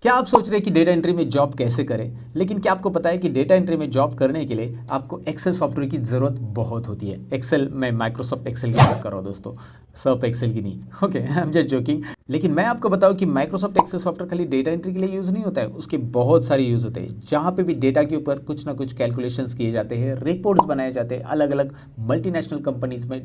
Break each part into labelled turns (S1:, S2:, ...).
S1: क्या आप सोच रहे हैं कि डेटा एंट्री में जॉब कैसे करें? लेकिन क्या आपको पता है कि डेटा एंट्री में जॉब करने के लिए आपको एक्सेल सॉफ्टवेयर की ज़रूरत बहुत होती है। एक्सेल, मैं माइक्रोसॉफ्ट एक्सेल की बात कर रहा हूँ दोस्तों, सर्फ एक्सेल की नहीं। Okay, I am just joking. लेकिन मैं आपको बताऊं कि माइक्रोसॉफ्ट एक्सेल सॉफ्टवेयर खाली डेटा एंट्री के लिए यूज़ नहीं होता है, उसके बहुत सारे यूज़ होते हैं। जहाँ पे भी डेटा के ऊपर कुछ ना कुछ कैलकुलेशंस किए जाते हैं, रिपोर्ट्स बनाए जाते हैं, अलग अलग मल्टीनेशनल कंपनीज में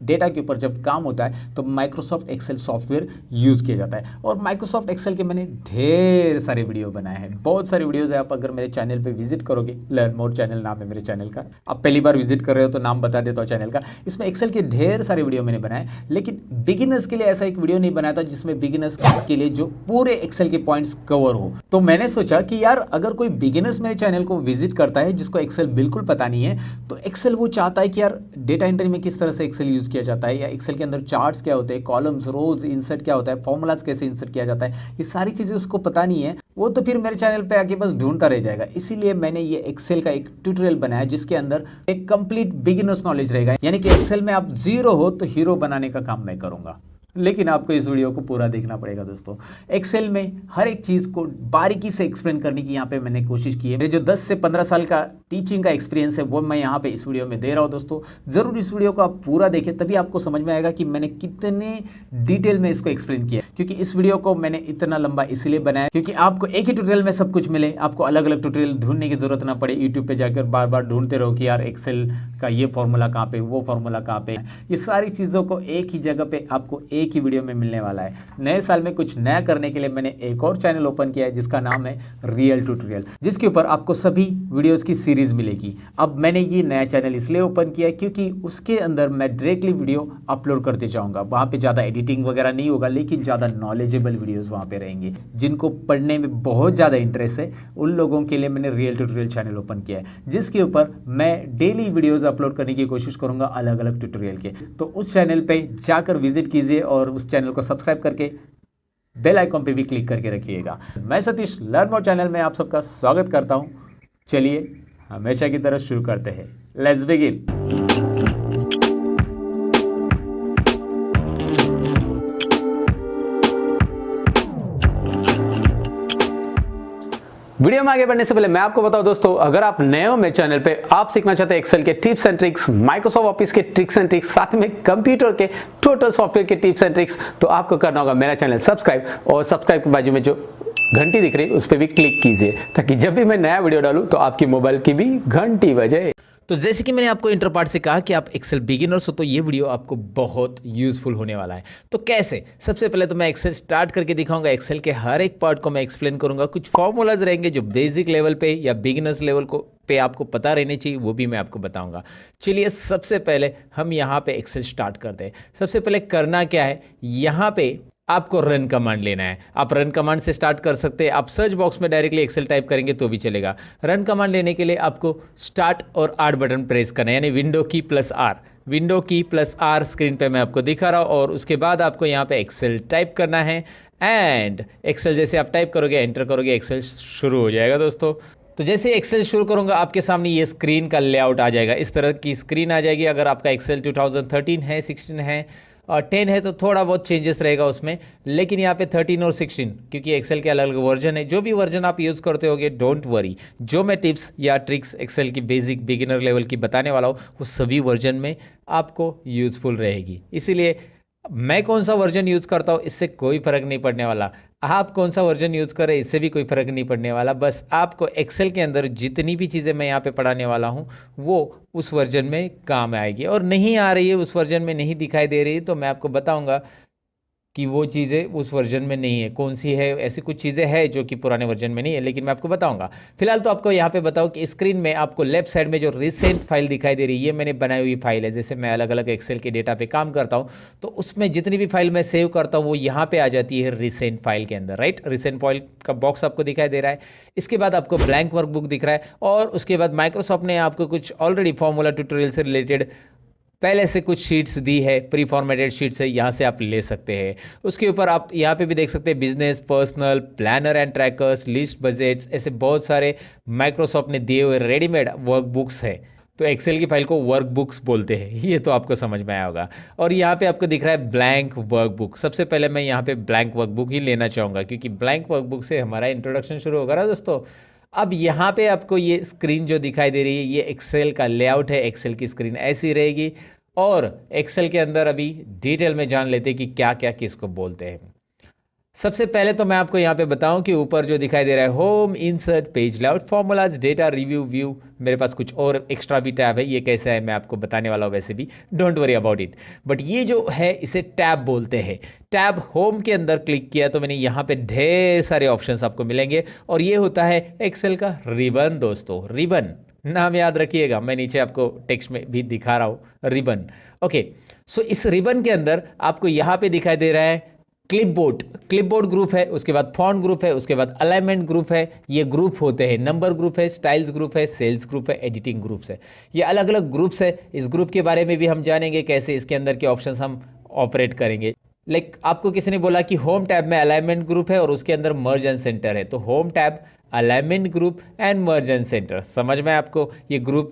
S1: डेटा के ऊपर जब काम होता है तो माइक्रोसॉफ्ट एक्सेल सॉफ्टवेयर यूज़ किया जाता है। और माइक्रोसॉफ्ट एक्सेल के मैंने ढेर सारे वीडियो बनाए हैं, बहुत सारे वीडियोज़ है। आप अगर मेरे चैनल पे विजिट करोगे, लर्न मोर चैनल नाम है मेरे चैनल का, आप पहली बार विजिट कर रहे हो तो नाम बता देता हूँ चैनल का। इसमें एक्सेल के ढेर सारे वीडियो मैंने बनाए, लेकिन बिगिनर्स के लिए ऐसा एक वीडियो नहीं बनाया था जिसमें बिगिनर्स के लिए जो पूरे एक्सेल के पॉइंट्स कवर हो। तो मैंने सोचा कि यार अगर कोई बिगिनर्स मेरे चैनल को विजिट करता है जिसको एक्सेल बिल्कुल पता नहीं है, तो एक्सेल वो चाहता है कि यार डेटा एंट्री में किस तरह से एक्सेल यूज़ किया जाता है, या एक्सेल के अंदर चार्ट्स क्या होते हैं, कॉलम्स, रोज, इंसर्ट क्या होता है, फॉर्मूलाज कैसे इंसर्ट किया जाता है, ये सारी चीज़ें उसको पता नहीं है। वो तो फिर मेरे चैनल पे आके बस ढूंढता रह जाएगा। इसीलिए मैंने ये एक्सेल का एक ट्यूटोरियल बनाया जिसके अंदर एक कंप्लीट बिगिनर्स नॉलेज रहेगा, यानी कि एक्सेल में आप जीरो हो तो हीरो बनाने का काम मैं करूंगा। लेकिन आपको इस वीडियो को पूरा देखना पड़ेगा दोस्तों। एक्सेल में हर एक चीज़ को बारीकी से एक्सप्लेन करने की यहाँ पे मैंने कोशिश की है। मेरे जो 10 से 15 साल का टीचिंग का एक्सपीरियंस है वो मैं यहाँ पे इस वीडियो में दे रहा हूँ दोस्तों। ज़रूर इस वीडियो को आप पूरा देखें, तभी आपको समझ में आएगा कि मैंने कितने डिटेल में इसको एक्सप्लेन किया। क्योंकि इस वीडियो को मैंने इतना लंबा इसलिए बनाया क्योंकि आपको एक ही ट्यूटोरियल में सब कुछ मिले, आपको अलग अलग ट्यूटोरियल ढूंढने की जरूरत ना पड़े, यूट्यूब पे जाकर बार बार ढूंढते रहो कि यार एक्सेल का ये फॉर्मूला कहाँ पे, वो फॉर्मूला कहाँ पे। ये सारी चीज़ों को एक ही जगह पे आपको एक ही वीडियो में मिलने वाला है। नए साल में कुछ नया करने के लिए मैंने एक और चैनल ओपन किया है जिसका नाम है रियल ट्यूटोरियल, जिसके ऊपर आपको सभी वीडियोस की सीरीज मिलेगी। अब मैंने ये नया चैनल इसलिए ओपन किया है क्योंकि उसके अंदर मैं डायरेक्टली वीडियो अपलोड करते जाऊंगा। वहाँ पे ज़्यादा एडिटिंग वगैरह नहीं होगा, लेकिन ज़्यादा नॉलेजेबल वीडियोज़ वहाँ पे रहेंगे। जिनको पढ़ने में बहुत ज़्यादा इंटरेस्ट है उन लोगों के लिए मैंने रियल ट्यूटोरियल चैनल ओपन किया है, जिसके ऊपर मैं डेली वीडियोज़ अपलोड करने की कोशिश करूँगा अलग अलग ट्यूटोरियल के। तो उस चैनल पर जाकर विजिट कीजिए और उस चैनल को सब्सक्राइब करके बेल आइकॉन पे भी क्लिक करके रखिएगा। मैं सतीश, लर्न मोर चैनल में आप सबका स्वागत करता हूं। चलिए हमेशा की तरह शुरू करते हैं। Let's begin. वीडियो में आगे बढ़ने से पहले मैं आपको बताऊं दोस्तों, अगर आप नए हो मेरे चैनल पे, आप सीखना चाहते हैं एक्सेल के tips and tricks, Microsoft office के ट्रिक्स एंड ट्रिक्स, साथ में कंप्यूटर के टोटल सॉफ्टवेयर के टिप्स एंड ट्रिक्स, तो आपको करना होगा मेरा चैनल सब्सक्राइब, और सब्सक्राइब के बाजू में जो घंटी दिख रही है उस पर भी क्लिक कीजिए, ताकि जब भी मैं नया वीडियो डालूं तो आपकी मोबाइल की भी घंटी बजे। तो जैसे कि मैंने आपको इंटर पार्ट से कहा कि आप एक्सेल बिगिनर्स हो, तो ये वीडियो आपको बहुत यूजफुल होने वाला है। तो कैसे? सबसे पहले तो मैं एक्सेल स्टार्ट करके दिखाऊंगा। एक्सेल के हर एक पार्ट को मैं एक्सप्लेन करूंगा। कुछ फॉर्मूलाज रहेंगे जो बेसिक लेवल पे या बिगिनर्स लेवल को पे आपको पता रहने चाहिए, वो भी मैं आपको बताऊंगा। चलिए सबसे पहले हम यहाँ पे एक्सेल स्टार्ट करते हैं। सबसे पहले करना क्या है, यहाँ पे आपको रन कमांड लेना है। आप रन कमांड से स्टार्ट कर सकते हैं। आप सर्च बॉक्स में डायरेक्टली एक्सेल टाइप करेंगे तो भी चलेगा। रन कमांड लेने के लिए आपको स्टार्ट और आर बटन प्रेस करना है, यानी विंडो की प्लस आर। विंडो की प्लस आर स्क्रीन पे मैं आपको दिखा रहा हूँ, और उसके बाद आपको यहाँ पे एक्सेल टाइप करना है। एंड एक्सेल जैसे आप टाइप करोगे, एंटर करोगे, एक्सेल शुरू हो जाएगा दोस्तों। तो जैसे एक्सेल शुरू करूंगा, आपके सामने ये स्क्रीन का लेआउट आ जाएगा। इस तरह की स्क्रीन आ जाएगी। अगर आपका एक्सेल 2013 है, 16 है और 10 है तो थोड़ा बहुत चेंजेस रहेगा उसमें, लेकिन यहाँ पे 13 और 16 क्योंकि एक्सेल के अलग अलग वर्जन है। जो भी वर्जन आप यूज़ करते होगे, डोंट वरी, जो मैं टिप्स या ट्रिक्स एक्सेल की बेसिक बिगिनर लेवल की बताने वाला हूँ वो सभी वर्जन में आपको यूज़फुल रहेगी। इसीलिए मैं कौन सा वर्जन यूज़ करता हूँ इससे कोई फ़र्क नहीं पड़ने वाला, आप कौन सा वर्जन यूज़ करें इससे भी कोई फ़र्क नहीं पड़ने वाला। बस आपको एक्सेल के अंदर जितनी भी चीज़ें मैं यहाँ पे पढ़ाने वाला हूँ वो उस वर्जन में काम आएगी, और नहीं आ रही है, उस वर्जन में नहीं दिखाई दे रही है, तो मैं आपको बताऊँगा कि वो चीज़ें उस वर्जन में नहीं है, कौन सी है। ऐसी कुछ चीज़ें हैं जो कि पुराने वर्जन में नहीं है, लेकिन मैं आपको बताऊंगा। फिलहाल तो आपको यहाँ पे बताऊँ कि स्क्रीन में आपको लेफ्ट साइड में जो रिसेंट फाइल दिखाई दे रही है, ये मैंने बनाई हुई फाइल है। जैसे मैं अलग अलग एक्सेल के डेटा पे काम करता हूँ तो उसमें जितनी भी फाइल मैं सेव करता हूँ वो यहाँ पे आ जाती है रिसेंट फाइल के अंदर, राइट। रिसेंट फाइल का बॉक्स आपको दिखाई दे रहा है। इसके बाद आपको ब्लैंक वर्कबुक दिख रहा है, और उसके बाद माइक्रोसॉफ्ट ने आपको कुछ ऑलरेडी फॉर्मूला ट्यूटोरियल से रिलेटेड पहले से कुछ शीट्स दी है, प्री फॉर्मेटेड शीट्स है, यहाँ से आप ले सकते हैं। उसके ऊपर आप यहाँ पे भी देख सकते हैं business, personal, planner and trackers, list, budgets, ऐसे बहुत सारे माइक्रोसॉफ्ट ने दिए हुए रेडीमेड वर्कबुक्स है। तो एक्सेल की फाइल को वर्कबुक्स बोलते हैं, ये तो आपको समझ में आया होगा। और यहाँ पे आपको दिख रहा है ब्लैंक वर्कबुक। सबसे पहले मैं यहाँ पे ब्लैंक वर्कबुक ही लेना चाहूँगा, क्योंकि ब्लैंक वर्कबुक से हमारा इंट्रोडक्शन शुरू होगा ना दोस्तों। अब यहाँ पे आपको ये स्क्रीन जो दिखाई दे रही है, ये एक्सेल का लेआउट है। एक्सेल की स्क्रीन ऐसी रहेगी, और एक्सेल के अंदर अभी डिटेल में जान लेते हैं कि क्या क्या किसको बोलते हैं। सबसे पहले तो मैं आपको यहाँ पे बताऊं कि ऊपर जो दिखाई दे रहा है home, insert, page layout, formulas, data, review, view, मेरे पास कुछ और एक्स्ट्रा भी टैब है। ये कैसा है मैं आपको बताने वाला हूँ, वैसे भी don't worry about it. But ये जो है इसे टैब बोलते हैं। टैब होम के अंदर क्लिक किया तो मैंने यहाँ पे ढेर सारे ऑप्शंस आपको मिलेंगे, और ये होता है एक्सेल का रिबन दोस्तों। रिबन नाम याद रखिएगा, मैं नीचे आपको टेक्स्ट में भी दिखा रहा हूँ, रिबन। ओके, सो इस रिबन के अंदर आपको यहाँ पे दिखाई दे रहा है क्लिपबोर्ड। क्लिपबोर्ड ग्रुप है, उसके बाद फॉन्ट ग्रुप है, उसके बाद अलाइनमेंट ग्रुप है। ये ग्रुप होते हैं। नंबर ग्रुप है, स्टाइल्स ग्रुप है, सेल्स ग्रुप है, एडिटिंग ग्रुप्स है। ये अलग अलग ग्रुप्स है। इस ग्रुप के बारे में भी हम जानेंगे, कैसे इसके अंदर के ऑप्शंस हम ऑपरेट करेंगे। आपको किसी ने बोला कि होम टैब में अलाइनमेंट ग्रुप है और उसके अंदर मर्ज एंड सेंटर है, तो home tab, alignment group and merge and centre. समझ में आपको ये ग्रुप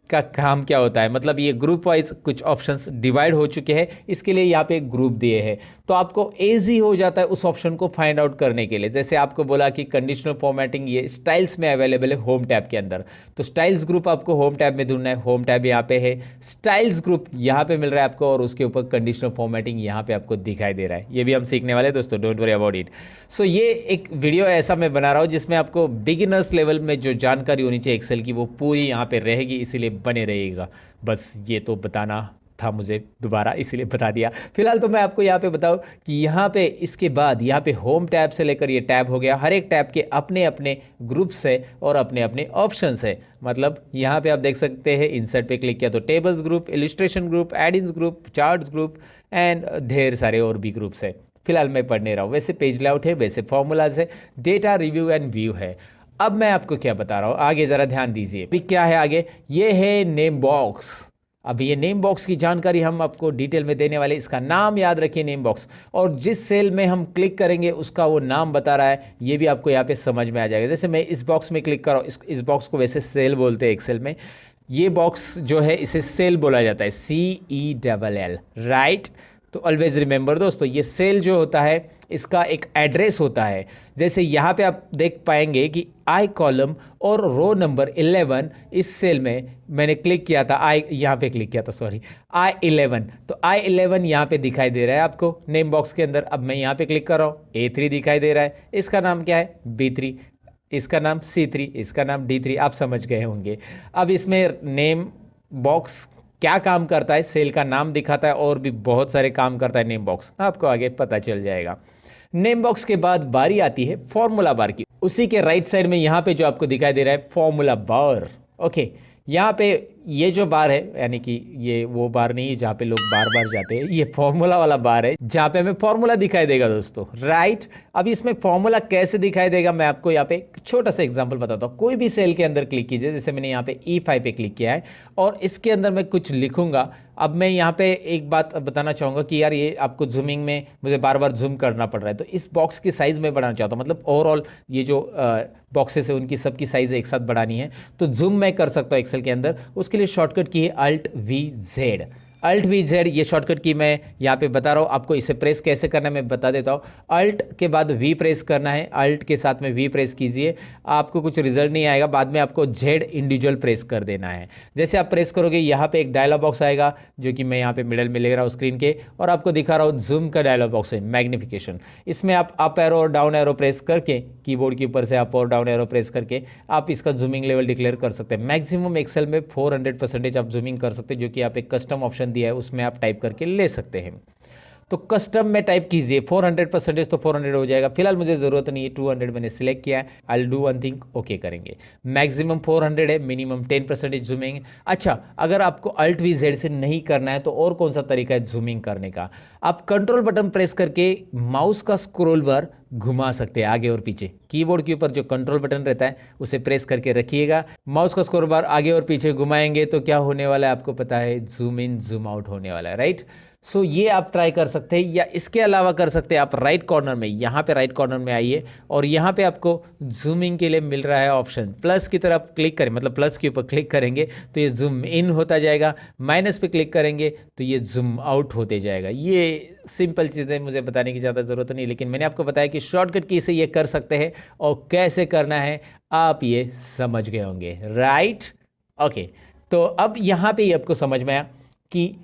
S1: का काम क्या होता है? मतलब ये ग्रुप वाइज कुछ ऑप्शंस डिवाइड हो चुके हैं, इसके लिए यहाँ पे एक ग्रुप दिए हैं, तो आपको ईजी हो जाता है उस ऑप्शन को फाइंड आउट करने के लिए। जैसे आपको बोला कि कंडीशनल फॉर्मेटिंग ये स्टाइल्स में अवेलेबल है होम टैब के अंदर, तो स्टाइल्स ग्रुप आपको होम टैब में ढूंढना है। होम टैब यहाँ पे है, स्टाइल्स ग्रुप यहाँ पे मिल रहा है आपको, और उसके ऊपर कंडीशनल फॉर्मेटिंग यहाँ पे आपको दिखाई दे रहा है। ये भी हम सीखने वाले हैं दोस्तों, डोंट वरी अबाउट इट। सो ये एक वीडियो ऐसा मैं बना रहा हूँ जिसमें आपको बिगिनर्स लेवल में जो जानकारी होनी चाहिए एक्सेल की, वो पूरी यहाँ पे रहेगी, इसीलिए बने रहिएगा। बस ये तो बताना था मुझे दोबारा, इसीलिए बता दिया। फिलहाल तो मैं आपको यहाँ पे बताऊँ कि यहाँ पे इसके बाद यहाँ पे होम टैब से लेकर ये टैब हो गया, हर एक टैब के अपने अपने ग्रुप्स है और अपने अपने ऑप्शंस है। मतलब यहाँ पे आप देख सकते हैं, इंसर्ट पे क्लिक किया तो tables group, illustration group, add-ins group, charts group and ढेर सारे और भी ग्रुप्स है। फिलहाल मैं पढ़ नहीं रहा हूँ। वैसे पेज लेआउट है, वैसे फॉर्मूलाज है, डेटा, रिव्यू एंड व्यू है। अब मैं आपको क्या बता रहा हूँ, आगे ज़रा ध्यान दीजिए। अभी क्या है आगे, ये है नेम बॉक्स। अब ये नेम बॉक्स की जानकारी हम आपको डिटेल में देने वाले। इसका नाम याद रखिए, नेम बॉक्स, और जिस सेल में हम क्लिक करेंगे उसका वो नाम बता रहा है, ये भी आपको यहाँ पे समझ में आ जाएगा। जैसे मैं इस बॉक्स में क्लिक कर रहा हूँ, इस बॉक्स को वैसे सेल बोलते हैं एक्सेल में। ये बॉक्स जो है इसे सेल बोला जाता है, CELL, राइट। तो ऑलवेज रिमेंबर दोस्तों, ये सेल जो होता है इसका एक एड्रेस होता है। जैसे यहाँ पे आप देख पाएंगे कि आई कॉलम और रो नंबर 11, इस सेल में मैंने क्लिक किया था, आई यहाँ पे क्लिक किया था, सॉरी, I11, तो I11 यहाँ पे दिखाई दे रहा है आपको नेम बॉक्स के अंदर। अब मैं यहाँ पे क्लिक कर रहा हूँ, A3 दिखाई दे रहा है, इसका नाम क्या है, B3, इसका नाम C3, इसका नाम D3, आप समझ गए होंगे। अब इसमें नेम बॉक्स क्या काम करता है, सेल का नाम दिखाता है, और भी बहुत सारे काम करता है नेम बॉक्स, आपको आगे पता चल जाएगा। नेम बॉक्स के बाद बारी आती है फॉर्मूला बार की। उसी के राइट साइड में यहाँ पे जो आपको दिखाई दे रहा है फॉर्मूला बार। ओके, यहाँ पे ये जो बार है, यानी कि ये वो बार नहीं है जहाँ पे लोग बार बार जाते हैं, ये फॉर्मूला वाला बार है जहाँ पे हमें फॉर्मूला दिखाई देगा दोस्तों, राइट। अब इसमें फॉर्मूला कैसे दिखाई देगा मैं आपको यहाँ पे एक छोटा सा एग्जांपल बताता हूँ। कोई भी सेल के अंदर क्लिक कीजिए, जैसे मैंने यहाँ पे E5 पे क्लिक किया है और इसके अंदर मैं कुछ लिखूंगा। अब मैं यहाँ पे एक बात बताना चाहूँगा कि यार ये आपको जूमिंग में मुझे बार बार जूम करना पड़ रहा है, तो इस बॉक्स की साइज़ में बढ़ाना चाहता हूँ, मतलब ओवरऑल ये जो बॉक्सेस है उनकी सबकी साइज़ एक साथ बढ़ानी है, तो जूम मैं कर सकता हूँ एक्सेल के अंदर। उसके लिए शॉर्टकट की है Alt+V+Z। Alt+V+Z ये शॉर्टकट की मैं यहाँ पे बता रहा हूँ आपको। इसे प्रेस कैसे करना है मैं बता देता हूँ। Alt के बाद V प्रेस करना है, Alt के साथ में V प्रेस कीजिए, आपको कुछ रिजल्ट नहीं आएगा, बाद में आपको Z इंडिविजुअल प्रेस कर देना है। जैसे आप प्रेस करोगे यहाँ पे एक डायलॉग बॉक्स आएगा, जो कि मैं यहाँ पे मिडल में ले रहा हूँ स्क्रीन के, और आपको दिखा रहा हूँ जूम का डायलॉग बॉक्स है, मैग्निफिकेशन। इसमें आप अप एरो और डाउन एरो प्रेस करके, कीबोर्ड के ऊपर से अप और डाउन एरो प्रेस करके आप इसका जूमिंग लेवल डिक्लेयर कर सकते हैं। मैक्सिमम एक्सेल में 400% आप जूमिंग कर सकते हैं, जो कि आप एक कस्टम ऑप्शन दिया है उसमें आप टाइप करके ले सकते हैं। तो कस्टम में टाइप कीजिए 400%, तो 400 हो जाएगा। फिलहाल मुझे ज़रूरत नहीं है, 200 मैंने सिलेक्ट किया है। I will do one thing, okay करेंगे। मैक्सिमम 400 है, मिनिमम 10% जूमिंग। अच्छा, अगर आपको Alt+V+Z से नहीं करना है तो और कौन सा तरीका है जूमिंग करने का, आप कंट्रोल बटन प्रेस करके माउस का स्क्रॉल बार घुमा सकते हैं आगे और पीछे। कीबोर्ड के ऊपर जो कंट्रोल बटन रहता है उसे प्रेस करके रखिएगा, माउस का स्क्रॉल बार आगे और पीछे घुमाएंगे तो क्या होने वाला है आपको पता है, जूम इन जूम आउट होने वाला है, राइट। सो ये आप ट्राई कर सकते हैं, या इसके अलावा कर सकते हैं आप राइट कॉर्नर में, यहाँ पे राइट कॉर्नर में आइए और यहाँ पे आपको जूमिंग के लिए मिल रहा है ऑप्शन, प्लस की तरफ क्लिक करें, मतलब प्लस के ऊपर क्लिक करेंगे तो ये जूम इन होता जाएगा, माइनस पे क्लिक करेंगे तो ये जूम आउट होते जाएगा। ये सिंपल चीज़ें मुझे बताने की ज़्यादा ज़रूरत नहीं, लेकिन मैंने आपको बताया कि शॉर्टकट की से ये कर सकते हैं और कैसे करना है आप ये समझ गए होंगे, राइट। ओके, तो अब यहाँ पे ही आपको समझ में आया कि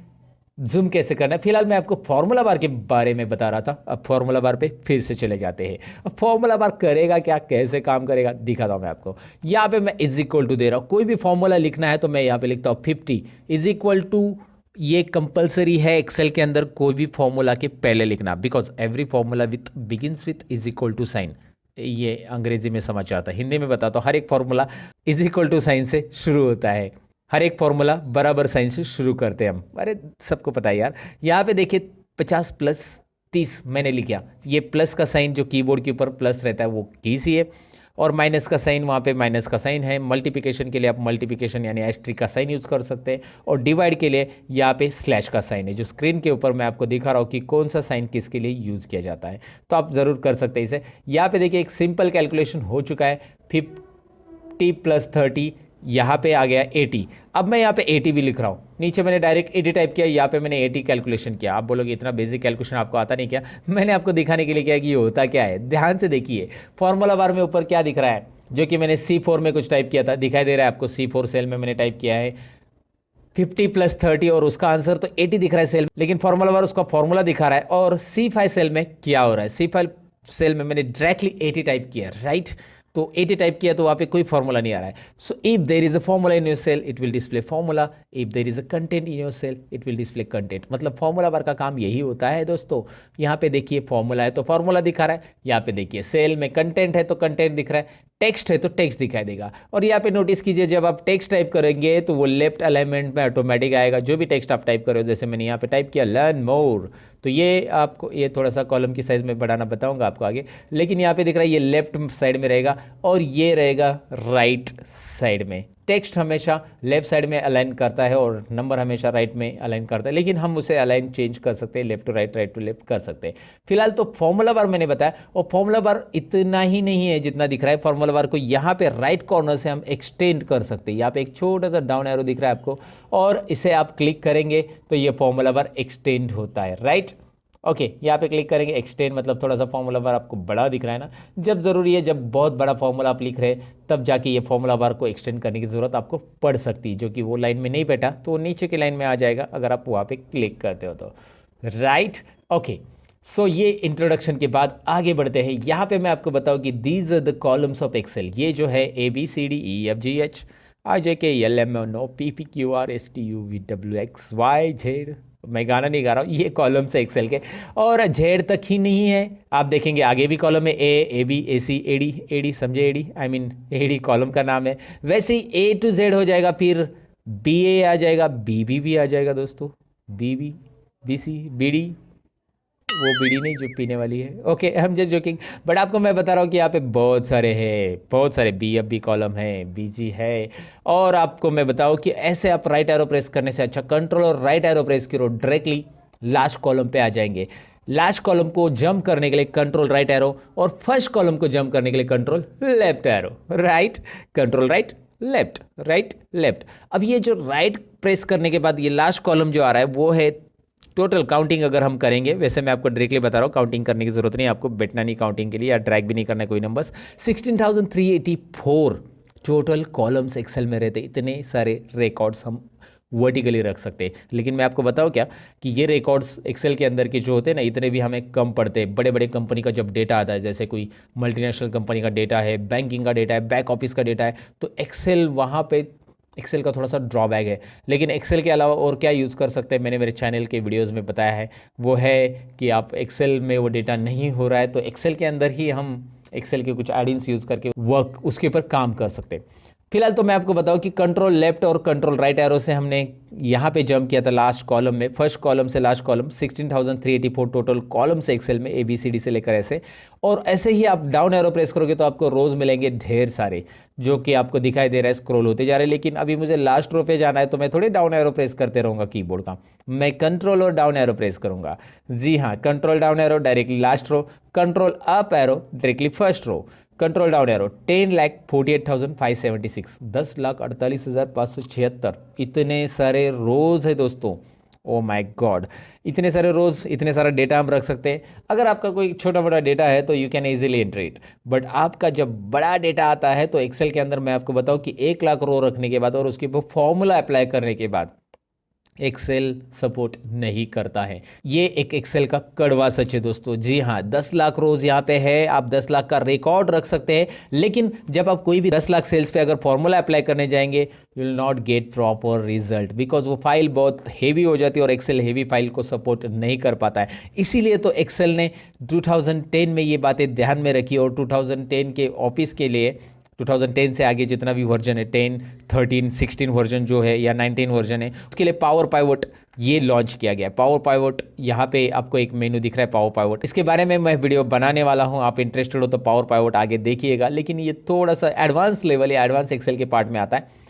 S1: जूम कैसे करना है। फिलहाल मैं आपको फॉर्मूला बार के बारे में बता रहा था, अब फॉर्मूला बार पे फिर से चले जाते हैं। अब फॉर्मूला बार करेगा क्या, कैसे काम करेगा दिखाता हूँ मैं आपको। यहाँ पे मैं इज इक्वल टू दे रहा हूँ, कोई भी फॉर्मूला लिखना है तो मैं यहाँ पे लिखता हूँ 50 इज इक्वल टू, ये कंपलसरी है एक्सेल के अंदर कोई भी फॉर्मूला के पहले लिखना, because every formula with begins with is equal to sign. ये अंग्रेजी में समझ आता है, हिंदी में बताता हूँ, हर एक formula is equal to sign से शुरू होता है, हर एक फॉर्मूला बराबर साइन से शुरू करते हैं हम, अरे सबको पता है यार। यहाँ पे देखिए 50 प्लस 30 मैंने लिखा, ये प्लस का साइन जो कीबोर्ड के ऊपर प्लस रहता है वो कीज ही है, और माइनस का साइन वहाँ पे माइनस का साइन है। मल्टीप्लिकेशन के लिए आप मल्टीप्लिकेशन यानी एस्ट्रिक का साइन यूज़ कर सकते हैं, और डिवाइड के लिए यहाँ पे स्लैश का साइन है, जो स्क्रीन के ऊपर मैं आपको दिखा रहा हूँ कि कौन सा साइन किसके लिए यूज़ किया जाता है, तो आप ज़रूर कर सकते हैं इसे। यहाँ पे देखिए एक सिंपल कैलकुलेशन हो चुका है, 50 प्लस 30 यहाँ पे आ गया 80। अब मैं यहाँ पे 80 भी लिख रहा हूँ, नीचे मैंने डायरेक्ट 80 टाइप किया, यहाँ पे मैंने 80 कैलकुलेशन किया। आप बोलोगे इतना बेसिक कैलकुलेशन आपको आता नहीं क्या? मैंने आपको दिखाने के लिए किया कि ये होता क्या है। ध्यान से देखिए, फॉर्मूला बार में ऊपर क्या दिख रहा है, जो कि मैंने C4 में कुछ टाइप किया था, दिखाई दे रहा है आपको, C4 सेल में मैंने टाइप किया है 50 प्लस 30, और उसका आंसर तो 80 दिख रहा है सेल में, लेकिन फॉर्मूला बार उसका फॉर्मूला दिखा रहा है। और C5 सेल में क्या हो रहा है, C5 सेल में मैंने डायरेक्टली 80 टाइप किया, राइट। तो 80 टाइप किया तो वहाँ पे कोई फॉर्मूला नहीं आ रहा है। So if there is a formula in your cell it will display formula, if there is a content in your cell it will display content. मतलब फॉर्मूला बार का काम यही होता है दोस्तों। यहाँ पे देखिए फॉर्मूला है तो फॉर्मूला दिखा रहा है, यहाँ पे देखिए सेल में कंटेंट है तो कंटेंट दिख रहा है, टेक्स्ट है तो टेक्स्ट दिखाई देगा। और यहाँ पे नोटिस कीजिए, जब आप टेक्स्ट टाइप करेंगे तो वो लेफ्ट अलाइनमेंट में ऑटोमेटिक आएगा, जो भी टेक्स्ट आप टाइप करो, जैसे मैंने यहाँ पे टाइप किया लर्न मोर, तो ये आपको, ये थोड़ा सा कॉलम की साइज में बढ़ाना बताऊंगा आपको आगे, लेकिन यहाँ पे दिख रहा है ये लेफ्ट साइड में रहेगा और ये रहेगा राइट साइड में। टेक्स्ट हमेशा लेफ्ट साइड में अलाइन करता है और नंबर हमेशा राइट में अलाइन करता है, लेकिन हम उसे अलाइन चेंज कर सकते हैं, left to right, right to left कर सकते हैं। फिलहाल तो फॉर्मूला बार मैंने बताया, और फॉर्मूला बार इतना ही नहीं है जितना दिख रहा है, फॉर्मूला बार को यहाँ पे राइट कॉर्नर से हम एक्सटेंड कर सकते हैं। यहाँ पे एक छोटा सा डाउन एरो दिख रहा है आपको, और इसे आप क्लिक करेंगे तो ये फॉर्मूला बार एक्सटेंड होता है, राइट। ओके, यहाँ पे क्लिक करेंगे, एक्सटेंड मतलब थोड़ा सा फॉर्मूला बार आपको बड़ा दिख रहा है ना, जब ज़रूरी है, जब बहुत बड़ा फॉर्मूला आप लिख रहे हैं तब जाके ये फॉर्मूला बार को एक्सटेंड करने की ज़रूरत आपको पड़ सकती है, जो कि वो लाइन में नहीं बैठा तो वो नीचे की लाइन में आ जाएगा अगर आप वहाँ पे क्लिक करते हो तो, राइट। ओके, सो ये इंट्रोडक्शन के बाद आगे बढ़ते हैं। यहाँ पे मैं आपको बताऊँ कि these are the columns of Excel, ये जो है ABCDEFGHIJKLMNOPPQRSTUVWXYZ, मैं गाना नहीं गा रहा हूँ, ये कॉलम से एक्सेल के, और जेड तक ही नहीं है, आप देखेंगे आगे भी कॉलम है, AB AC AD समझे, AD I mean AD column का नाम है, वैसे ही A to Z हो जाएगा, फिर BA आ जाएगा, BB भी आ जाएगा दोस्तों, BB BC BD, वो बीड़ी नहीं जो पीने वाली है, okay I am just joking, but आपको मैं बता रहा हूँ कि यहाँ पे बहुत सारे हैं, बहुत सारे BF भी कॉलम है, BG है। और आपको मैं बताऊँ कि ऐसे आप राइट एरो प्रेस करने से अच्छा कंट्रोल और राइट एरो प्रेस करो, डायरेक्टली लास्ट कॉलम पे आ जाएंगे। लास्ट कॉलम को जंप करने के लिए कंट्रोल राइट एरो, और फर्स्ट कॉलम को जंप करने के लिए control left arrow, right, control right left, right left. अब ये जो राइट प्रेस करने के बाद ये लास्ट कॉलम जो आ रहा है वो है टोटल काउंटिंग। अगर हम करेंगे, वैसे मैं आपको डायरेक्टली बता रहा हूँ, काउंटिंग करने की जरूरत नहीं, आपको बैठना नहीं काउंटिंग के लिए, या ड्रैग भी नहीं करना कोई नंबर्स। 16,384 टोटल कॉलम्स एक्सेल में रहते, इतने सारे रिकॉर्ड्स हम वर्टिकली रख सकते हैं। लेकिन मैं आपको बताऊँ क्या कि ये रिकॉर्ड्स एक्सेल के अंदर के जो होते हैं ना, इतने भी हमें कम पड़ते हैं। बड़े बड़े कंपनी का जब डेटा आता है, जैसे कोई मल्टीनेशनल कंपनी का डेटा है, बैंकिंग का डेटा है, बैक ऑफिस का डेटा है, तो एक्सेल वहाँ पे, एक्सेल का थोड़ा सा ड्रॉबैक है। लेकिन एक्सेल के अलावा और क्या यूज़ कर सकते हैं, मैंने मेरे चैनल के वीडियोस में बताया है, वो है कि आप एक्सेल में वो डेटा नहीं हो रहा है तो एक्सेल के अंदर ही हम एक्सेल के कुछ एडिंग्स यूज़ करके वर्क उसके ऊपर काम कर सकते हैं।
S2: फिलहाल तो मैं आपको बताऊं कि कंट्रोल लेफ्ट और कंट्रोल राइट एरो से हमने यहाँ पे जंप किया था लास्ट कॉलम में, फर्स्ट कॉलम से लास्ट कॉलम 16,384 टोटल कॉलम से एक्सेल में ABCD से लेकर ऐसे। और ऐसे ही आप डाउन एरो प्रेस करोगे तो आपको रोज मिलेंगे ढेर सारे, जो कि आपको दिखाई दे रहा है स्क्रॉल होते जा रहे हैं। लेकिन अभी मुझे लास्ट रो पे जाना है तो मैं थोड़ी डाउन एरो प्रेस करते रहूंगा कीबोर्ड का, मैं कंट्रोल और डाउन एरो प्रेस करूंगा। जी हाँ, control down arrow directly last row, control up arrow directly first row, control down arrow 10,48,576, 10,48,576। इतने सारे रोज है दोस्तों, ओ माय गॉड, इतने सारे रोज, इतने सारा डेटा हम रख सकते हैं। अगर आपका कोई छोटा मोटा डेटा है तो you can easily enter it, but आपका जब बड़ा डेटा आता है तो एक्सेल के अंदर मैं आपको बताऊं कि 1 लाख रो रखने के बाद और उसके ऊपर फॉर्मूला अप्लाई करने के बाद एक्सेल सपोर्ट नहीं करता है। ये एक एक्सेल का कड़वा सच है दोस्तों। जी हाँ, 10 लाख रोज यहाँ पे है, आप 10 लाख का रिकॉर्ड रख सकते हैं, लेकिन जब आप कोई भी 10 लाख सेल्स पे अगर फॉर्मूला अप्लाई करने जाएंगे you will not get proper result, because वो फाइल बहुत हेवी हो जाती है और एक्सेल हेवी फाइल को सपोर्ट नहीं कर पाता है। इसीलिए तो एक्सेल ने 2010 में ये बातें ध्यान में रखी और 2010 के ऑफिस के लिए 2010 से आगे जितना भी वर्जन है, 10, 13, 16 वर्जन जो है या 19 वर्जन है, उसके लिए पावर पाइवट ये लॉन्च किया गया है। पावर पाइवट यहाँ पे आपको एक मेनू दिख रहा है, पावर पाइवट, इसके बारे में मैं वीडियो बनाने वाला हूँ, आप इंटरेस्टेड हो तो पावर पाइवट आगे देखिएगा। लेकिन ये थोड़ा सा एडवांस लेवल या एडवांस एक्सेल के पार्ट में आता है।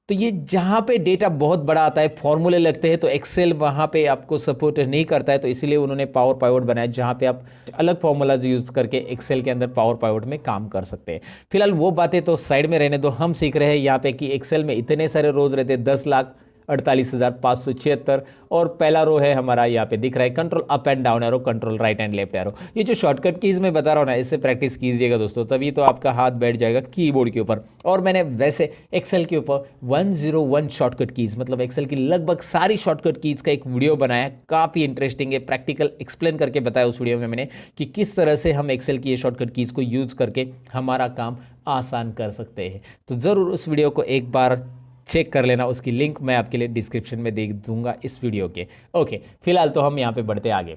S2: तो ये जहाँ पे डेटा बहुत बड़ा आता है, फॉर्मूले लगते हैं, तो एक्सेल वहाँ पे आपको सपोर्ट नहीं करता है, तो इसीलिए उन्होंने पावर पाइवट बनाया जहाँ पे आप अलग फॉर्मूलाज यूज करके एक्सेल के अंदर पावर पाइवट में काम कर सकते हैं। फिलहाल वो बातें तो साइड में रहने दो, हम सीख रहे हैं यहाँ पे कि एक्सेल में इतने सारे रोज रहते हैं, 10,48,576, और पहला रो है हमारा यहाँ पे दिख रहा है control up and down arrow, control right and left arrow. ये जो शॉर्टकट कीज मैं बता रहा हूँ ना, इससे प्रैक्टिस कीजिएगा दोस्तों, तभी तो आपका हाथ बैठ जाएगा कीबोर्ड के ऊपर। और मैंने वैसे एक्सेल के ऊपर 101 शॉर्टकट कीज, मतलब एक्सेल की लगभग सारी शॉर्टकट कीज का एक वीडियो बनाया, काफ़ी इंटरेस्टिंग है, प्रैक्टिकल एक्सप्लेन करके बताया उस वीडियो में मैंने कि किस तरह से हम एक्सेल की ये शॉर्टकट कीज को यूज करके हमारा काम आसान कर सकते हैं। तो ज़रूर उस वीडियो को एक बार चेक कर लेना, उसकी लिंक मैं आपके लिए डिस्क्रिप्शन में दे दूंगा इस वीडियो के। ओके, फिलहाल तो हम यहाँ पे बढ़ते आगे।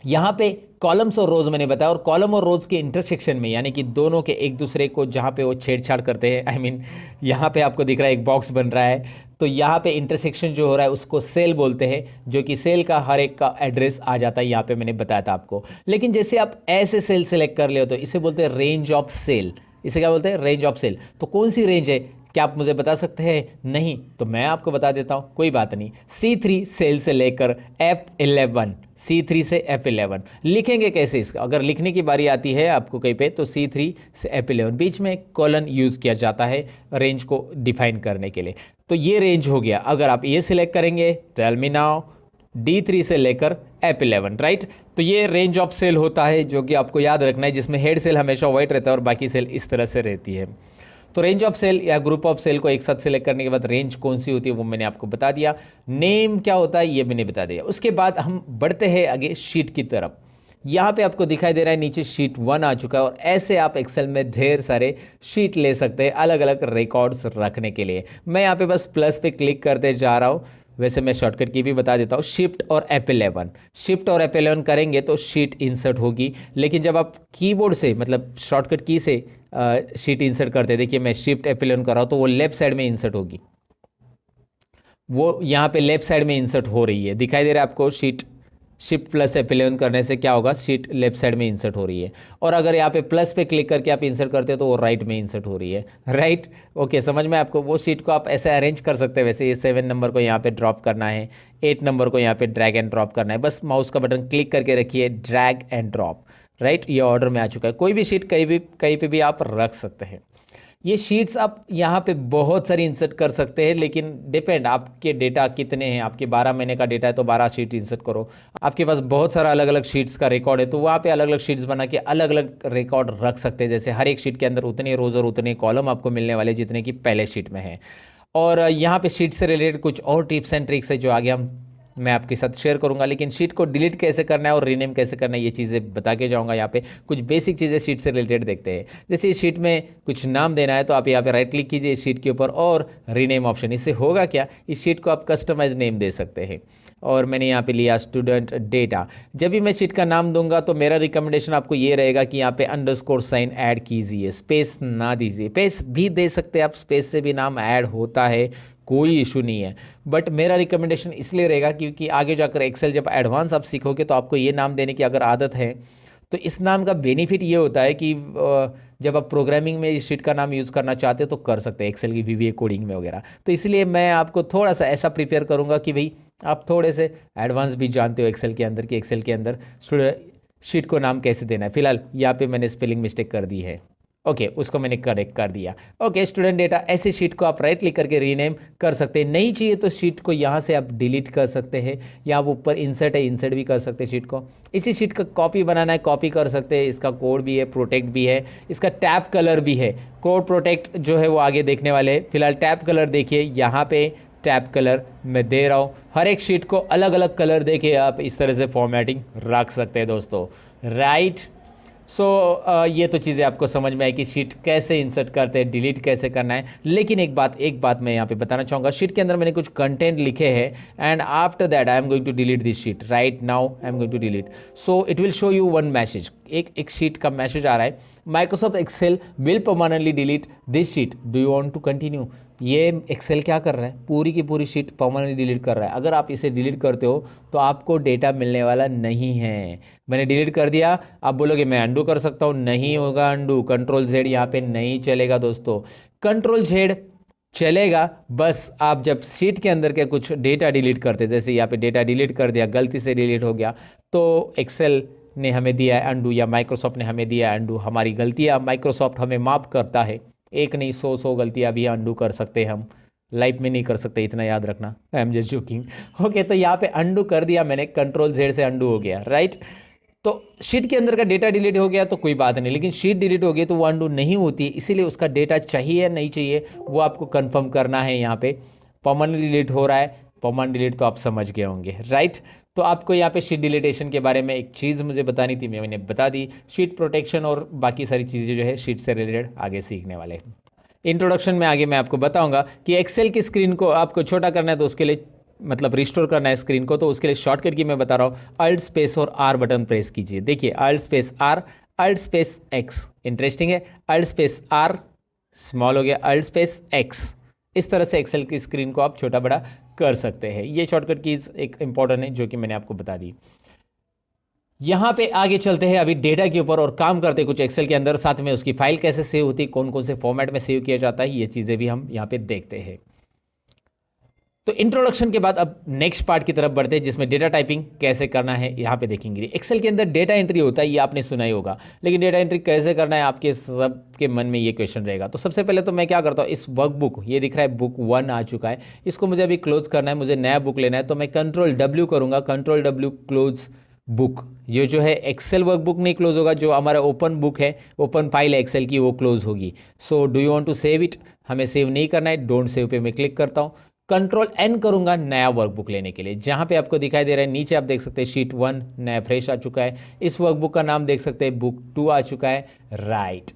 S2: यहाँ पे कॉलम्स और रोज मैंने बताया, और कॉलम और रोज के इंटरसेक्शन में, यानी कि दोनों के एक दूसरे को जहाँ पे वो छेड़छाड़ करते हैं, आई मीन यहाँ पे आपको दिख रहा है एक बॉक्स बन रहा है, तो यहाँ पे इंटरसेक्शन जो हो रहा है उसको सेल बोलते हैं, जो कि सेल का हर एक का एड्रेस आ जाता है, यहाँ पे मैंने बताया था आपको। लेकिन जैसे आप ऐसे सेल सेलेक्ट कर ले हो तो इसे बोलते हैं रेंज ऑफ सेल। इसे क्या बोलते हैं? Range of cell. तो कौन सी रेंज है, क्या आप मुझे बता सकते हैं? नहीं, तो मैं आपको बता देता हूं, कोई बात नहीं। C3 सेल से लेकर F11, C3 से F11 लिखेंगे कैसे इसका? अगर लिखने की बारी आती है आपको कहीं पे, तो C3 से F11 बीच में कॉलन यूज किया जाता है रेंज को डिफाइन करने के लिए। तो ये रेंज हो गया। अगर आप ये सिलेक्ट करेंगे, टेल मी नाउ, D3 से लेकर F11, राइट? तो ये रेंज ऑफ सेल होता है, जो कि आपको याद रखना है, जिसमें हेड सेल हमेशा वाइट रहता है और बाकी सेल इस तरह से रहती है। तो रेंज ऑफ सेल या ग्रुप ऑफ सेल को एक साथ सेलेक्ट करने के बाद रेंज कौन सी होती है वो मैंने आपको बता दिया। नेम क्या होता है ये मैंने बता दिया। उसके बाद हम बढ़ते हैं आगे शीट की तरफ। यहाँ पे आपको दिखाई दे रहा है नीचे शीट 1 आ चुका है, और ऐसे आप एक्सेल में ढेर सारे शीट ले सकते हैं अलग अलग रिकॉर्ड्स रखने के लिए। मैं यहाँ पे बस प्लस पे क्लिक करते जा रहा हूँ। वैसे मैं शॉर्टकट की भी बता देता हूँ, शिफ्ट और F11, शिफ्ट और F11 करेंगे तो शीट इंसर्ट होगी। लेकिन जब आप कीबोर्ड से, मतलब शॉर्टकट की से शीट इंसर्ट करते, देखिए मैं शिफ्ट F11 कर रहा हूँ तो वो लेफ्ट साइड में इंसर्ट होगी, वो यहाँ पे लेफ्ट साइड में इंसर्ट हो रही है, दिखाई दे रहा है आपको? शीट शिफ्ट प्लस F11 करने से क्या होगा? शीट लेफ्ट साइड में इंसर्ट हो रही है। और अगर यहाँ पे प्लस पे क्लिक करके आप इंसर्ट करते हो तो वो राइट में इंसर्ट हो रही है, राइट? ओके, समझ में आपको? वो शीट को आप ऐसे अरेंज कर सकते हैं। वैसे ये 7 नंबर को यहाँ पे ड्रॉप करना है, 8 नंबर को यहाँ पे ड्रैग एंड ड्रॉप करना है, बस माउस का बटन क्लिक करके रखिए, ड्रैग एंड ड्रॉप, राइट? ये ऑर्डर में आ चुका है। कोई भी शीट कहीं पे भी आप रख सकते हैं। ये शीट्स आप यहाँ पे बहुत सारी इंसर्ट कर सकते हैं, लेकिन डिपेंड आपके डेटा कितने हैं। आपके 12 महीने का डेटा है तो 12 शीट इंसर्ट करो। आपके पास बहुत सारा अलग अलग शीट्स का रिकॉर्ड है तो वहाँ पे अलग अलग शीट्स बना के अलग अलग रिकॉर्ड रख सकते हैं। जैसे हर एक शीट के अंदर उतने रोज और उतने कॉलम आपको मिलने वाले जितने की पहले शीट में है। और यहाँ पे शीट से रिलेटेड कुछ और टिप्स एंड ट्रिक्स है जो आगे हम मैं आपके साथ शेयर करूंगा, लेकिन शीट को डिलीट कैसे करना है और रीनेम कैसे करना है ये चीज़ें बता के जाऊंगा। यहाँ पे कुछ बेसिक चीज़ें शीट से रिलेटेड देखते हैं। जैसे इस शीट में कुछ नाम देना है तो आप यहाँ पे राइट क्लिक कीजिए इस शीट के ऊपर और रीनेम ऑप्शन। इससे होगा क्या, इस शीट को आप कस्टमाइज नेम दे सकते हैं। और मैंने यहाँ पे लिया स्टूडेंट डेटा। जब भी मैं शीट का नाम दूंगा तो मेरा रिकमेंडेशन आपको ये रहेगा कि यहाँ पे अंडरस्कोर साइन ऐड कीजिए, स्पेस ना दीजिए। स्पेस भी दे सकते हैं आप, स्पेस से भी नाम ऐड होता है, कोई इशू नहीं है। बट मेरा रिकमेंडेशन इसलिए रहेगा क्योंकि आगे जाकर एक्सेल जब एडवांस आप सीखोगे तो आपको ये नाम देने की अगर आदत है तो इस नाम का बेनिफिट ये होता है कि जब आप प्रोग्रामिंग में इस शीट का नाम यूज़ करना चाहते हो तो कर सकते हैं, एक्सेल की VBA कोडिंग में वगैरह। तो इसलिए मैं आपको थोड़ा सा ऐसा प्रिपेयर करूंगा कि भाई आप थोड़े से एडवांस भी जानते हो एक्सेल के अंदर कि एक्सेल के अंदर शीट को नाम कैसे देना है। फिलहाल यहाँ पे मैंने स्पेलिंग मिस्टेक कर दी है, ओके उसको मैंने करेक्ट कर दिया। ओके स्टूडेंट डेटा, ऐसे शीट को आप राइट क्लिक करके रीनेम कर सकते हैं। नहीं चाहिए तो शीट को यहाँ से आप डिलीट कर सकते हैं, या आप ऊपर इंसर्ट है इंसर्ट भी कर सकते हैं शीट को। इसी शीट का कॉपी बनाना है कॉपी कर सकते हैं, इसका कोड भी है, प्रोटेक्ट भी है, इसका टैब कलर भी है। कोड प्रोटेक्ट जो है वो आगे देखने वाले हैं। फिलहाल टैब कलर देखिए, यहाँ पे टैब कलर मैं दे रहा हूँ। हर एक शीट को अलग अलग कलर देके आप इस तरह से फॉर्मेटिंग रख सकते हैं दोस्तों, राइट। सो ये तो चीज़ें आपको समझ में आई कि शीट कैसे इंसर्ट करते हैं, डिलीट कैसे करना है। लेकिन एक बात मैं यहाँ पे बताना चाहूँगा, शीट के अंदर मैंने कुछ कंटेंट लिखे हैं and after that I am going to delete this sheet. Right now I am going to delete, so it will show you one message. एक शीट का मैसेज आ रहा है, Microsoft Excel will permanently delete this sheet, do you want to continue. ये Excel क्या कर रहा है, पूरी की पूरी शीट परमानेंटली डिलीट कर रहा है। अगर आप इसे डिलीट करते हो तो आपको डेटा मिलने वाला नहीं है। मैंने डिलीट कर दिया, आप बोलोगे मैं अंडू कर सकता हूँ, नहीं होगा अंडू। कंट्रोल Z यहाँ पे नहीं चलेगा दोस्तों, कंट्रोल Z चलेगा बस आप जब शीट के अंदर के कुछ डेटा डिलीट करते, जैसे यहाँ पे डेटा डिलीट कर दिया, गलती से डिलीट हो गया, तो एक्सेल ने हमें दिया है अंडू या माइक्रोसॉफ्ट ने हमें दिया है अंडू। हमारी गलतियाँ माइक्रोसॉफ्ट हमें माफ़ करता है, एक नहीं 100 गलतियाँ भी अंडू कर सकते हैं हम, लाइफ में नहीं कर सकते, इतना याद रखना। I am just joking. Okay तो यहाँ पे अंडू कर दिया मैंने, कंट्रोल Z से अंडू हो गया, राइट। तो शीट के अंदर का डेटा डिलीट हो गया तो कोई बात नहीं, लेकिन शीट डिलीट हो गई तो वो अंडू नहीं होती, इसीलिए उसका डेटा चाहिए या नहीं चाहिए वो आपको कंफर्म करना है। यहाँ पे परमानेंट डिलीट हो रहा है, परमानेंट डिलीट तो आप समझ गए होंगे, राइट। तो आपको यहाँ पे शीट डिलीटेशन के बारे में एक चीज़ मुझे बतानी थी, मैंने बता दी। शीट प्रोटेक्शन और बाकी सारी चीज़ें जो है शीट से रिलेटेड आगे सीखने वाले हैं। इंट्रोडक्शन में आगे मैं आपको बताऊंगा कि एक्सेल की स्क्रीन को आपको छोटा करना है तो उसके लिए मतलब रिस्टोर करना है स्क्रीन को, तो उसके लिए शॉर्टकट की मैं बता रहा हूँ, अल्ट स्पेस और R बटन प्रेस कीजिए। देखिए Alt space R, Alt space X, interesting है, अल्ट स्पेस R स्मॉल हो गया, अल्ट स्पेस X। इस तरह से एक्सेल की स्क्रीन को आप छोटा बड़ा कर सकते हैं। ये शॉर्टकट कीज एक इंपॉर्टेंट है जो कि मैंने आपको बता दी। यहाँ पे आगे चलते हैं अभी डेटा के ऊपर और काम करते हैं कुछ एक्सेल के अंदर, साथ में उसकी फाइल कैसे सेव होती है, कौन कौन से फॉर्मेट में सेव किया जाता है, ये चीज़ें भी हम यहाँ पे देखते हैं। तो इंट्रोडक्शन के बाद अब नेक्स्ट पार्ट की तरफ बढ़ते हैं जिसमें डेटा टाइपिंग कैसे करना है यहाँ पे देखेंगे। एक्सेल के अंदर डेटा एंट्री होता है, ये आपने सुना ही होगा, लेकिन डेटा एंट्री कैसे करना है आपके सबके मन में ये क्वेश्चन रहेगा। तो सबसे पहले तो मैं क्या करता हूँ, इस वर्कबुक, ये दिख रहा है बुक 1 आ चुका है, इसको मुझे अभी क्लोज करना है, मुझे नया बुक लेना है, तो मैं कंट्रोल W करूँगा, कंट्रोल W क्लोज बुक। ये जो है एक्सेल वर्कबुक नहीं क्लोज होगा, जो हमारा ओपन बुक है, ओपन फाइल है एक्सेल की, वो क्लोज होगी। So do you want to save it, हमें सेव नहीं करना है, डोंट सेव पे मैं क्लिक करता हूँ। कंट्रोल N करूंगा नया वर्कबुक लेने के लिए, जहां पे आपको दिखाई दे रहा है नीचे आप देख सकते हैं शीट 1 नया फ्रेश आ चुका है, इस वर्कबुक का नाम देख सकते हैं बुक 2 आ चुका है, right.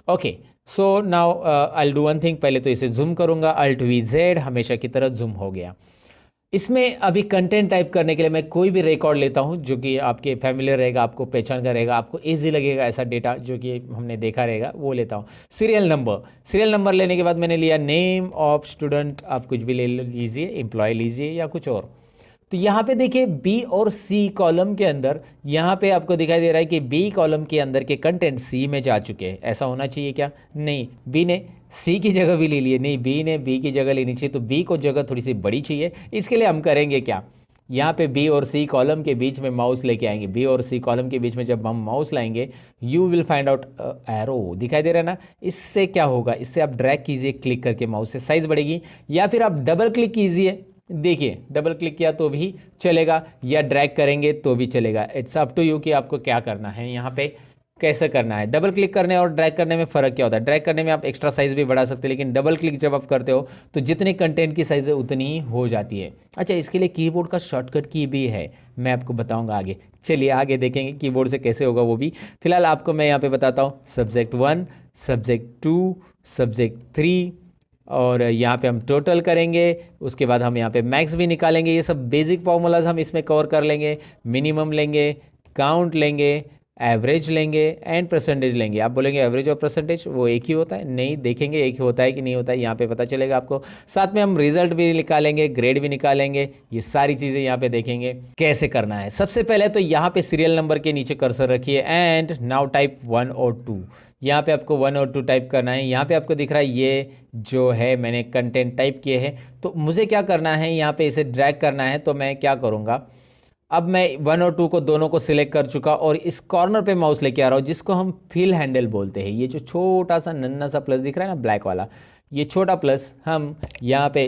S2: Okay so now I will do one thing, पहले तो इसे जूम करूंगा, अल्ट V Z, हमेशा की तरह जूम हो गया। इसमें अभी कंटेंट टाइप करने के लिए मैं कोई भी रिकॉर्ड लेता हूं जो कि आपके फैमिलियर रहेगा, आपको पहचान का रहेगा, आपको इजी लगेगा, ऐसा डेटा जो कि हमने देखा रहेगा वो लेता हूं। सीरियल नंबर लेने के बाद मैंने लिया नेम ऑफ स्टूडेंट, आप कुछ भी ले लीजिए, एम्प्लॉय लीजिए या कुछ और। तो यहाँ पे देखिए बी और सी कॉलम के अंदर, यहाँ पे आपको दिखाई दे रहा है कि बी कॉलम के अंदर के कंटेंट सी में जा चुके हैं। ऐसा होना चाहिए क्या? नहीं, बी ने सी की जगह भी ले लिए, नहीं बी ने बी की जगह लेनी चाहिए, तो बी को जगह थोड़ी सी बड़ी चाहिए। इसके लिए हम करेंगे क्या, यहाँ पे बी और सी कॉलम के बीच में माउस लेके आएंगे, बी और सी कॉलम के बीच में जब हम माउस लाएंगे you will find out arrow, दिखाई दे रहा है ना। इससे क्या होगा, इससे आप ड्रैग कीजिए क्लिक करके, माउस से साइज बढ़ेगी, या फिर आप डबल क्लिक कीजिए, देखिए डबल क्लिक किया तो भी चलेगा, या ड्रैग करेंगे तो भी चलेगा, इट्स अप टू यू कि आपको क्या करना है। यहाँ पे कैसे करना है। डबल क्लिक करने और ड्रैग करने में फ़र्क क्या होता है? ड्रैग करने में आप एक्स्ट्रा साइज़ भी बढ़ा सकते हैं, लेकिन डबल क्लिक जब आप करते हो तो जितने कंटेंट की साइज़ है उतनी ही हो जाती है। अच्छा, इसके लिए कीबोर्ड का शॉर्टकट की भी है, मैं आपको बताऊंगा आगे। चलिए आगे देखेंगे कीबोर्ड से कैसे होगा वो भी। फिलहाल आपको मैं यहाँ पे बताता हूँ सब्जेक्ट 1, सब्जेक्ट 2, सब्जेक्ट 3, और यहाँ पे हम टोटल करेंगे। उसके बाद हम यहाँ पे मैक्स भी निकालेंगे। ये सब बेसिक फॉर्मूलाज हम इसमें कवर कर लेंगे। मिनिमम लेंगे, काउंट लेंगे, एवरेज लेंगे एंड परसेंटेज लेंगे। आप बोलेंगे एवरेज और परसेंटेज वो एक ही होता है? नहीं, देखेंगे एक ही होता है कि नहीं होता है, यहाँ पे पता चलेगा आपको। साथ में हम रिजल्ट भी निकालेंगे, ग्रेड भी निकालेंगे। ये सारी चीज़ें यहाँ पे देखेंगे कैसे करना है। सबसे पहले तो यहाँ पे सीरियल नंबर के नीचे कर्सर रखिए एंड नाउ टाइप 1 और 2। यहाँ पे आपको 1 और 2 टाइप करना है। यहाँ पे आपको दिख रहा है ये जो है मैंने कंटेंट टाइप किए हैं, तो मुझे क्या करना है, यहाँ पे इसे ड्रैग करना है। तो मैं क्या करूँगा, अब मैं 1 और 2 को दोनों को सिलेक्ट कर चुका और इस कॉर्नर पे माउस लेके आ रहा हूँ, जिसको हम फिल हैंडल बोलते हैं। ये जो छोटा सा नन्ना सा प्लस दिख रहा है ना, ब्लैक वाला, ये छोटा प्लस हम यहाँ पे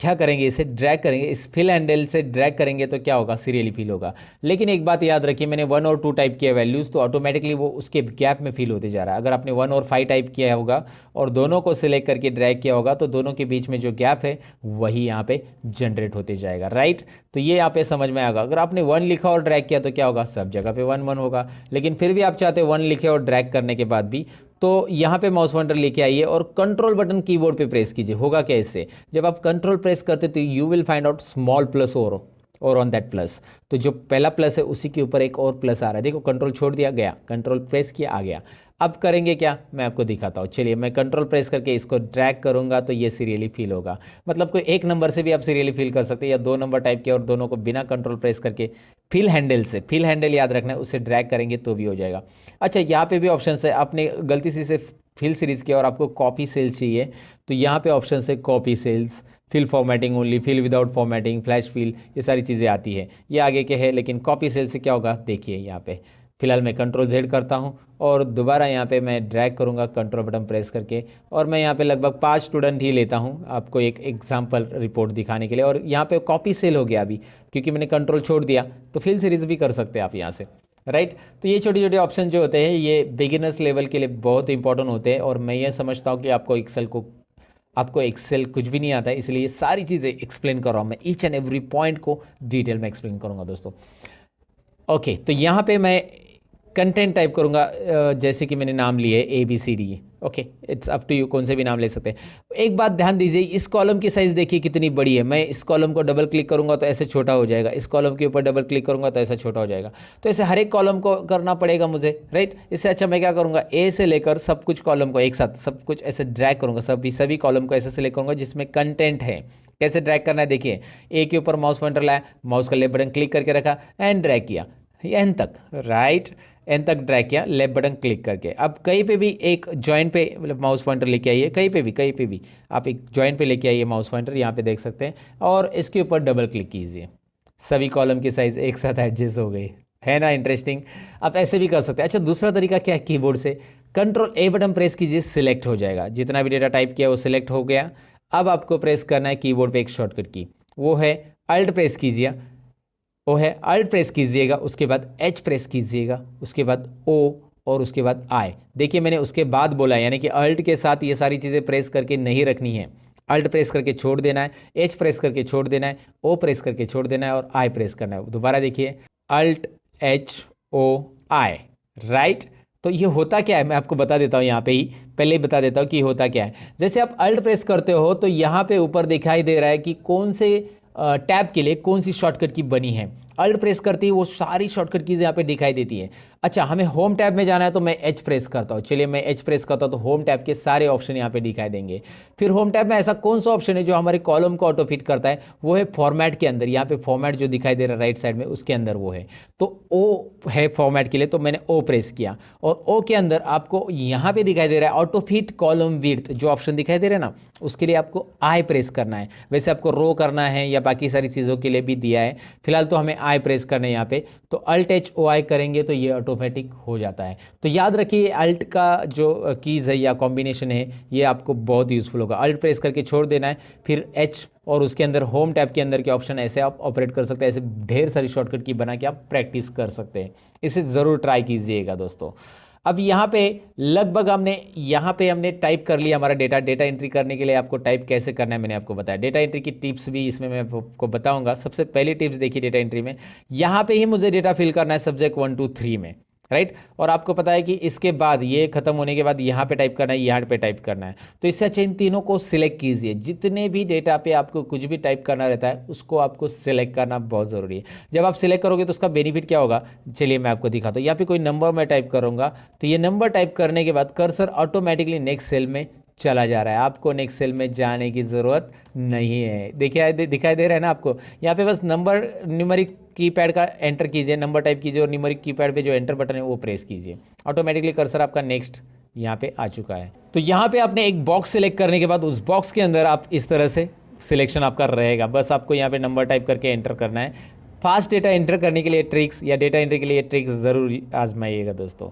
S2: क्या करेंगे, इसे ड्रैग करेंगे। इस फिल हैंडल से ड्रैग करेंगे तो क्या होगा, सीरियली फिल होगा। लेकिन एक बात याद रखिए, मैंने 1 और 2 टाइप किया वैल्यूज़, तो ऑटोमेटिकली वो उसके गैप में फिल होते जा रहा है। अगर आपने 1 और 5 टाइप किया होगा और दोनों को सिलेक्ट करके ड्रैग किया होगा, तो दोनों के बीच में जो गैप है वही यहाँ पे जनरेट होते जाएगा, राइट। तो ये यहाँ पे समझ में आएगा। अगर आपने 1 लिखा और ड्रैग किया तो क्या होगा, सब जगह पे 1 1 होगा। लेकिन फिर भी आप चाहते 1 लिखे और ड्रैग करने के बाद भी, तो यहाँ पे माउस पॉइंटर लेके आइए और कंट्रोल बटन कीबोर्ड पे प्रेस कीजिए। होगा क्या इससे, जब आप कंट्रोल प्रेस करते तो you will find out small plus और ऑन दैट प्लस। तो जो पहला प्लस है उसी के ऊपर एक और प्लस आ रहा है। देखो कंट्रोल छोड़ दिया, गया, कंट्रोल प्रेस किया, आ गया। अब करेंगे क्या, मैं आपको दिखाता हूँ। चलिए मैं कंट्रोल प्रेस करके इसको ड्रैग करूँगा तो ये सीरियली फिल होगा। मतलब कोई एक नंबर से भी आप सीरियली फिल कर सकते हैं, या 2 नंबर टाइप किया और दोनों को बिना कंट्रोल प्रेस करके फिल हैंडल से, फिल हैंडल याद रखना है, उससे ड्रैग करेंगे तो भी हो जाएगा। अच्छा, यहाँ पे भी ऑप्शन है। आपने गलती से इसे फिल सीरीज किया और आपको कॉपी सेल्स चाहिए, तो यहाँ पे ऑप्शन है copy cells, fill formatting only, fill without formatting, flash fill, ये सारी चीज़ें आती है। ये आगे के है, लेकिन कॉपी सेल से क्या होगा देखिए यहाँ पे। फिलहाल मैं कंट्रोल जेड करता हूँ और दोबारा यहाँ पे मैं ड्रैग करूँगा कंट्रोल बटन प्रेस करके, और मैं यहाँ पे लगभग 5 स्टूडेंट ही लेता हूँ आपको एक एग्जाम्पल रिपोर्ट दिखाने के लिए। और यहाँ पे कॉपी सेल हो गया अभी, क्योंकि मैंने कंट्रोल छोड़ दिया। तो फिल सीरीज भी कर सकते हैं आप यहाँ से, राइट। तो ये छोटे छोटे ऑप्शन जो होते हैं ये बिगिनर्स लेवल के लिए बहुत इंपॉर्टेंट होते हैं। और मैं ये समझता हूँ कि आपको एक्सेल कुछ भी नहीं आता है, इसलिए ये सारी चीज़ें एक्सप्लेन कर रहा हूँ मैं। ईच एंड एवरी पॉइंट को डिटेल में एक्सप्लेन करूँगा दोस्तों। ओके, तो यहाँ पे मैं कंटेंट टाइप करूँगा, जैसे कि मैंने नाम लिए ABCD। Okay, it's up to you, कौन से भी नाम ले सकते हैं। एक बात ध्यान दीजिए, इस कॉलम की साइज़ देखिए कितनी बड़ी है। मैं इस कॉलम को डबल क्लिक करूँगा तो ऐसे छोटा हो जाएगा, इस कॉलम के ऊपर डबल क्लिक करूँगा तो ऐसा छोटा हो जाएगा। तो ऐसे हर एक कॉलम को करना पड़ेगा मुझे, राइट। इससे अच्छा मैं क्या करूँगा, ए से लेकर सब कुछ कॉलम को एक साथ सब कुछ ऐसे ड्रैग करूँगा, सभी कॉलम को ऐसे सेलेक्ट करूँगा जिसमें कंटेंट है। कैसे ड्रैग करना है देखिए, ए के ऊपर माउस पॉइंटर लाया, माउस का लेफ्ट बटन क्लिक करके रखा एंड ड्रैग किया एन तक, राइट, एन तक ड्रैग किया लेफ्ट बटन क्लिक करके। अब कहीं पे भी एक जॉइंट पे मतलब माउस पॉइंटर लेके आइए, कहीं पे भी आप एक जॉइंट पे लेके आइए माउस पॉइंटर, यहाँ पे देख सकते हैं, और इसके ऊपर डबल क्लिक कीजिए। सभी कॉलम की साइज़ एक साथ एडजस्ट हो गई, है ना इंटरेस्टिंग। आप ऐसे भी कर सकते हैं। अच्छा, दूसरा तरीका क्या है, कीबोर्ड से कंट्रोल A बटन प्रेस कीजिए, सिलेक्ट हो जाएगा। जितना भी डेटा टाइप किया वो सिलेक्ट हो गया। अब आपको प्रेस करना है कीबोर्ड पे एक शॉर्टकट की, वो है अल्ट प्रेस कीजिए, वो है अल्ट प्रेस कीजिएगा, उसके बाद H प्रेस कीजिएगा, उसके बाद O, और उसके बाद I। देखिए मैंने उसके बाद बोला, यानी कि अल्ट के साथ ये सारी चीज़ें प्रेस करके नहीं रखनी है। अल्ट प्रेस करके छोड़ देना है, H प्रेस करके छोड़ देना है, O प्रेस करके छोड़ देना है और I प्रेस करना है। दोबारा देखिए, अल्ट HOI, राइट। तो ये होता क्या है मैं आपको बता देता हूँ, यहाँ पे ही पहले ही बता देता हूँ कि ये होता क्या है। जैसे आप अल्ट प्रेस करते हो तो यहाँ पे ऊपर दिखाई दे रहा है कि कौन से टैब के लिए कौन सी शॉर्टकट की बनी है। अल्ट प्रेस करते ही वो सारी शॉर्टकट कीज़ यहाँ पे दिखाई देती है। अच्छा, हमें होम टैब में जाना है तो मैं H प्रेस करता हूँ। चलिए मैं H प्रेस करता हूँ तो होम टैब के सारे ऑप्शन यहाँ पे दिखाई देंगे। फिर होम टैब में ऐसा कौन सा ऑप्शन है जो हमारे कॉलम को ऑटो फिट करता है, वो है फॉर्मेट के अंदर। यहाँ पे फॉर्मेट जो दिखाई दे रहा है राइट साइड में, उसके अंदर वो है। तो O है फॉर्मेट के लिए, तो मैंने O प्रेस किया, और O के अंदर आपको यहाँ पे दिखाई दे रहा है ऑटो फिट कॉलम विड्थ, जो ऑप्शन दिखाई दे रहा है ना, उसके लिए आपको I प्रेस करना है। वैसे आपको रो करना है या बाकी सारी चीज़ों के लिए भी दिया है, फिलहाल तो हमें I प्रेस करना है यहाँ पे। तो अल्ट HOI करेंगे तो ये ऑटोमेटिक हो जाता है। तो याद रखिए अल्ट का जो कीज़ है या कॉम्बिनेशन है, ये आपको बहुत यूज़फुल होगा। अल्ट प्रेस करके छोड़ देना है, फिर H, और उसके अंदर होम टैब के अंदर के ऑप्शन, ऐसे आप ऑपरेट कर सकते हैं। ऐसे ढेर सारी शॉर्टकट की बना के आप प्रैक्टिस कर सकते हैं। इसे ज़रूर ट्राई कीजिएगा दोस्तों। अब यहाँ पे लगभग हमने टाइप कर लिया हमारा डेटा एंट्री करने के लिए आपको टाइप कैसे करना है मैंने आपको बताया। डेटा एंट्री की टिप्स भी इसमें मैं आपको बताऊंगा। सबसे पहली टिप्स देखिए डेटा एंट्री में, यहाँ पे ही मुझे डेटा फिल करना है सब्जेक्ट 1 2 3 में, राइट। और आपको पता है कि इसके बाद ये खत्म होने के बाद यहाँ पे टाइप करना है, यहाँ पे टाइप करना है। तो इससे अच्छा इन तीनों को सिलेक्ट कीजिए। जितने भी डेटा पे आपको कुछ भी टाइप करना रहता है उसको आपको सिलेक्ट करना बहुत ज़रूरी है। जब आप सिलेक्ट करोगे तो उसका बेनिफिट क्या होगा, चलिए मैं आपको दिखाता हूँ। यहाँ पे कोई नंबर मैं टाइप करूँगा तो ये नंबर टाइप करने के बाद कर्सर ऑटोमेटिकली नेक्स्ट सेल में चला जा रहा है। आपको नेक्स्ट सेल में जाने की ज़रूरत नहीं है। देखिए दिखाई दे रहा है ना आपको, यहाँ पे बस नंबर न्यूमेरिक कीपैड का एंटर कीजिए, नंबर टाइप कीजिए और न्यूमेरिक कीपैड पे जो एंटर बटन है वो प्रेस कीजिए। ऑटोमेटिकली कर्सर आपका नेक्स्ट यहाँ पे आ चुका है। तो यहाँ पे आपने एक बॉक्स सेलेक्ट करने के बाद उस बॉक्स के अंदर आप इस तरह से सिलेक्शन आपका रहेगा। बस आपको यहाँ पे नंबर टाइप करके एंटर करना है। फास्ट डेटा एंटर करने के लिए ट्रिक्स या डेटा एंट्री के लिए ट्रिक्स ज़रूर आजमाइएगा दोस्तों।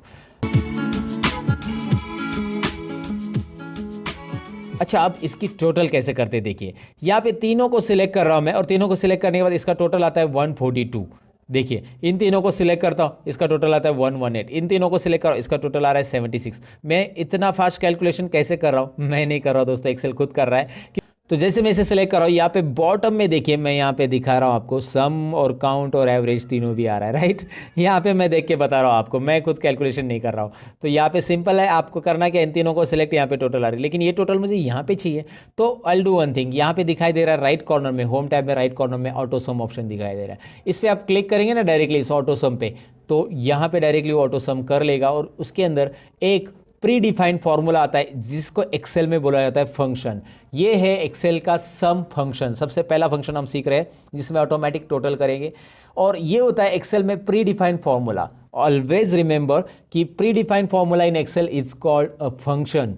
S2: अच्छा, अब इसकी टोटल कैसे करते देखिए। यहाँ पे तीनों को सिलेक्ट कर रहा हूँ मैं और तीनों को सिलेक्ट करने के बाद इसका टोटल आता है 142। देखिए इन तीनों को सिलेक्ट करता हूँ, इसका टोटल आता है 118। इन तीनों को सिलेक्ट करो, इसका टोटल आ रहा है 76। मैं इतना फास्ट कैलकुलेशन कैसे कर रहा हूँ, मैं नहीं कर रहा हूँ दोस्तों, एक्सेल खुद कर रहा है। तो जैसे मैं इसे सिलेक्ट कर रहा हूँ, यहाँ पे बॉटम में देखिए मैं यहाँ पे दिखा रहा हूँ आपको सम और काउंट और एवरेज तीनों भी आ रहा है, राइट। यहाँ पे मैं देख के बता रहा हूँ आपको, मैं खुद कैलकुलेशन नहीं कर रहा हूँ। तो यहाँ पे सिंपल है, आपको करना क्या, इन तीनों को सिलेक्ट, यहाँ पे टोटल आ रही है, लेकिन ये टोटल मुझे यहाँ पे चाहिए। तो आई डू वन थिंग, यहाँ पे दिखाई दे रहा है राइट कॉर्नर में, होम टैब में राइट कॉर्नर में ऑटो सम ऑप्शन दिखाई दे रहा है। इस पर आप क्लिक करेंगे ना डायरेक्टली इस ऑटो सम पे, तो यहाँ पे डायरेक्टली ऑटो सम कर लेगा और उसके अंदर एक प्री डिफाइंड फॉर्मूला आता है जिसको एक्सेल में बोला जाता है फंक्शन। ये है एक्सेल का सम फंक्शन। सबसे पहला फंक्शन हम सीख रहे हैं जिसमें ऑटोमेटिक टोटल करेंगे, और ये होता है एक्सेल में predefined formula. Always remember कि predefined formula in Excel is called a function.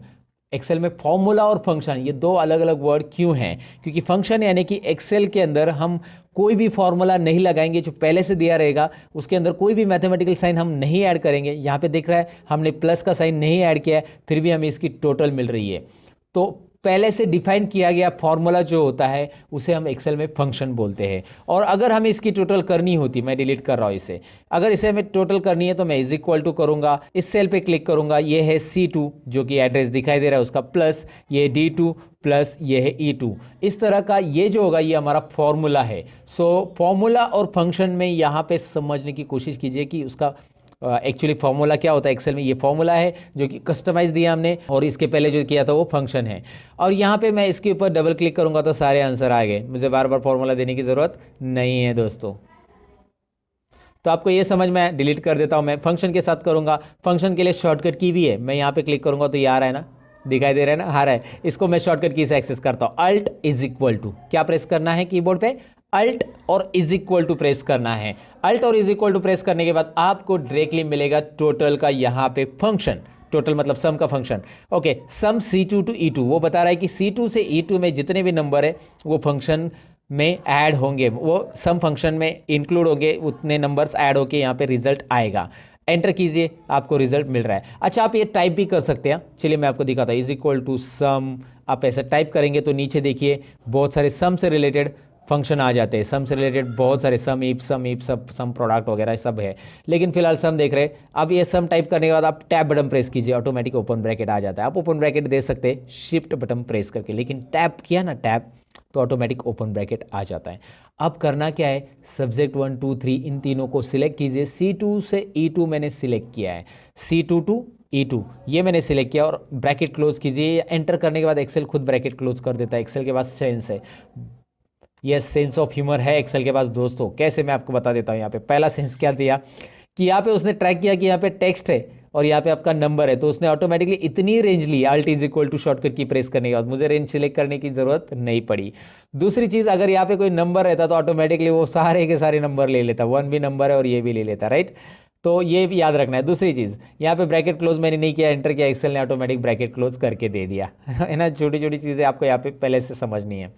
S2: Excel में फॉर्मूला और फंक्शन ये दो अलग अलग वर्ड क्यों हैं, क्योंकि फंक्शन यानी कि एक्सेल के अंदर हम कोई भी फॉर्मूला नहीं लगाएंगे, जो पहले से दिया रहेगा उसके अंदर कोई भी मैथमेटिकल साइन हम नहीं ऐड करेंगे। यहाँ पे दिख रहा है हमने प्लस का साइन नहीं ऐड किया है, फिर भी हमें इसकी टोटल मिल रही है। तो पहले से डिफाइन किया गया फॉर्मूला जो होता है उसे हम एक्सेल में फंक्शन बोलते हैं। और अगर हमें इसकी टोटल करनी होती, मैं डिलीट कर रहा हूँ इसे, अगर इसे हमें टोटल करनी है तो मैं इज इक्वल टू करूँगा, इस सेल पे क्लिक करूँगा, ये है C2 जो कि एड्रेस दिखाई दे रहा है उसका, प्लस ये D2 प्लस ये है E2। इस तरह का ये जो होगा ये हमारा फॉर्मूला है। सो फॉर्मूला और फंक्शन में यहाँ पे समझने की कोशिश कीजिए कि उसका एक्चुअली फॉर्मूला क्या होता है। एक्सेल में ये फॉर्मूला है जो कि कस्टमाइज दिया हमने, और इसके पहले जो किया था वो फंक्शन है। और यहाँ पे मैं इसके ऊपर डबल क्लिक करूँगा तो सारे आंसर आ गए, मुझे बार बार फॉर्मूला देने की ज़रूरत नहीं है दोस्तों। तो आपको ये समझ में, डिलीट कर देता हूँ मैं, फंक्शन के साथ करूँगा। फंक्शन के लिए शॉर्टकट की भी है, मैं यहाँ पे क्लिक करूँगा तो ये आ रहा है ना, दिखाई दे रहा है ना, आ रहा है। इसको मैं शॉर्टकट की से एक्सेस करता हूँ। अल्ट इज इक्वल टू क्या प्रेस करना है कीबोर्ड पे, अल्ट और इज इक्वल टू प्रेस करना है। अल्ट और इज इक्वल टू प्रेस करने के बाद आपको डायरेक्टली मिलेगा टोटल का यहाँ पे फंक्शन। टोटल मतलब सम का function. Okay, some C2 to E2, वो बता रहा है कि C2 से E2 में जितने भी नंबर है वो फंक्शन में ऐड होंगे, वो सम फंक्शन में इंक्लूड होंगे, उतने नंबर्स ऐड होके यहाँ पे रिजल्ट आएगा। एंटर कीजिए, आपको रिजल्ट मिल रहा है। अच्छा, आप ये टाइप भी कर सकते हैं, चलिए मैं आपको दिखाता हूँ। इज इक्वल टू सम, आप ऐसा टाइप करेंगे तो नीचे देखिए बहुत सारे सम से रिलेटेड फंक्शन आ जाते हैं। सम से रिलेटेड बहुत सारे सम इफ सम प्रोडक्ट वगैरह सब है, लेकिन फिलहाल सम देख रहे हैं। अब ये सम टाइप करने के बाद आप टैब बटन प्रेस कीजिए, ऑटोमेटिक ओपन ब्रैकेट आ जाता है। आप ओपन ब्रैकेट दे सकते हैं शिफ्ट बटन प्रेस करके, लेकिन टैप किया ना टैप तो ऑटोमेटिक ओपन ब्रैकेट आ जाता है। अब करना क्या है, सब्जेक्ट 1 2 3 इन तीनों को सिलेक्ट कीजिए। C2 से E2 मैंने सिलेक्ट किया है, C2 टू E2 ये मैंने सिलेक्ट किया, और ब्रैकेट क्लोज कीजिए। एंटर करने के बाद एक्सेल खुद ब्रैकेट क्लोज कर देता है। एक्सेल के पास सेंस है, यस सेंस ऑफ ह्यूमर है एक्सेल के पास दोस्तों। कैसे, मैं आपको बता देता हूँ। यहाँ पे पहला सेंस क्या दिया कि यहाँ पे उसने ट्रैक किया कि यहाँ पे टेक्स्ट है और यहाँ पे आपका नंबर है, तो उसने ऑटोमेटिकली इतनी रेंज ली। Alt is equal to shortcut की प्रेस करने के बाद मुझे रेंज सिलेक्ट करने की जरूरत नहीं पड़ी। दूसरी चीज़, अगर यहाँ पे कोई नंबर रहता तो ऑटोमेटिकली वो सारे के सारे नंबर ले लेता, 1 भी नंबर है और ये भी ले लेता, राइट। तो ये भी याद रखना है। दूसरी चीज़, यहाँ पे ब्रैकेट क्लोज मैंने नहीं किया, एंटर किया, एक्सेल ने ऑटोमेटिक ब्रैकेट क्लोज करके दे दिया है ना। छोटी छोटी चीज़ें आपको यहाँ पे पहले से समझनी है।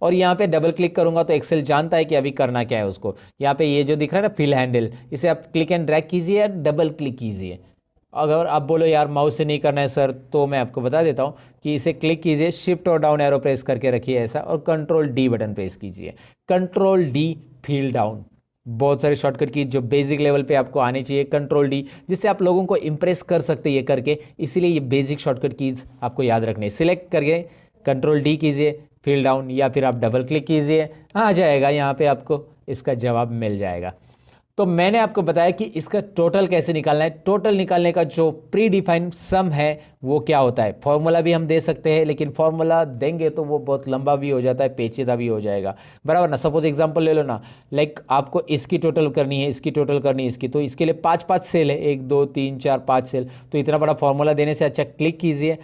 S2: और यहाँ पे डबल क्लिक करूंगा तो एक्सेल जानता है कि अभी करना क्या है उसको। यहाँ पे ये जो दिख रहा है ना फिल हैंडल, इसे आप क्लिक एंड ड्रैग कीजिए या डबल क्लिक कीजिए। अगर आप बोलो यार माउस से नहीं करना है सर, तो मैं आपको बता देता हूँ कि इसे क्लिक कीजिए, शिफ्ट और डाउन एरो प्रेस करके रखिए ऐसा, और कंट्रोल D बटन प्रेस कीजिए। कंट्रोल D फील डाउन, बहुत सारे शॉर्टकट की जो बेसिक लेवल पे आपको आनी चाहिए, कंट्रोल डी, जिससे आप लोगों को इंप्रेस कर सकते हैं ये करके, इसीलिए ये बेसिक शॉर्टकट कीज आपको याद रखने। सिलेक्ट करके कंट्रोल डी कीजिए, फिल डाउन, या फिर आप डबल क्लिक कीजिए, आ जाएगा यहाँ पे आपको इसका जवाब मिल जाएगा। तो मैंने आपको बताया कि इसका टोटल कैसे निकालना है। टोटल निकालने का जो प्री डिफाइंड सम है वो क्या होता है, फॉर्मूला भी हम दे सकते हैं, लेकिन फॉर्मूला देंगे तो वो बहुत लंबा भी हो जाता है, पेचीदा भी हो जाएगा, बराबर ना। सपोज एग्जांपल ले लो ना, लाइक आपको इसकी टोटल करनी है, इसकी टोटल करनी है, इसकी, तो इसके लिए 5 सेल है, 1 2 3 4 5 सेल, तो इतना बड़ा फॉर्मूला देने से अच्छा क्लिक कीजिए,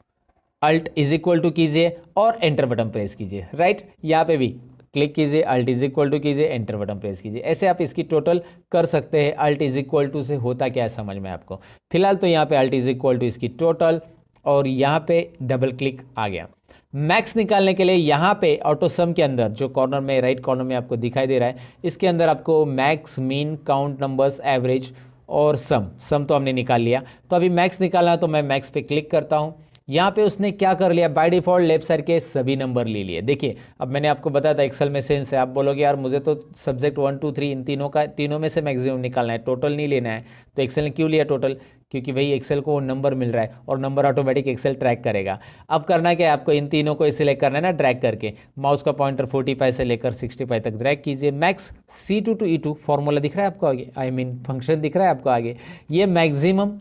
S2: अल्ट इज इक्वल टू कीजिए और एंटर बटन प्रेस कीजिए, राइट। यहाँ पे भी क्लिक कीजिए, अल्ट इज इक्वल टू कीजिए, एंटर बटन प्रेस कीजिए, ऐसे आप इसकी टोटल कर सकते हैं। अल्ट इज इक्वल टू से होता क्या है समझ में आपको। फिलहाल तो यहाँ पे अल्ट इज इक्वल टू इसकी टोटल, और यहाँ पे डबल क्लिक आ गया। मैक्स निकालने के लिए यहाँ पे ऑटो सम के अंदर जो कॉर्नर में, राइट कॉर्नर में आपको दिखाई दे रहा है, इसके अंदर आपको max, mean, count numbers, average और सम तो हमने निकाल लिया। तो अभी मैक्स निकालना है, तो मैं मैक्स पे क्लिक करता हूँ। यहाँ पे उसने क्या कर लिया, बाय डिफॉल्ट लेफ्ट साइड के सभी नंबर ले लिए। देखिए अब मैंने आपको बताया था एक्सेल में सेंस है, आप बोलोगे यार मुझे तो सब्जेक्ट 1 2 3 इन तीनों में से मैक्सिमम निकालना है, टोटल नहीं लेना है। तो एक्सेल ने क्यों लिया टोटल, क्योंकि भाई एक्सेल को नंबर मिल रहा है और नंबर ऑटोमेटिक एक्सेल ट्रैक करेगा। अब करना क्या है, आपको इन तीनों को सिलेक्ट करना है ना, ड्रैग करके माउस का पॉइंटर 45 से लेकर 65 तक ड्रैग कीजिए। Max C2 to E2 formula दिख रहा है आपको आगे, आई मीन फंक्शन दिख रहा है आपको आगे, ये मैक्सिमम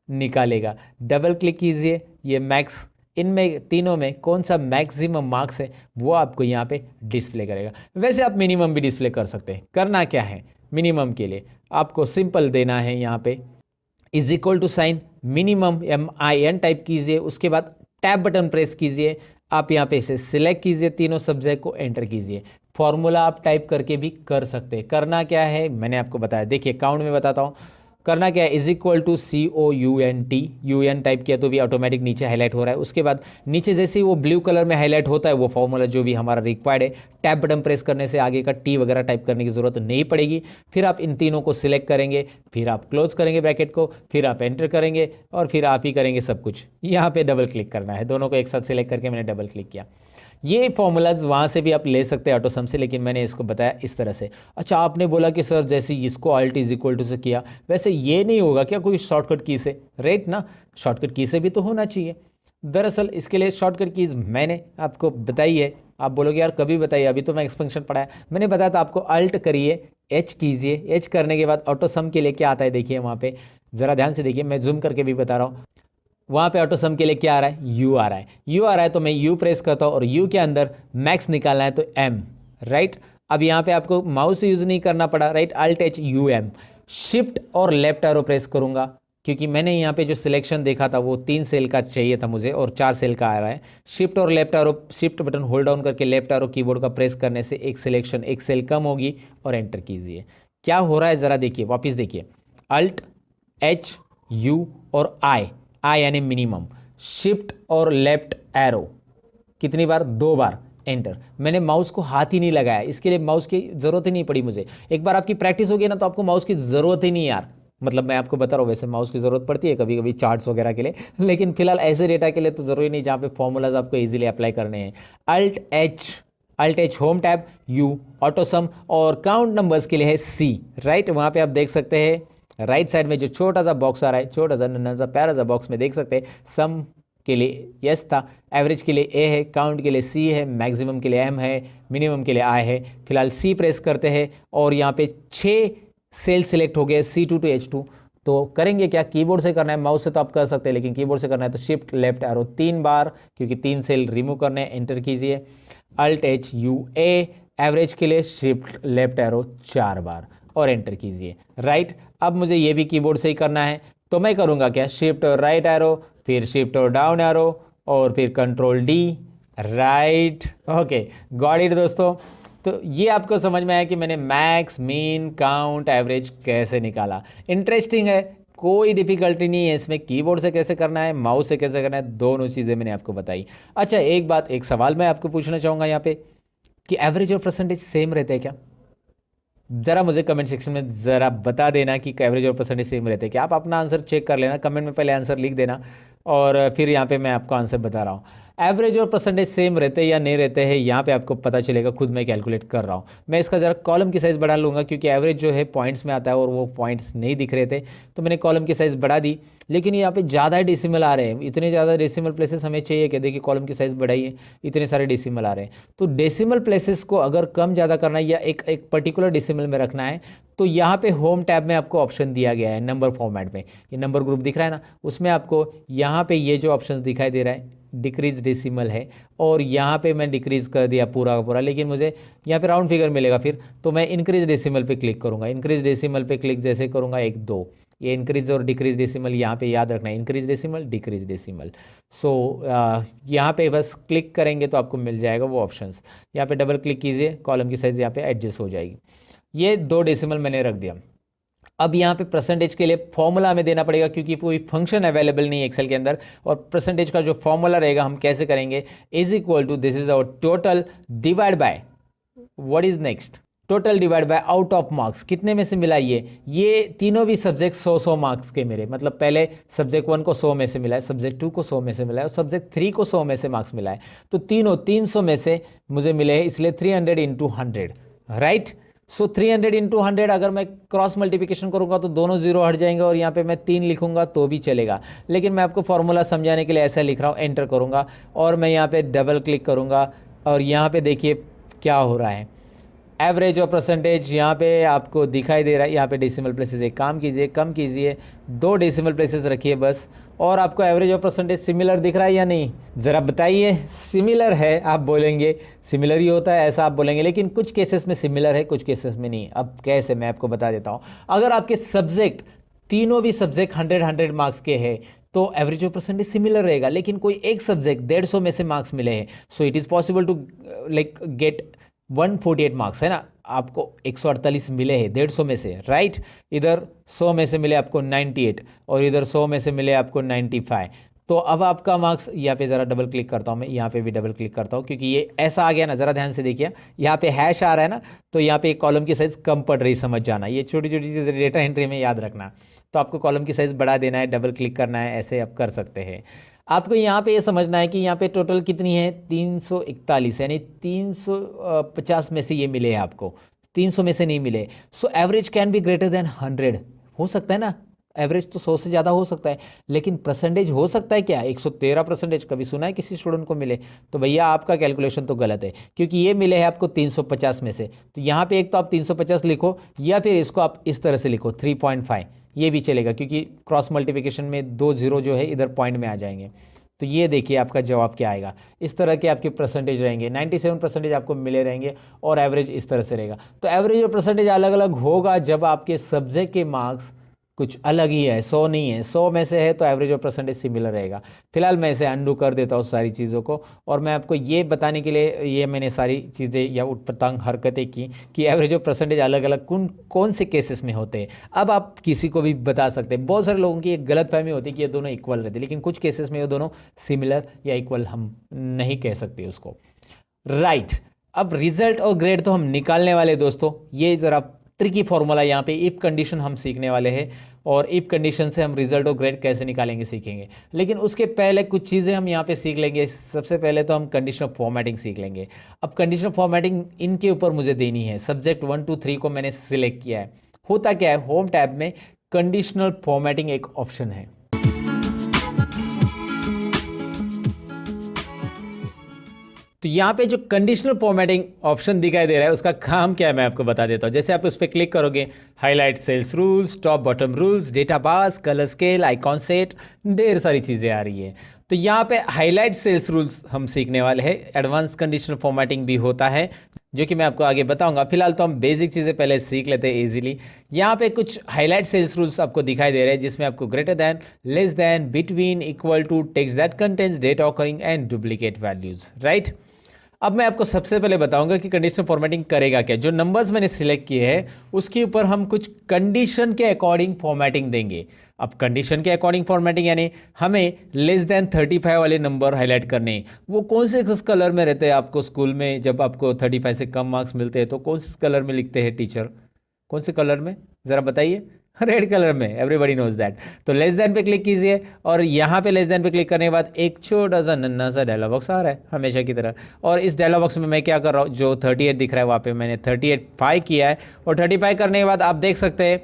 S2: निकालेगा। डबल क्लिक कीजिए, ये मैक्स, इनमें तीनों में कौन सा मैक्सिमम मार्क्स है वो आपको यहाँ पे डिस्प्ले करेगा। वैसे आप मिनिमम भी डिस्प्ले कर सकते हैं। करना क्या है, मिनिमम के लिए आपको सिंपल देना है, यहाँ पे is equal to sign minimum MIN type कीजिए, उसके बाद टैब बटन प्रेस कीजिए, आप यहाँ पे इसे सिलेक्ट कीजिए, तीनों सब्जेक्ट को एंटर कीजिए। फॉर्मूला आप टाइप करके भी कर सकते हैं। करना क्या है मैंने आपको बताया, देखिए काउंट में बताता हूँ। करना क्या है, is equal to COUNT, UN type किया तो भी ऑटोमेटिक नीचे हाईलाइट हो रहा है। उसके बाद नीचे जैसे ही वो ब्लू कलर में हाईलाइट होता है वो फॉर्मूला जो भी हमारा रिक्वायर्ड है, टैब बटन प्रेस करने से आगे का T वगैरह टाइप करने की जरूरत नहीं पड़ेगी। फिर आप इन तीनों को सिलेक्ट करेंगे, फिर आप क्लोज करेंगे ब्रैकेट को, फिर आप एंटर करेंगे और फिर आप ही करेंगे सब कुछ। यहाँ पे डबल क्लिक करना है, दोनों को एक साथ सिलेक्ट करके मैंने डबल क्लिक किया। ये फॉर्मूलाज वहाँ से भी आप ले सकते हैं ऑटो सम से, लेकिन मैंने इसको बताया इस तरह से। अच्छा आपने बोला कि सर जैसे इसको अल्ट इज इक्वल टू से किया, वैसे ये नहीं होगा क्या कोई शॉर्टकट की से, राइट ना, शॉर्टकट की से भी तो होना चाहिए। दरअसल इसके लिए शॉर्टकट कीज मैंने आपको बताई है। आप बोलोगे यार कभी बताइए, अभी तो मैं एक्सपेंशन पढ़ाया, मैंने बताया था आपको अल्ट करिए, H कीजिए, H करने के बाद ऑटो सम के लिए क्या आता है देखिए वहाँ पे, ज़रा ध्यान से देखिए, मैं जूम करके भी बता रहा हूँ। वहाँ पे ऑटो सम के लिए क्या आ रहा है, U आ रहा है, U आ रहा है तो मैं U प्रेस करता हूँ और U के अंदर मैक्स निकालना है तो M, राइट। अब यहाँ पे आपको माउस यूज़ नहीं करना पड़ा, right, Alt H U M, shift और लेफ्ट एरो प्रेस करूँगा क्योंकि मैंने यहाँ पे जो सिलेक्शन देखा था वो 3 सेल का चाहिए था मुझे और 4 सेल का आ रहा है। शिफ्ट और left arrow, shift button hold down करके लेफ्ट एरो कीबोर्ड का प्रेस करने से एक सिलेक्शन, एक सेल कम होगी और एंटर कीजिए। क्या हो रहा है ज़रा देखिए, वापस देखिए, अल्ट H U और I यानी मिनिमम, शिफ्ट और लेफ्ट एरो कितनी बार, 2 बार, एंटर। मैंने माउस को हाथ ही नहीं लगाया, इसके लिए माउस की ज़रूरत ही नहीं पड़ी मुझे। एक बार आपकी प्रैक्टिस होगी ना तो आपको माउस की ज़रूरत ही नहीं यार, मतलब मैं आपको बता रहा हूँ, वैसे माउस की ज़रूरत पड़ती है कभी कभी चार्ट्स वगैरह के लिए, लेकिन फिलहाल ऐसे डेटा के लिए तो ज़रूरी नहीं जहाँ पे फॉर्मूलाज आपको ईजिली अप्लाई करने हैं। Alt H home tab, U auto sum और काउंट नंबर्स के लिए है C, राइट। वहाँ पे आप देख सकते हैं राइट साइड में जो छोटा सा बॉक्स आ रहा है, छोटा सा नन्हा सा प्यारा सा बॉक्स में देख सकते हैं, सम के लिए यस था, एवरेज के लिए A है, काउंट के लिए C है, मैक्सिमम के लिए M है, मिनिमम के लिए I है। फिलहाल C प्रेस करते हैं और यहाँ पे 6 सेल सिलेक्ट हो गए C2 to H2। तो करेंगे क्या, कीबोर्ड से करना है, माउस से तो आप कर सकते हैं लेकिन कीबोर्ड से करना है तो शिफ्ट लेफ्ट एरो 3 बार, क्योंकि 3 सेल रिमूव करने हैं, एंटर कीजिए। Alt H U A, average के लिए शिफ्ट लेफ्ट एरो 4 बार और एंटर कीजिए, राइट। अब मुझे ये भी कीबोर्ड से ही करना है तो मैं करूँगा क्या, शिफ्ट और राइट एरो, फिर शिफ्ट और डाउन एरो और फिर control D, right. Okay, got it दोस्तों। तो ये आपको समझ में आया कि मैंने मैक्स, मीन, काउंट, एवरेज कैसे निकाला। इंटरेस्टिंग है, कोई डिफिकल्टी नहीं है इसमें, कीबोर्ड से कैसे करना है, माउस से कैसे करना है, दोनों चीज़ें मैंने आपको बताई। अच्छा एक बात, एक सवाल मैं आपको पूछना चाहूँगा यहाँ पे कि एवरेज और परसेंटेज सेम रहते हैं क्या? ज़रा मुझे कमेंट सेक्शन में ज़रा बता देना कि एवरेज और परसेंटेज सेम रहते हैं क्या। आप अपना आंसर चेक कर लेना, कमेंट में पहले आंसर लिख देना और फिर यहाँ पे मैं आपको आंसर बता रहा हूँ। एवरेज और परसेंटेज सेम रहते हैं या नहीं रहते हैं, यहाँ पे आपको पता चलेगा, खुद मैं कैलकुलेट कर रहा हूँ। मैं इसका ज़रा कॉलम की साइज़ बढ़ा लूँगा क्योंकि एवरेज जो है पॉइंट्स में आता है और वो पॉइंट्स नहीं दिख रहे थे, तो मैंने कॉलम की साइज़ बढ़ा दी। लेकिन यहाँ पे ज़्यादा डेसिमल आ रहे हैं, इतने ज़्यादा डेसिमल प्लेसेस हमें चाहिए कि देखिए कॉलम की साइज़ बढ़ाइए, इतने सारे डेसिमल आ रहे हैं। तो डेसिमल प्लेसेस को अगर कम ज़्यादा करना है या एक एक पर्टिकुलर डेसिमल में रखना है, तो यहाँ पे होम टैब में आपको ऑप्शन दिया गया है नंबर फॉर्मेट में, ये नंबर ग्रुप दिख रहा है ना, उसमें आपको यहाँ पे ये जो ऑप्शन दिखाई दे रहा है डिक्रीज डेसिमल है, और यहाँ पे मैं डिक्रीज कर दिया पूरा का पूरा, लेकिन मुझे यहाँ पे राउंड फिगर मिलेगा फिर, तो मैं इंक्रीज डेसिमल पे क्लिक करूँगा। इंक्रीज डेसिमल पे क्लिक जैसे करूँगा, 1 2, ये इंक्रीज और डिक्रीज डेसिमल यहाँ पे याद रखना है, इंक्रीज डेसिमल डिक्रीज डेसिमल। सो यहाँ पे बस क्लिक करेंगे तो आपको मिल जाएगा वो ऑप्शंस। यहाँ पे डबल क्लिक कीजिए, कॉलम की साइज़ यहाँ पे एडजस्ट हो जाएगी। ये 2 डेसिमल मैंने रख दिया। अब यहाँ पे परसेंटेज के लिए फॉर्मूला हमें देना पड़ेगा क्योंकि कोई फंक्शन अवेलेबल नहीं है एक्सेल के अंदर, और परसेंटेज का जो फॉर्मूला रहेगा हम कैसे करेंगे, is equal to this is our total divide by what is next, total divide by out of marks, कितने में से मिला ये तीनों भी सब्जेक्ट 100 मार्क्स के मेरे, मतलब पहले सब्जेक्ट 1 को 100 में से मिला है, सब्जेक्ट 2 को 100 में से मिला है और सब्जेक्ट 3 को 100 में से मार्क्स मिला है, तो तीनों 300 में से मुझे मिले हैं, इसलिए 300 इंटू 100, राइट। सो 300 इंटू 100 अगर मैं क्रॉस मल्टीप्लिकेशन करूंगा तो दोनों जीरो हट जाएंगे और यहाँ पे मैं 3 लिखूंगा तो भी चलेगा, लेकिन मैं आपको फॉर्मूला समझाने के लिए ऐसा लिख रहा हूँ, एंटर करूंगा और मैं यहाँ पे डबल क्लिक करूंगा और यहाँ पे देखिए क्या हो रहा है, एवरेज और परसेंटेज यहाँ पे आपको दिखाई दे रहा है। यहाँ पे डेसिमल प्लेसेस एक काम कीजिए, कम कीजिए, 2 डेसिमल प्लेसेस रखिए बस, और आपको एवरेज और परसेंटेज सिमिलर दिख रहा है या नहीं, ज़रा बताइए। सिमिलर है आप बोलेंगे, सिमिलर ही होता है ऐसा आप बोलेंगे, लेकिन कुछ केसेस में सिमिलर है, कुछ केसेस में नहीं। अब कैसे, मैं आपको बता देता हूँ। अगर आपके सब्जेक्ट तीनों भी सब्जेक्ट 100 मार्क्स के हैं तो एवरेज और परसेंटेज सिमिलर रहेगा, लेकिन कोई एक सब्जेक्ट 150 में से मार्क्स मिले हैं, so it is possible to like get 148 marks, है ना, आपको 148 मिले हैं 150 में से, राइट। इधर 100 में से मिले आपको 98 और इधर 100 में से मिले आपको 95। तो अब आपका मार्क्स, यहाँ पे ज़रा डबल क्लिक करता हूँ मैं, यहाँ पे भी डबल क्लिक करता हूँ क्योंकि ये ऐसा आ गया ना, ज़रा ध्यान से देखिए, यहाँ पे हैश आ रहा है ना, तो यहाँ पे एक कॉलम की साइज़ कम पड़ रही, समझ जाना, ये छोटी छोटी चीज़ें डेटा एंट्री में याद रखना। तो आपको कॉलम की साइज़ बढ़ा देना है, डबल क्लिक करना है, ऐसे आप कर सकते हैं। आपको यहाँ पे ये समझना है कि यहाँ पे टोटल कितनी है, 341, यानी 350 में से ये मिले हैं आपको, 300 में से नहीं मिले। So average can be greater then 100, हो सकता है ना, एवरेज तो 100 से ज़्यादा हो सकता है, लेकिन परसेंटेज हो सकता है क्या, 113%, कभी सुना है किसी स्टूडेंट को मिले? तो भैया आपका कैलकुलेशन तो गलत है, क्योंकि ये मिले हैं आपको 350 में से, तो यहाँ पे एक तो आप 350 लिखो या फिर इसको आप इस तरह से लिखो 3.5, ये भी चलेगा क्योंकि क्रॉस मल्टीप्लिकेशन में 2 जीरो जो है इधर पॉइंट में आ जाएंगे। तो ये देखिए आपका जवाब क्या आएगा, इस तरह के आपके परसेंटेज रहेंगे, 97% आपको मिले रहेंगे और एवरेज इस तरह से रहेगा। तो एवरेज और परसेंटेज अलग अलग होगा जब आपके सब्जेक्ट के मार्क्स कुछ अलग ही है, 100 नहीं है, 100 में से है तो एवरेज और परसेंटेज सिमिलर रहेगा। फिलहाल मैं इसे अंडू कर देता हूँ सारी चीज़ों को, और मैं आपको ये बताने के लिए ये मैंने सारी चीज़ें या उटपटांग हरकतें की कि एवरेज और परसेंटेज अलग अलग कौन से केसेस में होते हैं। अब आप किसी को भी बता सकते हैं, बहुत सारे लोगों की एक गलतफहमी होती है कि ये दोनों इक्वल रहते हैं, लेकिन कुछ केसेस में ये दोनों सिमिलर या इक्वल हम नहीं कह सकते उसको, राइट। अब रिजल्ट और ग्रेड तो हम निकालने वाले दोस्तों, ये ज़रा ट्रिकी फॉर्मूला, यहाँ पे इफ कंडीशन हम सीखने वाले हैं और इफ कंडीशन से हम रिजल्ट और ग्रेड कैसे निकालेंगे सीखेंगे। लेकिन उसके पहले कुछ चीज़ें हम यहाँ पे सीख लेंगे। सबसे पहले तो हम कंडीशनल फॉर्मेटिंग सीख लेंगे। अब कंडीशनल फॉर्मेटिंग इनके ऊपर मुझे देनी है, सब्जेक्ट 1 2 3 को मैंने सिलेक्ट किया है। होता क्या है, होम टैब में कंडीशनल फॉर्मेटिंग एक ऑप्शन है। तो यहाँ पे जो कंडीशनल फॉर्मेटिंग ऑप्शन दिखाई दे रहा है उसका काम क्या है मैं आपको बता देता हूँ। जैसे आप उस पर क्लिक करोगे, highlight cells rules, top bottom rules, data bars, colour scale, icon set, ढेर सारी चीज़ें आ रही है। तो यहाँ पे हाईलाइट सेल्स रूल्स हम सीखने वाले हैं। एडवांस कंडीशनल फॉर्मेटिंग भी होता है जो कि मैं आपको आगे बताऊंगा। फिलहाल तो हम बेसिक चीज़ें पहले सीख लेते हैं इजीली। यहाँ पे कुछ हाईलाइट सेल्स रूल्स आपको दिखाई दे रहे हैं जिसमें आपको greater than, less than, between, equal to, text that contains data occurring and duplicate values, right. अब मैं आपको सबसे पहले बताऊंगा कि कंडीशनल फॉर्मेटिंग करेगा क्या। जो नंबर्स मैंने सिलेक्ट किए हैं उसके ऊपर हम कुछ कंडीशन के अकॉर्डिंग फॉर्मेटिंग देंगे। अब कंडीशन के अकॉर्डिंग फॉर्मेटिंग यानी हमें लेस देन 35 वाले नंबर हाईलाइट करने हैं। वो कौन से कलर में रहते हैं आपको स्कूल में, जब आपको 35 से कम मार्क्स मिलते हैं तो कौन से कलर में लिखते हैं टीचर, कौन से कलर में, ज़रा बताइए। रेड कलर में, एवरीबडी नोज दैट। तो लेस देन पे क्लिक कीजिए और यहाँ पे लेस देन पे क्लिक करने के बाद एक छोटा सा नन्ना सा डायलॉग बॉक्स आ रहा है हमेशा की तरह। और इस डायलॉग बॉक्स में मैं क्या कर रहा हूँ, जो 38 दिख रहा है वहाँ पे मैंने 38 किया है। और 35 करने के बाद आप देख सकते हैं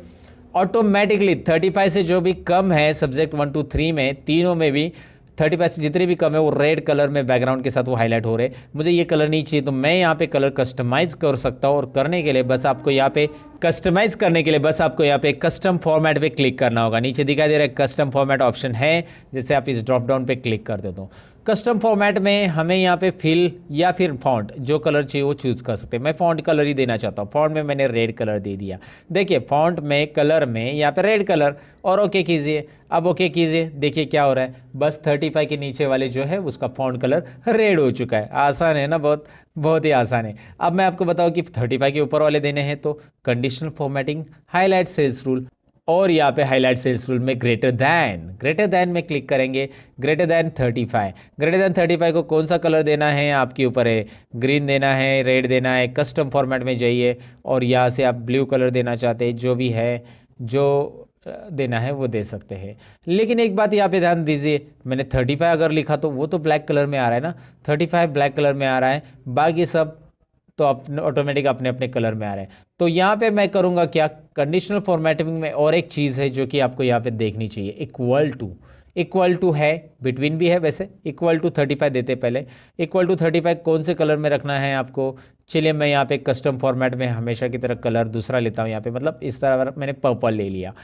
S2: ऑटोमेटिकली 35 से जो भी कम है सब्जेक्ट 1 2 3 में, तीनों में भी 35 से जितने भी कम है वो रेड कलर में बैकग्राउंड के साथ वो हाईलाइट हो रहे हैं। मुझे ये कलर नहीं चाहिए तो मैं यहाँ पे कलर कस्टमाइज कर सकता हूँ। और करने के लिए बस आपको यहाँ पे कस्टमाइज करने के लिए बस आपको यहाँ पे कस्टम फॉर्मेट पे क्लिक करना होगा। नीचे दिखाई दे रहा है कस्टम फॉर्मेट ऑप्शन है, जैसे आप इस ड्रॉप डाउन पे क्लिक कर देते हो। कस्टम फॉर्मेट में हमें यहाँ पे फिल या फिर फॉन्ट जो कलर चाहिए वो चूज कर सकते हैं। मैं फॉन्ट कलर ही देना चाहता हूँ, फॉन्ट में मैंने रेड कलर दे दिया। देखिए फॉन्ट में कलर में यहाँ पे रेड कलर, और ओके कीजिए। अब ओके कीजिए, देखिए क्या हो रहा है, बस 35 के नीचे वाले जो है उसका फॉन्ट कलर रेड हो चुका है। आसान है ना, बहुत बहुत ही आसान है। अब मैं आपको बताऊं कि 35 के ऊपर वाले देने हैं तो conditional formatting, highlight cells rule, और यहाँ पे हाईलाइट सेल्स रूल में ग्रेटर दैन में क्लिक करेंगे। ग्रेटर दैन 35 को कौन सा कलर देना है आपके ऊपर है, ग्रीन देना है, रेड देना है। कस्टम फॉर्मेट में जाइए और यहाँ से आप ब्लू कलर देना चाहते हैं, जो भी है जो देना है वो दे सकते हैं। लेकिन एक बात यहाँ पे ध्यान दीजिए, मैंने 35 अगर लिखा तो वो तो ब्लैक कलर में आ रहा है ना, 35 ब्लैक कलर में आ रहा है, बाकी सब तो अपने ऑटोमेटिक अपने अपने कलर में आ रहे हैं। तो यहाँ पे मैं करूँगा क्या, कंडीशनल फॉर्मेटिंग में और एक चीज़ है जो कि आपको यहाँ पे देखनी चाहिए, इक्वल टू है, बिटवीन भी है वैसे। इक्वल टू 35 देते पहले, इक्वल टू 35 कौन से कलर में रखना है आपको। चलिए मैं यहाँ पे कस्टम फॉर्मेट में हमेशा की तरह कलर दूसरा लेता हूँ। यहाँ पे मतलब इस तरह मैंने पर्पल ले लिया।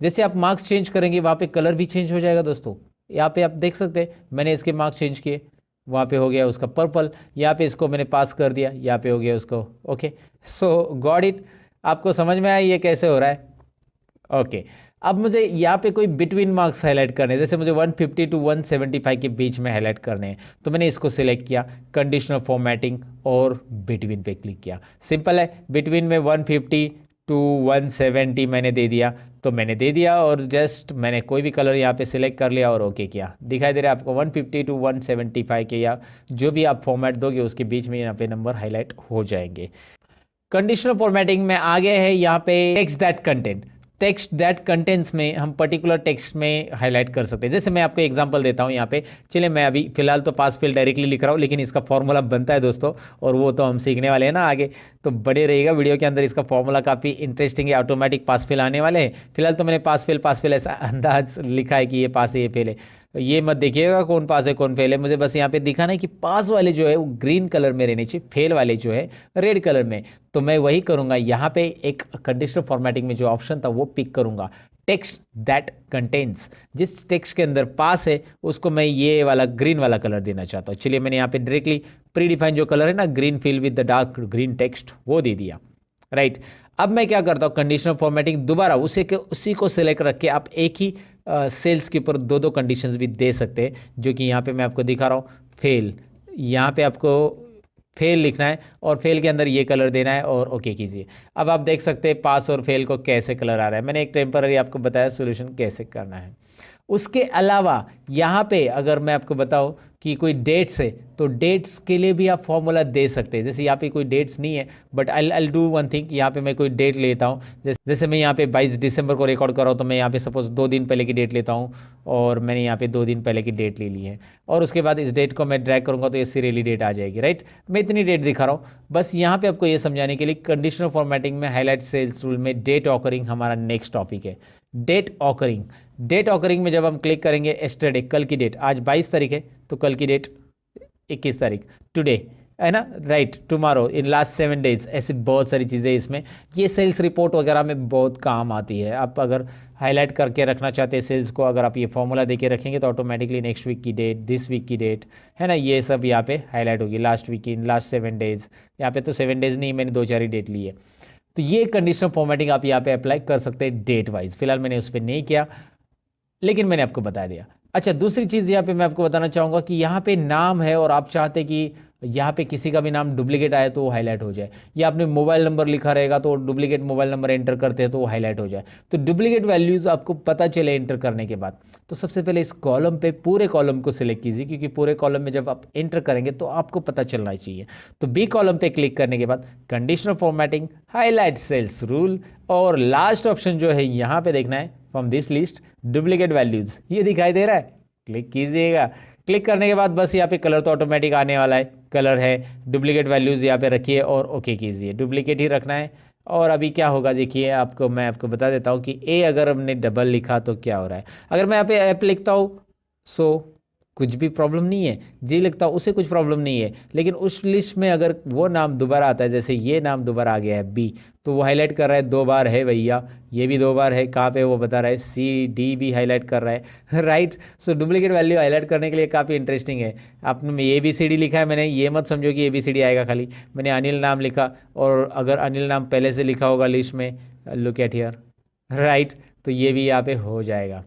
S2: जैसे आप मार्क्स चेंज करेंगे वहाँ पे कलर भी चेंज हो जाएगा दोस्तों। यहाँ पे आप देख सकते हैं मैंने इसके मार्क्स चेंज किए, वहाँ पे हो गया उसका पर्पल। यहाँ पे इसको मैंने पास कर दिया, यहाँ पे हो गया उसको ओके। सो गॉट इट, आपको समझ में आया ये कैसे हो रहा है। ओके अब मुझे यहाँ पे कोई बिटवीन मार्क्स हाईलाइट करने हैं, जैसे मुझे 150 टू 175 के बीच में हाईलाइट करने हैं, तो मैंने इसको सिलेक्ट किया, कंडीशनल फॉर्मेटिंग और बिटवीन पे क्लिक किया। सिंपल है, बिटवीन में 150 टू 170 मैंने दे दिया, तो मैंने दे दिया और जस्ट मैंने कोई भी कलर यहाँ पे सिलेक्ट कर लिया और ओके किया। दिखाई दे रहा है आपको 150 टू 175 के या जो भी आप फॉर्मेट दोगे उसके बीच में यहाँ पे नंबर हाईलाइट हो जाएंगे। कंडीशनल फॉर्मेटिंग में आगे है यहाँ पे टेक्स्ट दैट कंटेंट्स में हम पर्टिकुलर टेक्स्ट में हाईलाइट कर सकते हैं। जैसे मैं आपको एग्जांपल देता हूँ यहाँ पे, चलिए मैं अभी फिलहाल तो पास फेल डायरेक्टली लिख रहा हूँ, लेकिन इसका फॉर्मूला बनता है दोस्तों, और वो तो हम सीखने वाले हैं ना आगे, तो बड़े रहेगा वीडियो के अंदर। इसका फॉर्मूला काफ़ी इंटरेस्टिंग है, ऑटोमेटिक पास फेल आने वाले हैं। फिलहाल तो मैंने पास फेल ऐसा अंदाज लिखा है कि ये पास है ये फेल है, ये मत देखिएगा कौन पास है कौन फेल है। मुझे बस यहाँ पे दिखाना है कि पास वाले जो है वो ग्रीन कलर में रहने चाहिए, फेल वाले जो है रेड कलर में। तो मैं वही करूँगा, यहाँ पे एक कंडीशनल फॉर्मेटिंग में जो ऑप्शन था वो पिक करूँगा, टेक्स्ट दैट कंटेन्स। जिस टेक्स्ट के अंदर पास है उसको मैं ये वाला ग्रीन वाला कलर देना चाहता हूँ। चलिए मैंने यहाँ पे डायरेक्टली प्री डिफाइन जो कलर है ना, green fill with the dark green text, वो दे दिया। राइट, अब मैं क्या करता हूँ, कंडीशनल फॉर्मेटिंग दोबारा उसी को सिलेक्ट रख के आप एक ही सेल्स के ऊपर दो कंडीशंस भी दे सकते हैं, जो कि यहाँ पे मैं आपको दिखा रहा हूँ। फेल, यहाँ पे आपको फेल लिखना है और फेल के अंदर ये कलर देना है और ओके कीजिए। अब आप देख सकते हैं पास और फेल को कैसे कलर आ रहा है। मैंने एक टेम्पररी आपको बताया सोल्यूशन कैसे करना है। उसके अलावा यहाँ पे अगर मैं आपको बताऊं कि कोई डेट्स है तो डेट्स के लिए भी आप फॉर्मूला दे सकते हैं। जैसे यहाँ पे कोई डेट्स नहीं है, but I do one thing, यहाँ पे मैं कोई डेट लेता हूँ। जैसे मैं यहाँ पे 22 दिसंबर को रिकॉर्ड कर रहा हूँ, तो मैं यहाँ पे सपोज 2 दिन पहले की डेट लेता हूँ और मैंने यहाँ पे 2 दिन पहले की डेट ले ली है, और उसके बाद इस डेट को मैं ड्रैग करूँगा तो ये सीरियली डेट आ जाएगी। राइट, मैं इतनी डेट दिखा रहा हूँ बस यहाँ पे आपको ये समझाने के लिए। कंडीशनल फॉर्मेटिंग में हाईलाइट सेल्स रूल में डेट ऑकरिंग हमारा नेक्स्ट टॉपिक है। डेट ऑकरिंग में जब हम क्लिक करेंगे, एस्टरडे कल की डेट, आज 22 तारीख है तो कल की डेट 21 तारीख, टुडे है ना, right, tomorrow, in last 7 days, ऐसी बहुत सारी चीज़ें इसमें। ये सेल्स रिपोर्ट वगैरह में बहुत काम आती है। आप अगर हाईलाइट करके रखना चाहते हैं सेल्स को, अगर आप ये फॉर्मूला देके रखेंगे तो ऑटोमेटिकली नेक्स्ट वीक की डेट, दिस वीक की डेट है ना, ये सब यहाँ पे हाईलाइट होगी। लास्ट वीक की, लास्ट 7 डेज, यहाँ पे तो 7 डेज नहीं, मैंने 2-4 ही डेट ली है। तो ये कंडीशनल फॉर्मेटिंग आप यहाँ पे अप्लाई कर सकते हैं डेट वाइज। फिलहाल मैंने उस पर नहीं किया, लेकिन मैंने आपको बता दिया। अच्छा, दूसरी चीज़ यहाँ पे मैं आपको बताना चाहूँगा कि यहाँ पे नाम है और आप चाहते कि यहाँ पे किसी का भी नाम डुप्लीकेट आए तो वो हाईलाइट हो जाए, या आपने मोबाइल नंबर लिखा रहेगा तो डुप्लीकेट मोबाइल नंबर एंटर करते हैं तो वो हाईलाइट हो जाए। तो डुप्लीकेट वैल्यूज़ आपको पता चले एंटर करने के बाद, तो सबसे पहले इस कॉलम पे पूरे कॉलम को सिलेक्ट कीजिए, क्योंकि पूरे कॉलम में जब आप एंटर करेंगे तो आपको पता चलना चाहिए। तो बी कॉलम पे क्लिक करने के बाद conditional formatting, highlight cells rule, और लास्ट ऑप्शन जो है यहाँ पे देखना है from this list duplicate values, ये दिखाई दे रहा है, क्लिक कीजिएगा। क्लिक करने के बाद बस यहाँ पे कलर तो ऑटोमेटिक आने वाला है, कलर है, डुप्लीकेट वैल्यूज यहाँ पे रखिए और ओके कीजिए, डुप्लीकेट ही रखना है। और अभी क्या होगा देखिए, मैं आपको बता देता हूँ कि ए अगर हमने डबल लिखा तो क्या हो रहा है। अगर मैं यहाँ पे ऐप लिखता हूँ सो कुछ भी प्रॉब्लम नहीं है, जी लिखता हूँ उसे कुछ प्रॉब्लम नहीं है, लेकिन उस लिस्ट में अगर वो नाम दोबारा आता है, जैसे ये नाम दोबारा आ गया है बी, तो वो हाईलाइट कर रहा है 2 बार है भैया, ये भी 2 बार है, कहाँ पे वो बता रहा है, सी डी भी हाईलाइट कर रहा है राइट। सो डुप्लीकेट वैल्यू हाईलाइट करने के लिए काफ़ी इंटरेस्टिंग है। आपने ए बी सी डी लिखा है, मैंने ये मत समझो कि ए बी सी डी आएगा खाली, मैंने अनिल नाम लिखा, और अगर अनिल नाम पहले से लिखा होगा लिस्ट में, लुक एट हियर राइट, तो ये भी यहाँ पे हो जाएगा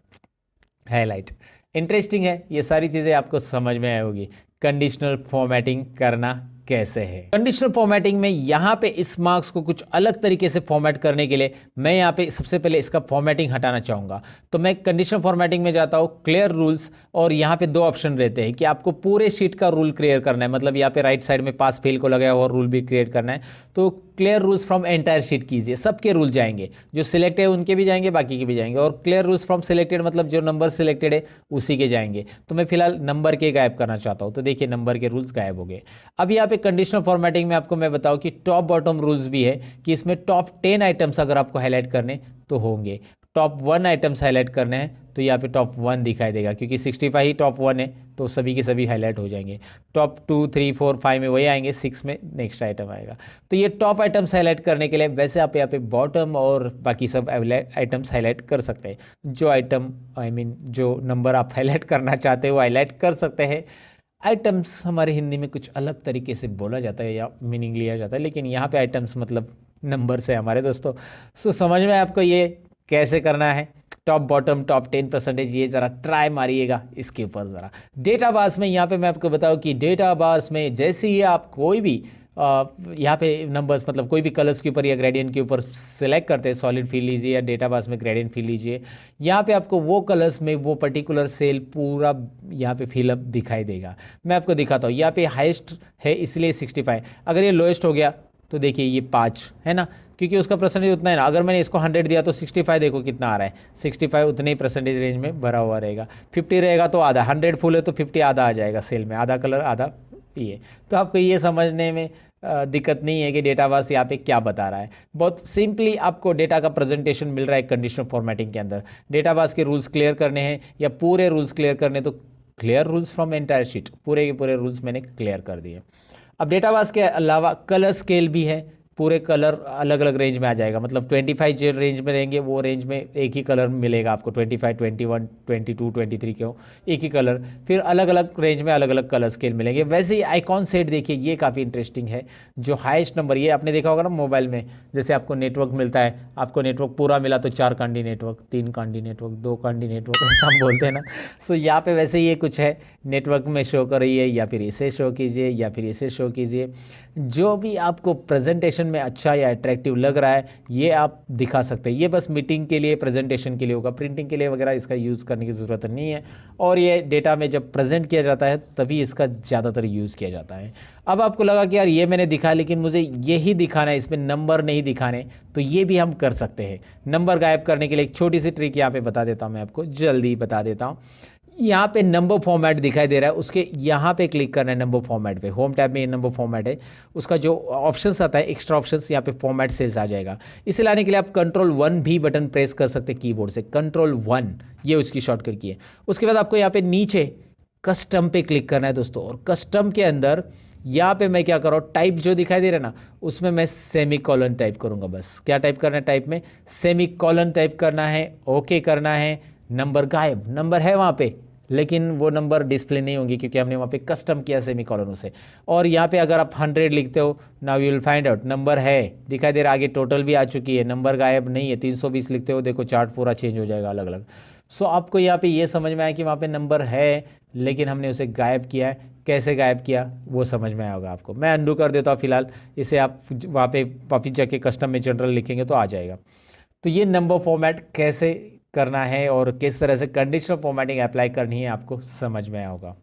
S2: हाईलाइट। इंटरेस्टिंग है, ये सारी चीज़ें आपको समझ में आई होगी। कंडीशनल फॉर्मेटिंग करना कैसे है। कंडीशनल फॉर्मेटिंग में यहाँ पे इस मार्क्स को कुछ अलग तरीके से फॉर्मेट करने के लिए मैं यहाँ पे सबसे पहले इसका फॉर्मेटिंग हटाना चाहूँगा। तो मैं कंडीशनल फॉर्मेटिंग में जाता हूँ, क्लियर रूल्स, और यहाँ पे 2 ऑप्शन रहते हैं कि आपको पूरे शीट का रूल क्लियर करना है, मतलब यहाँ पे राइट साइड में पास फेल को लगाया हुआ रूल भी क्रिएट करना है। तो clear rules from entire sheet कीजिए, सबके रूल जाएंगे, जो सिलेक्टेड है उनके भी जाएंगे, बाकी के भी जाएंगे, और क्लियर रूल्स फ्रॉम सिलेक्टेड मतलब जो नंबर सिलेक्टेड है उसी के जाएंगे। तो मैं फिलहाल नंबर के गायब करना चाहता हूँ, तो देखिए नंबर के रूल्स गायब हो गए। अब यहाँ पे कंडीशनल फॉर्मेटिंग में आपको मैं बताऊँ कि टॉप बॉटम रूल्स भी है, कि इसमें टॉप 10 आइटम्स अगर आपको हाईलाइट करने तो होंगे, टॉप 1 आइटम्स हाईलाइट करने हैं तो यहाँ पे टॉप 1 दिखाई देगा, क्योंकि 65 ही टॉप 1 है तो सभी के सभी हाईलाइट हो जाएंगे। टॉप 2 3 4 5 में वही आएंगे, 6 में नेक्स्ट आइटम आएगा। तो ये टॉप आइटम्स हाईलाइट करने के लिए वैसे आप यहाँ पे बॉटम और बाकी सब आइटम्स हाईलाइट कर सकते हैं। जो आइटम जो नंबर आप हाईलाइट करना चाहते हो वो हाईलाइट कर सकते हैं। आइटम्स हमारे हिंदी में कुछ अलग तरीके से बोला जाता है या मीनिंग लिया जाता है, लेकिन यहाँ पे आइटम्स मतलब नंबर से हमारे दोस्तों। सो समझ में आपको ये कैसे करना है, टॉप बॉटम टॉप 10%, ये ज़रा ट्राई मारिएगा इसके ऊपर ज़रा। डेटा बार्स में यहाँ पे मैं आपको बताऊँ कि डेटा बार्स में जैसे ही आप कोई भी यहाँ पे नंबर्स मतलब कोई भी कलर्स के ऊपर या ग्रेडियंट के ऊपर सेलेक्ट करते हैं, सॉलिड फिल लीजिए या डेटा बार्स में ग्रेडियंट फिल लीजिए, यहाँ पे आपको वो कलर्स में वो पर्टिकुलर सेल पूरा यहाँ पे फिलअप दिखाई देगा। मैं आपको दिखाता हूँ, यहाँ पे हाईएस्ट है इसलिए 65, अगर ये लोएस्ट हो गया तो देखिए ये 5 है ना, क्योंकि उसका परसेंटेज उतना है ना। अगर मैंने इसको 100 दिया तो 65 देखो कितना आ रहा है, 65 उतने ही परसेंटेज रेंज में भरा हुआ रहेगा। 50 रहेगा तो आधा, 100 फुल है तो 50 आधा आ जाएगा सेल में, आधा कलर आधा ये। तो आपको ये समझने में दिक्कत नहीं है कि डेटाबेस यहाँ पे क्या बता रहा है। बहुत सिंपली आपको डेटा का प्रेजेंटेशन मिल रहा है कंडीशनल फॉर्मेटिंग के अंदर। डेटाबेस के रूल्स क्लियर करने हैं या पूरे रूल्स क्लियर करने, तो clear rules from entire sheet, पूरे के पूरे रूल्स मैंने क्लियर कर दिए। अब डेटाबेस के अलावा कलर स्केल भी है, पूरे कलर अलग अलग रेंज में आ जाएगा, मतलब 25 जो रेंज में रहेंगे वो रेंज में एक ही कलर मिलेगा आपको, 25 21 22 23 क्यों एक ही कलर, फिर अलग अलग रेंज में अलग अलग कलर स्केल मिलेंगे। वैसे ही आइकॉन सेट देखिए, ये काफ़ी इंटरेस्टिंग है। जो हाईएस्ट नंबर, ये आपने देखा होगा ना मोबाइल में, जैसे आपको नेटवर्क मिलता है, आपको नेटवर्क पूरा मिला तो 4 Kandi network, 3 Kandi network, 2 Kandi network, ऐसा हम बोलते हैं ना। सो यहाँ पे वैसे ये कुछ है, नेटवर्क में शो करिए या फिर इसे शो कीजिए या फिर इसे शो कीजिए, जो भी आपको प्रेजेंटेशन में अच्छा या अट्रैक्टिव लग रहा है ये आप दिखा सकते हैं। ये बस मीटिंग के लिए प्रेजेंटेशन के लिए होगा, प्रिंटिंग के लिए वगैरह इसका यूज़ करने की ज़रूरत नहीं है। और ये डेटा में जब प्रेजेंट किया जाता है तभी इसका ज़्यादातर यूज़ किया जाता है। अब आपको लगा कि यार ये मैंने दिखा लेकिन मुझे यही दिखाना है, इसमें नंबर नहीं दिखाने, तो ये भी हम कर सकते हैं। नंबर गायब करने के लिए एक छोटी सी ट्रिक यहाँ पे बता देता हूँ, मैं आपको जल्दी बता देता हूँ। यहाँ पे नंबर फॉर्मेट दिखाई दे रहा है, उसके यहाँ पे क्लिक करना है नंबर फॉर्मेट पे। होम टैब में ये नंबर फॉर्मेट है, उसका जो ऑप्शंस आता है एक्स्ट्रा ऑप्शंस, यहाँ पे फॉर्मेट सेल्स आ जाएगा। इसे लाने के लिए आप Ctrl+1 भी बटन प्रेस कर सकते हैं कीबोर्ड से, Ctrl+1 ये उसकी शॉर्टकट की है। उसके बाद आपको यहाँ पे नीचे कस्टम पे क्लिक करना है दोस्तों, और कस्टम के अंदर यहाँ पे मैं क्या कर रहा हूँ, टाइप जो दिखाई दे रहा है ना, उसमें मैं सेमीकोलन टाइप करूँगा। बस क्या टाइप करना है, टाइप में सेमीकोलन टाइप करना है, ओके करना है। नंबर गायब, नंबर है वहाँ पे लेकिन वो नंबर डिस्प्ले नहीं होंगी क्योंकि हमने वहाँ पे कस्टम किया सेमीकोलन से। और यहाँ पे अगर आप 100 लिखते हो, now you will find out number है दिखाई दे रहा, आगे टोटल भी आ चुकी है, नंबर गायब नहीं है। 320 लिखते हो, देखो चार्ट पूरा चेंज हो जाएगा अलग अलग। सो आपको यहाँ पे ये समझ में आया कि वहाँ पे नंबर है लेकिन हमने उसे गायब किया है। कैसे गायब किया वो समझ में आया होगा आपको। मैं अंडू कर देता हूँ फिलहाल, इसे आप वहाँ पे वापिस जाके कस्टम में जनरल लिखेंगे तो आ जाएगा। तो ये नंबर फॉर्मेट कैसे करना है और किस तरह से कंडीशनल फॉर्मेटिंग अप्लाई करनी है आपको समझ में आया होगा।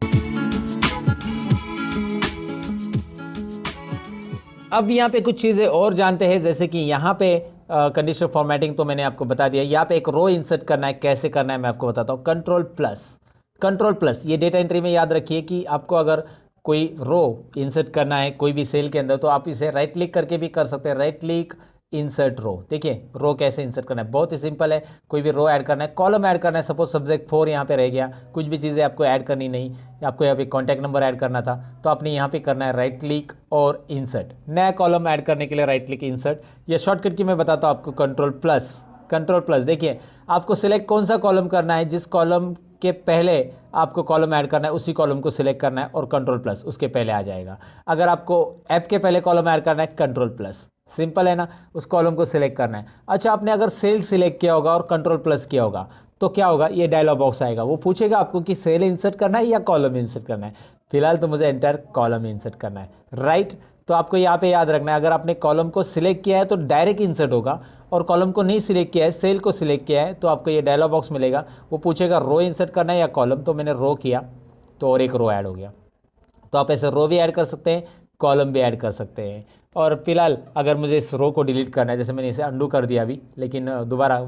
S2: अब यहाँ पे कुछ चीज़ें और जानते हैं, जैसे कि यहाँ पे कंडीशनल फॉर्मेटिंग तो मैंने आपको बता दिया। यहाँ पे एक रो इंसर्ट करना है, कैसे करना है मैं आपको बताता हूँ। कंट्रोल प्लस ये डेटा एंट्री में याद रखिए कि आपको अगर कोई रो इंसर्ट करना है कोई भी सेल के अंदर तो आप इसे राइट क्लिक करके भी कर सकते हैं। राइट क्लिक इंसर्ट रो, देखिए रो कैसे इंसर्ट करना है, बहुत ही सिंपल है। कोई भी रो ऐड करना है, कॉलम ऐड करना है, सपोज सब्जेक्ट 4 यहाँ पे रह गया, कुछ भी चीज़ें आपको ऐड करनी नहीं, आपको यहाँ पे कॉन्टैक्ट नंबर ऐड करना था तो आपने यहाँ पे करना है राइट क्लिक और इंसर्ट। नया कॉलम ऐड करने के लिए राइट क्लिक इंसर्ट, या शॉर्टकट की मैं बताता हूँ आपको कंट्रोल प्लस। देखिए आपको सिलेक्ट कौन सा कॉलम करना है, जिस कॉलम के पहले आपको कॉलम ऐड करना है उसी कॉलम को सिलेक्ट करना है और कंट्रोल प्लस उसके पहले आ जाएगा। अगर आपको ऐप के पहले कॉलम ऐड करना है कंट्रोल प्लस, सिंपल है ना, उस कॉलम को सिलेक्ट करना है। अच्छा, आपने अगर सेल सिलेक्ट किया होगा और कंट्रोल प्लस किया होगा तो क्या होगा, ये डायलॉग बॉक्स आएगा, वो पूछेगा आपको कि सेल इंसर्ट करना है या कॉलम इंसर्ट करना है। फिलहाल तो मुझे एंटायर कॉलम इंसर्ट करना है, राइट। तो आपको यहाँ पे याद रखना है, अगर आपने कॉलम को सिलेक्ट किया है तो डायरेक्ट इंसर्ट होगा, और कॉलम को नहीं सिलेक्ट किया है, सेल को सिलेक्ट किया है, तो आपको ये डायलॉग बॉक्स मिलेगा, वो पूछेगा रो इंसर्ट करना है या कॉलम। तो मैंने रो किया तो और एक रो ऐड हो गया। तो आप ऐसे रो भी ऐड कर सकते हैं, कॉलम भी ऐड कर सकते हैं। और फिलहाल अगर मुझे इस रो को डिलीट करना है, जैसे मैंने इसे अंडू कर दिया अभी, लेकिन दोबारा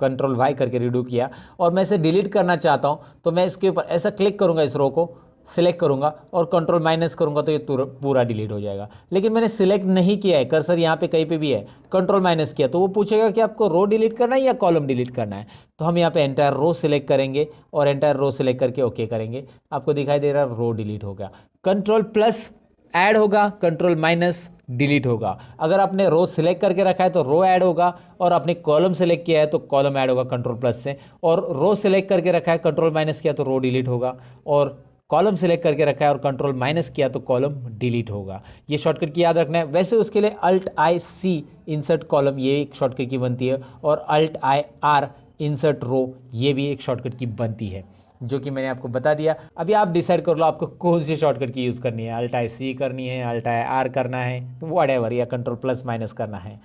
S2: कंट्रोल वाई करके रिडू किया और मैं इसे डिलीट करना चाहता हूँ, तो मैं इसके ऊपर ऐसा क्लिक करूँगा, इस रो को सिलेक्ट करूँगा और कंट्रोल माइनस करूँगा तो ये पूरा डिलीट हो जाएगा। लेकिन मैंने सिलेक्ट नहीं किया है, कर्सर यहाँ पे कहीं पे भी है, कंट्रोल माइनस किया तो वो पूछेगा कि आपको रो डिलीट करना है या कॉलम डिलीट करना है। तो हम यहाँ पे एंटायर रो सिलेक्ट करेंगे और एंटायर रो सिलेक्ट करके ओके करेंगे। आपको दिखाई दे रहा है रो डिलीट हो गया। कंट्रोल प्लस ऐड होगा, कंट्रोल माइनस डिलीट होगा। अगर आपने रो सिलेक्ट करके रखा है तो रो ऐड होगा, और आपने कॉलम सेलेक्ट किया है तो कॉलम ऐड होगा कंट्रोल प्लस से, और रो सिलेक्ट करके रखा है कंट्रोल माइनस किया तो रो डिलीट होगा, और कॉलम सिलेक्ट करके रखा है और कंट्रोल माइनस किया तो कॉलम डिलीट होगा। ये शॉर्टकट की याद रखना है। वैसे उसके लिए alt I C insert column ये एक शॉर्टकट की बनती है, और alt I R insert row ये भी एक शॉर्टकट की बनती है, जो कि मैंने आपको बता दिया। अभी आप डिसाइड कर लो आपको कौन सी शॉर्टकट की यूज़ करनी है, अल्ट आई सी करनी है, अल्ट आई आर करना है, व्हाटएवर, या कंट्रोल प्लस माइनस करना है।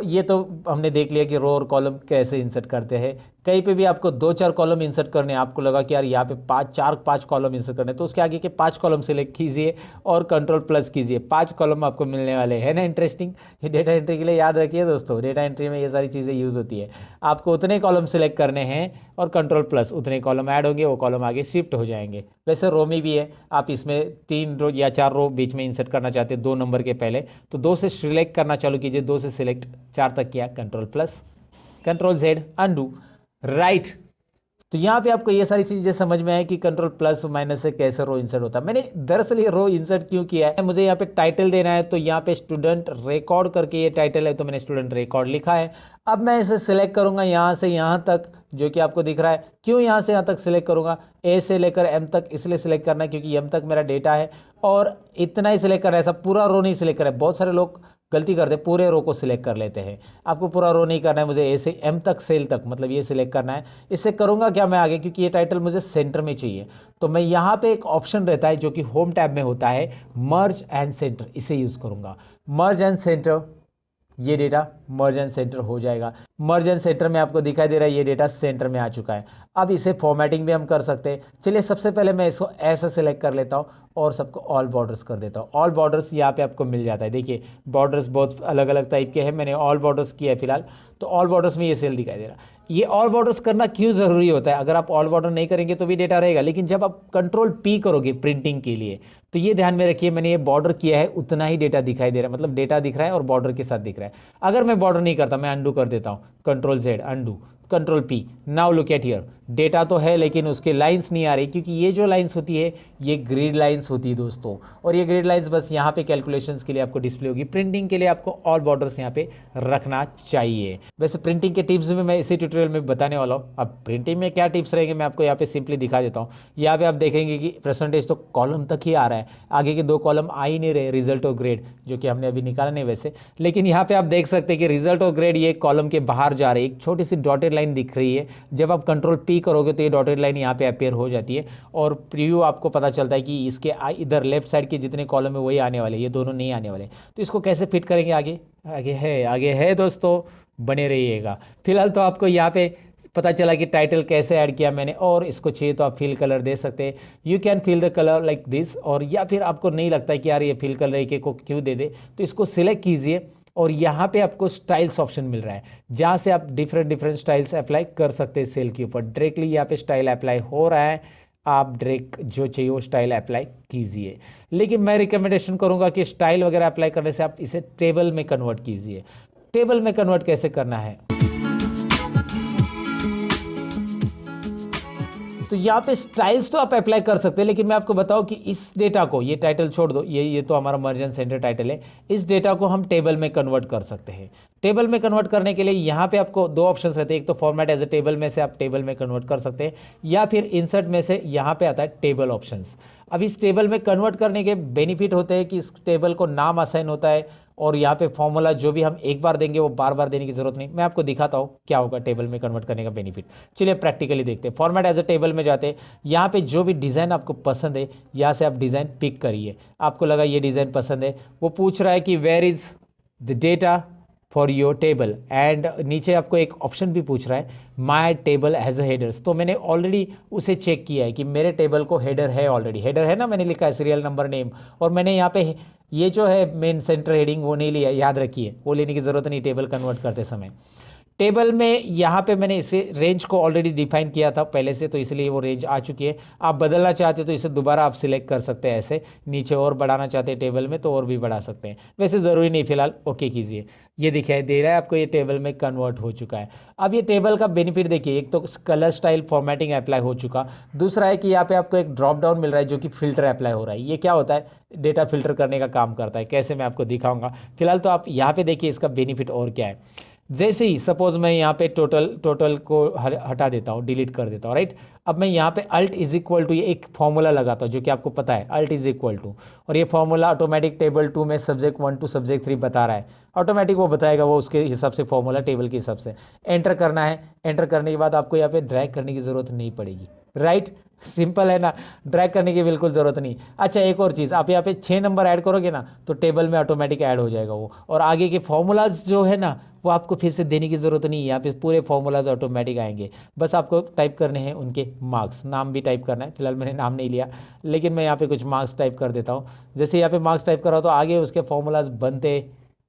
S2: ये तो हमने देख लिया कि रो और कॉलम कैसे इंसर्ट करते हैं। कहीं पे भी आपको 2-4 कॉलम इंसर्ट करने हैं, आपको लगा कि यार यहाँ पे 5 कॉलम इंसर्ट करने, तो उसके आगे के 5 कॉलम सेलेक्ट कीजिए और कंट्रोल प्लस कीजिए, 5 कॉलम आपको मिलने वाले हैं ना। इंटरेस्टिंग, ये डेटा एंट्री के लिए याद रखिए दोस्तों, डेटा एंट्री में ये सारी चीज़ें यूज़ होती है। आपको उतने कॉलम सेलेक्ट करने हैं और कंट्रोल प्लस, उतने कॉलम ऐड होंगे, वो कॉलम आगे शिफ्ट हो जाएंगे। वैसे रो में भी है, आप इसमें 3 रो या 4 रो बीच में इंसर्ट करना चाहते हैं 2 नंबर के पहले, तो 2 से सिलेक्ट करना चालू कीजिए, 2 से सिलेक्ट 4 तक किया, control plus, control Z undo, right. तो यहाँ पे आपको ये सारी चीज़ें समझ में आए कि कंट्रोल प्लस माइनस से कैसे रो इंसर्ट होता है। मैंने दरअसल ये रो इंसर्ट क्यों किया है, मुझे यहाँ पे टाइटल देना है, तो यहाँ पे स्टूडेंट रिकॉर्ड करके ये टाइटल है, तो मैंने स्टूडेंट रिकॉर्ड लिखा है। अब मैं इसे सिलेक्ट करूँगा यहाँ से यहाँ तक, जो कि आपको दिख रहा है। क्यों यहाँ से यहाँ तक सिलेक्ट करूँगा, ए से लेकर एम तक इसलिए सिलेक्ट करना है क्योंकि एम तक मेरा डेटा है, और इतना ही सिलेक्ट करना है, ऐसा पूरा रो नहीं सिलेक्ट करना है। बहुत सारे लोग गलती करते हैं, पूरे रो को सिलेक्ट कर लेते हैं। आपको पूरा रो नहीं करना है, मुझे ए से एम तक सेल तक मतलब ये सिलेक्ट करना है। इससे करूँगा क्या मैं आगे, क्योंकि ये टाइटल मुझे सेंटर में चाहिए, तो मैं यहाँ पे एक ऑप्शन रहता है जो कि होम टैब में होता है, मर्ज एंड सेंटर, इसे यूज़ करूँगा। मर्ज एंड सेंटर, ये डेटा मर्ज एंड सेंटर हो जाएगा। मर्ज एंड सेंटर में आपको दिखाई दे रहा है ये डेटा सेंटर में आ चुका है। अब इसे फॉर्मेटिंग भी हम कर सकते हैं। चलिए सबसे पहले मैं इसको ऐसा सेलेक्ट कर लेता हूँ और सबको ऑल बॉर्डर्स कर देता हूँ। ऑल बॉर्डर्स यहाँ पे आपको मिल जाता है, देखिए बॉर्डर्स बहुत अलग अलग टाइप के हैं, मैंने ऑल बॉर्डर्स किया है फिलहाल, तो ऑल बॉर्डर्स में ये सेल दिखाई दे रहा है। ये ऑल बॉर्डर्स करना क्यों ज़रूरी होता है, अगर आप ऑल बॉर्डर नहीं करेंगे तो भी डेटा रहेगा, लेकिन जब आप कंट्रोल पी करोगे प्रिंटिंग के लिए तो ये ध्यान में रखिए, मैंने ये बॉर्डर किया है उतना ही डेटा दिखाई दे रहा है, मतलब डेटा दिख रहा है और बॉर्डर के साथ दिख रहा है। अगर मैं बॉर्डर नहीं करता, मैं अंडू कर देता हूँ, control Z undo, control P, now look at here, data तो है लेकिन उसके लाइंस नहीं आ रही, क्योंकि ये जो लाइंस होती है ये ग्रिड लाइंस होती है दोस्तों, और ये ग्रिड लाइंस बस यहाँ पे कैलकुलेशंस के लिए आपको डिस्प्ले होगी। प्रिंटिंग के लिए आपको ऑल बॉर्डर्स यहाँ पे रखना चाहिए। वैसे प्रिंटिंग के टिप्स भी मैं इसी ट्यूटोरियल में बताने वाला हूँ। अब प्रिंटिंग में क्या टिप्स रहेंगे मैं आपको यहाँ पे सिंपली दिखा देता हूँ। यहाँ पे आप देखेंगे कि परसेंटेज तो कॉलम तक ही आ रहा है, आगे के 2 कॉलम आ ही नहीं रहे, रिजल्ट और ग्रेड, जो कि हमने अभी निकाला नहीं वैसे, लेकिन यहाँ पे आप देख सकते हैं कि रिजल्ट और ग्रेड ये कॉलम के बाहर जा रहे हैं, एक छोटी सी डॉटेड लाइन दिख रही है। जब आप कंट्रोल पी करोगे तो ये डॉटेड लाइन यहाँ पे अपेयर हो जाती है और प्रीव्यू आपको पता चलता है कि इसके इधर लेफ्ट साइड के जितने कॉलम है वही आने वाले, ये दोनों नहीं आने वाले। तो इसको कैसे फिट करेंगे आगे, आगे है दोस्तों, बने रहिएगा। फिलहाल तो आपको यहाँ पे पता चला कि टाइटल कैसे ऐड किया मैंने, और इसको चाहिए तो आप फिल कलर दे सकते हैं, you can fill the colour like this. और या फिर आपको नहीं लगता है कि यार ये फिल कलर एक एक को क्यों दे दे, तो इसको सिलेक्ट कीजिए और यहाँ पे आपको स्टाइल्स ऑप्शन मिल रहा है, जहाँ से आप डिफरेंट स्टाइल्स अप्लाई कर सकते हैं सेल के ऊपर। डायरेक्टली यहाँ पे स्टाइल अप्लाई हो रहा है, आप डायरेक्ट जो चाहिए वो स्टाइल अप्लाई कीजिए। लेकिन मैं रिकमेंडेशन करूँगा कि स्टाइल वगैरह अप्लाई करने से आप इसे टेबल में कन्वर्ट कीजिए। टेबल में कन्वर्ट कैसे करना है, तो यहाँ पे स्टाइल्स तो आप अप्लाई कर सकते हैं, लेकिन मैं आपको बताऊं कि इस डेटा को, ये टाइटल छोड़ दो, ये तो हमारा मर्जन सेंटर टाइटल है, इस डेटा को हम टेबल में कन्वर्ट कर सकते हैं। टेबल में कन्वर्ट करने के लिए यहाँ पे आपको दो ऑप्शंस रहते हैं, एक तो फॉर्मेट एज ए टेबल में से आप टेबल में कन्वर्ट कर सकते हैं, या फिर इंसर्ट में से यहाँ पे आता है टेबल ऑप्शंस। अब इस टेबल में कन्वर्ट करने के बेनिफिट होते हैं कि इस टेबल को नाम असाइन होता है, और यहाँ पे फॉर्मूला जो भी हम एक बार देंगे वो बार बार देने की जरूरत नहीं। मैं आपको दिखाता हूँ क्या होगा टेबल में कन्वर्ट करने का बेनिफिट। चलिए प्रैक्टिकली देखते हैं। फॉर्मेट एज अ टेबल में जाते हैं, यहाँ पे जो भी डिज़ाइन आपको पसंद है यहाँ से आप डिज़ाइन पिक करिए। आपको लगा ये डिज़ाइन पसंद है, वो पूछ रहा है कि where is the data for your table, and नीचे आपको एक ऑप्शन भी पूछ रहा है my table has a headers. तो मैंने ऑलरेडी उसे चेक किया है कि मेरे टेबल को हेडर है, ऑलरेडी हेडर है ना, मैंने लिखा है सीरियल नंबर नेम, और मैंने यहाँ पे ये जो है मेन सेंटर हेडिंग वो नहीं लिया, याद रखिए वो लेने की ज़रूरत नहीं टेबल कन्वर्ट करते समय। टेबल में यहाँ पे मैंने इसे रेंज को ऑलरेडी डिफाइन किया था पहले से, तो इसलिए वो रेंज आ चुकी है। आप बदलना चाहते हो तो इसे दोबारा आप सिलेक्ट कर सकते हैं, ऐसे नीचे और बढ़ाना चाहते हैं टेबल में तो और भी बढ़ा सकते हैं, वैसे ज़रूरी नहीं। फिलहाल ओके कीजिए, ये दिखाई दे रहा है आपको, ये टेबल में कन्वर्ट हो चुका है। अब ये टेबल का बेनिफिट देखिए, एक तो कलर स्टाइल फॉर्मेटिंग अप्लाई हो चुका, दूसरा है कि यहाँ पे आपको एक ड्रॉप डाउन मिल रहा है जो कि फिल्टर अप्लाई हो रहा है। ये क्या होता है, डेटा फिल्टर करने का काम करता है, कैसे मैं आपको दिखाऊंगा। फिलहाल तो आप यहाँ पे देखिए इसका बेनिफिट और क्या है। जैसे ही सपोज मैं यहाँ पे टोटल को हटा देता हूँ, डिलीट कर देता हूँ, राइट। अब मैं यहाँ पे अल्ट इज इक्वल टू, ये एक फॉर्मूला लगाता हूँ जो कि आपको पता है, अल्ट इज इक्वल टू, और ये फॉर्मूला ऑटोमेटिक टेबल 2 में सब्जेक्ट 1 टू सब्जेक्ट 3 बता रहा है, ऑटोमेटिक वो बताएगा, वो उसके हिसाब से फॉर्मूला टेबल के हिसाब से एंटर करना है। एंटर करने के बाद आपको यहाँ पे ड्रैग करने की ज़रूरत नहीं पड़ेगी, राइट। सिंपल है ना, ड्रैग करने की बिल्कुल ज़रूरत नहीं। अच्छा एक और चीज़, आप यहाँ पे 6 नंबर ऐड करोगे ना तो टेबल में ऑटोमेटिक ऐड हो जाएगा वो, और आगे के फॉर्मूलाज जो है ना वो आपको फिर से देने की ज़रूरत नहीं है, यहाँ पे पूरे फॉर्मूलाज ऑटोमेटिक आएंगे। बस आपको टाइप करने हैं उनके मार्क्स, नाम भी टाइप करना है। फिलहाल मैंने नाम नहीं लिया, लेकिन मैं यहाँ पे कुछ मार्क्स टाइप कर देता हूँ। जैसे यहाँ पे मार्क्स टाइप करा तो आगे उसके फॉर्मूलाज बनते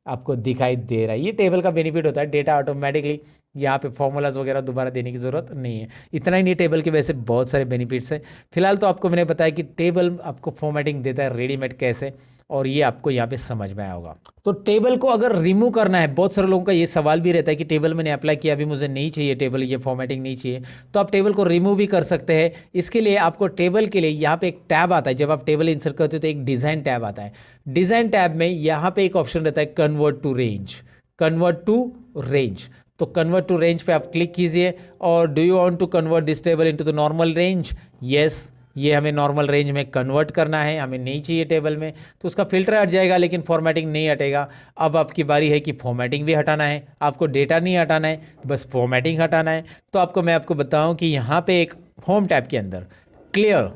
S2: आपको दिखाई दे रहा है। ये टेबल का बेनिफिट होता है, डेटा ऑटोमेटिकली, यहाँ पे फॉर्मूलाज वगैरह दोबारा देने की ज़रूरत नहीं है। इतना ही नहीं, टेबल के वैसे बहुत सारे बेनिफिट्स हैं। फिलहाल तो आपको मैंने बताया कि टेबल आपको फॉर्मेटिंग देता है रेडीमेड कैसे, और ये आपको यहाँ पे समझ में आया होगा। तो टेबल को अगर रिमूव करना है, बहुत सारे लोगों का ये सवाल भी रहता है कि टेबल मैंने अप्लाई किया, अभी मुझे नहीं चाहिए टेबल, ये फॉर्मेटिंग नहीं चाहिए, तो आप टेबल को रिमूव भी कर सकते हैं। इसके लिए आपको टेबल के लिए यहाँ पे एक टैब आता है, जब आप टेबल इंसर्ट करते हो तो एक डिज़ाइन टैब आता है। डिज़ाइन टैब में यहाँ पे एक ऑप्शन रहता है convert to range, convert to range. तो कन्वर्ट टू रेंज पे आप क्लिक कीजिए, और do you want to convert this table into the normal range, yes, ये हमें नॉर्मल रेंज में कन्वर्ट करना है, हमें नहीं चाहिए टेबल में, तो उसका फिल्टर हट जाएगा लेकिन फॉर्मेटिंग नहीं हटेगा। अब आपकी बारी है कि फॉर्मेटिंग भी हटाना है, आपको डेटा नहीं हटाना है, बस फॉर्मेटिंग हटाना है। तो मैं आपको बताऊं कि यहाँ पे एक होम टैब के अंदर क्लियर